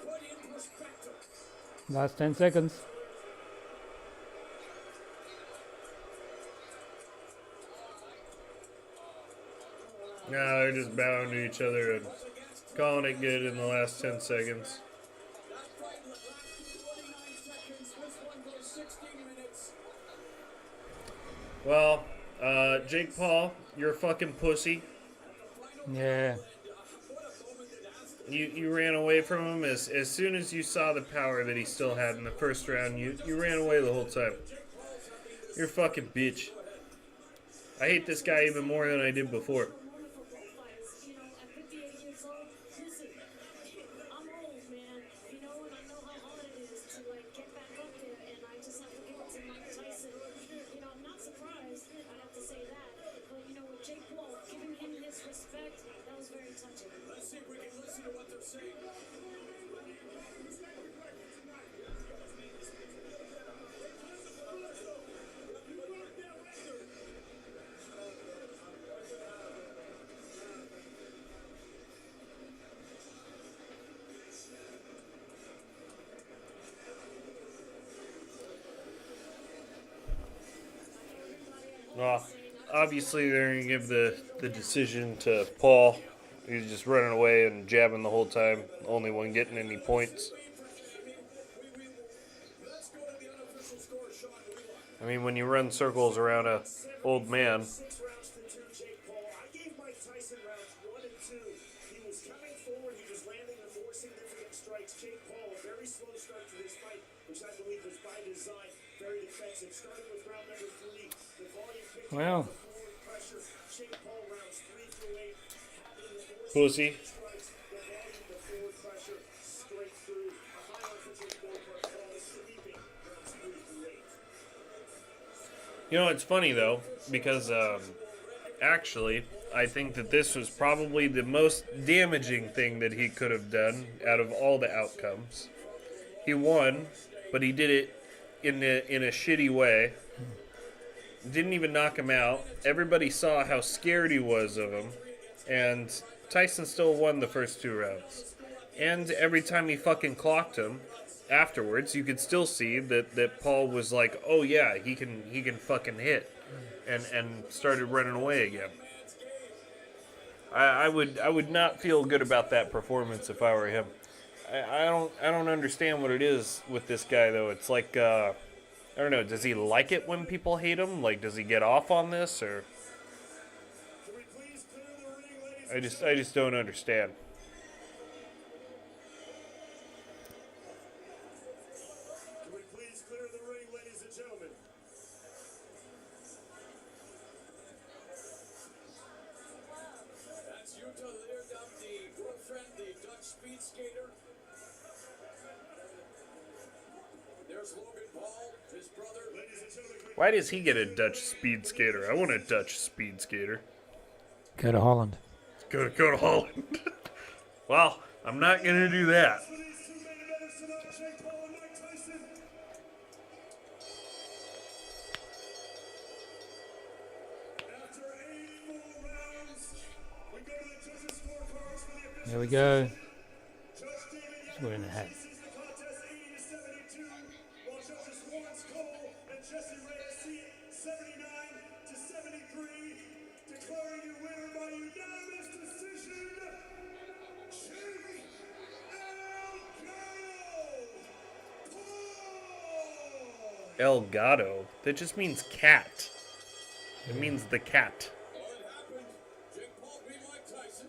put in perspective. Last 10 seconds. No, they're just bowing to each other and calling it good in the last 10 seconds. That fight lasted 49 seconds. This one goes 16 minutes. Well, Jake Paul, you're a fucking pussy. Yeah. You ran away from him as soon as you saw the power that he still had in the first round. You ran away the whole time. You're a fucking bitch. I hate this guy even more than I did before. Wonderful bullfighters, at 58 years old. Listen, I'm old, man, and I know how hard it is to, get back up there, and I just have to give it to Mike Tyson. I'm not surprised, I have to say that, but, with Jake Paul, giving him his respect, that was very touching. Let's see if we can listen to what they're saying. Well, obviously they're going to give the decision to Paul. He's just running away and jabbing the whole time. Only one getting any points. I mean, when you run circles around a old man. 6 rounds to 2, Jake Paul. I gave Mike Tyson rounds 1 and 2. He was coming forward. He was landing the more significant strikes. Jake Paul, a very slow start to this fight, which I believe was by design. Very defensive. Starting with round number 3. The volume picked up Well. the forward pressure. Jake Paul rounds 3 through 8. Having the more Pussy. strikes, the volume, the forward pressure, straight through. A highlight for Jake Paul, but Paul is sweeping rounds 3 through 8. It's funny though, because actually, I think that this was probably the most damaging thing that he could have done out of all the outcomes. He won, but he did it in a shitty way. Didn't even knock him out. Everybody saw how scared he was of him, and Tyson still won the first 2 rounds. And every time he fucking clocked him, afterwards, you could still see that Paul was like, oh yeah, he can fucking hit, and started running away again. I would not feel good about that performance if I were him. I don't understand what it is with this guy though. It's like I don't know. Does he like it when people hate him? Like, does he get off on this, or I just don't understand. Can we please clear the ring, ladies and gentlemen? That's Utah Leerdam, the girlfriend, the Dutch speed skater. There's Logan Paul, his brother. Ladies and gentlemen, Why does he get a Dutch speed skater? I want a Dutch speed skater. Go to Holland. Go to Holland. Well, I'm not gonna do that. for these two main eventers tonight, Jake Paul and Mike Tyson. After 84 rounds, we go to the judges' scorecards for the official. Here we go. Judge David We're in the hat. sees the contest 80-72, while judges Lawrence Cole and Jesse Reyes see it 79-73, declaring your winner by unanimous decision, Jake Paul. El Gato. That just means cat. It means the cat. Well, it happened. Jake Paul beat Mike Tyson.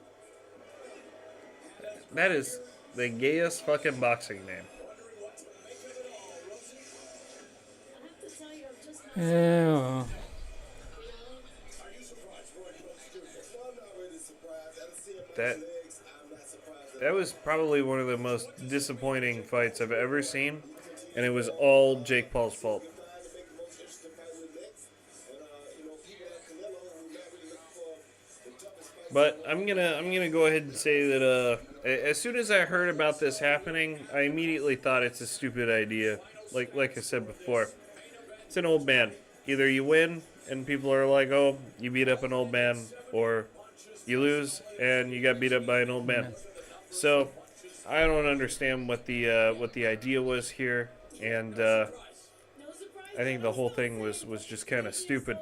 That is the gayest fucking boxing name. Wondering what to make of it all, Rosie. I have to tell you, I'm just not Yeah. well, Are you surprised, Roy Jones Jr.? Well, I'm not really surprised. I see him That legs. I'm not surprised. that was probably one of the most disappointing fights I've ever seen, and it was all Jake Paul's fault. Trying to make the most interesting fight with legs. And, people like Canelo who not really looking for the toughest fight. But I'm gonna go ahead and say that as soon as I heard about this happening, I immediately thought it's a stupid idea. Like I said before, it's an old man. Either you win and people are like, "Oh, you beat up an old man," or you lose and you got beat up by an old man. So I don't understand what the idea was here, and no surprise. I think the whole thing was just kind of stupid.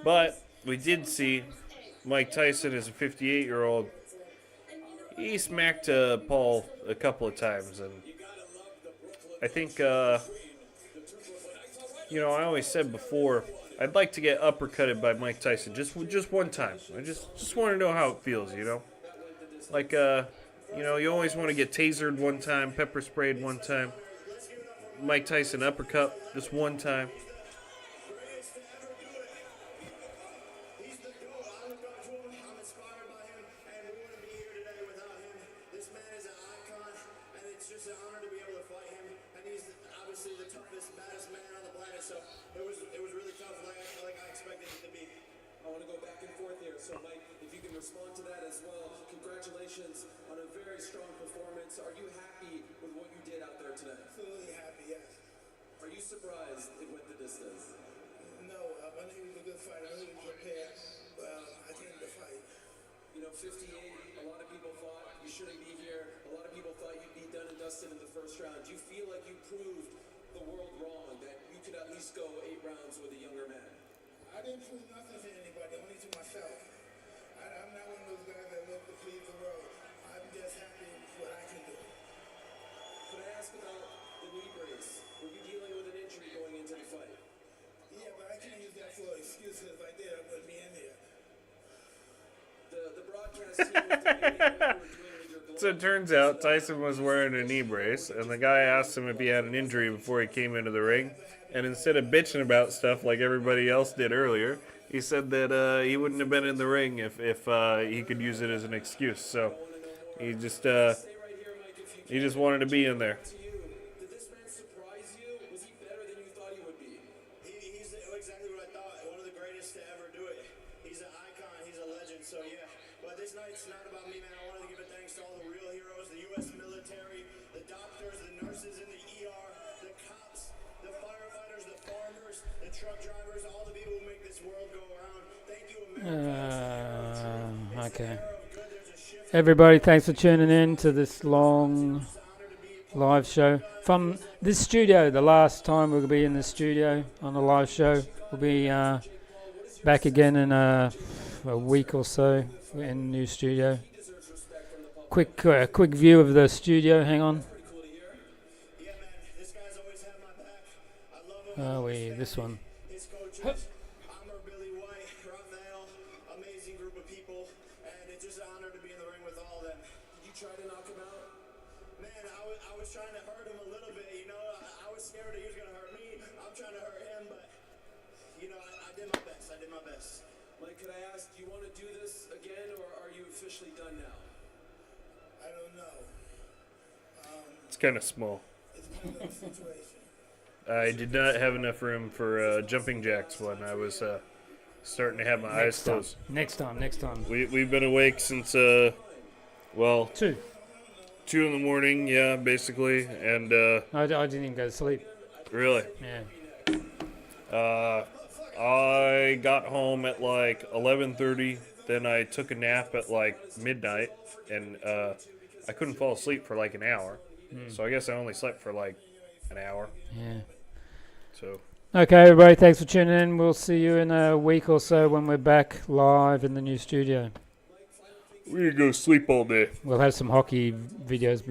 But we did see Mike Tyson as a 58-year-old. He smacked Paul a couple of times, and I think, I always said before, I'd like to get uppercutted by Mike Tyson just one time. I just want to know how it feels, Like, you always want to get tasered one time, pepper sprayed one time. Mike Tyson uppercut just one time. He's the GOAT. I look up to him. I'm inspired by him, and we wouldn't be here today without him. This man is an icon, and it's just an honor to be able to fight him. And he's obviously the toughest, baddest man on the planet. So it was really tough, like I expected it to be. I want to go back and forth here. So Mike, if you can respond to that as well. Congratulations on a very strong performance. Are you happy with what you did out there today? Absolutely happy, yes. Are you surprised it went the distance? No, I knew he was a good fighter. I knew he was prepared. I came to fight. 58, a lot of people thought you shouldn't be here. A lot of people thought you'd be done and dusted in the first round. Do you feel like you proved the world wrong, that you could at least go 8 rounds with a younger man? I didn't prove nothing to anybody, only to myself. I'm not one of those guys that look to please the world. I'm just happy with what I can do. Could I ask about the knee brace? Were you dealing with an injury going into the fight? Yeah, but I can't use that for excuses. If I did, I wouldn't be in here. The broadcast team was debating what you were doing with your glove. So it turns out Tyson was wearing a knee brace, and the guy asked him if he had an injury before he came into the ring. And instead of bitching about stuff like everybody else did earlier, he said that he wouldn't have been in the ring if he could use it as an excuse. So he just wanted to be in there. To you, did this man surprise you? Was he better than you thought he would be? He's exactly what I thought. One of the greatest to ever do it. He's an icon. He's a legend. So yeah. But this night's not about me, man. I wanted to give a thanks to all the real heroes, the U.S. military, the doctors, the nurses in the ER, the cops, the firefighters, the farmers, the truck drivers, all the people who make this world go around. Thank you, America. Okay. Everybody, thanks for tuning in to this long live show from this studio. The last time we'll be in the studio on the live show. We'll be back again in a week or so in the new studio. Quick view of the studio. Hang on. Yeah, man. This guy's always had my back. I love him. This one. His coaches, Amr, Billy White, Raphael, amazing group of people, and it's just an honor to be in the ring with all of them. Did you try to knock him out? Man, I was trying to hurt him a little bit, you know. I was scared that he was going to hurt me. I'm trying to hurt him, but, you know, I did my best. I did my best. Mike, could I ask, do you want to do this again, or are you officially done now? I don't know. It's kind of small. It's kind of a situation. I did not have enough room for jumping jacks when I was starting to have my eyes closed. Next time. We've been awake since 2. 2 in the morning, yeah, basically, and I didn't even go to sleep. really, Yeah. I got home at like 11:30. Then I took a nap at like midnight, and I couldn't fall asleep for like an hour. So I guess I only slept for like an hour. Yeah. So. Okay, everybody, thanks for tuning in. We'll see you in a week or so when we're back live in the new studio. We're gonna go sleep all day. We'll have some hockey videos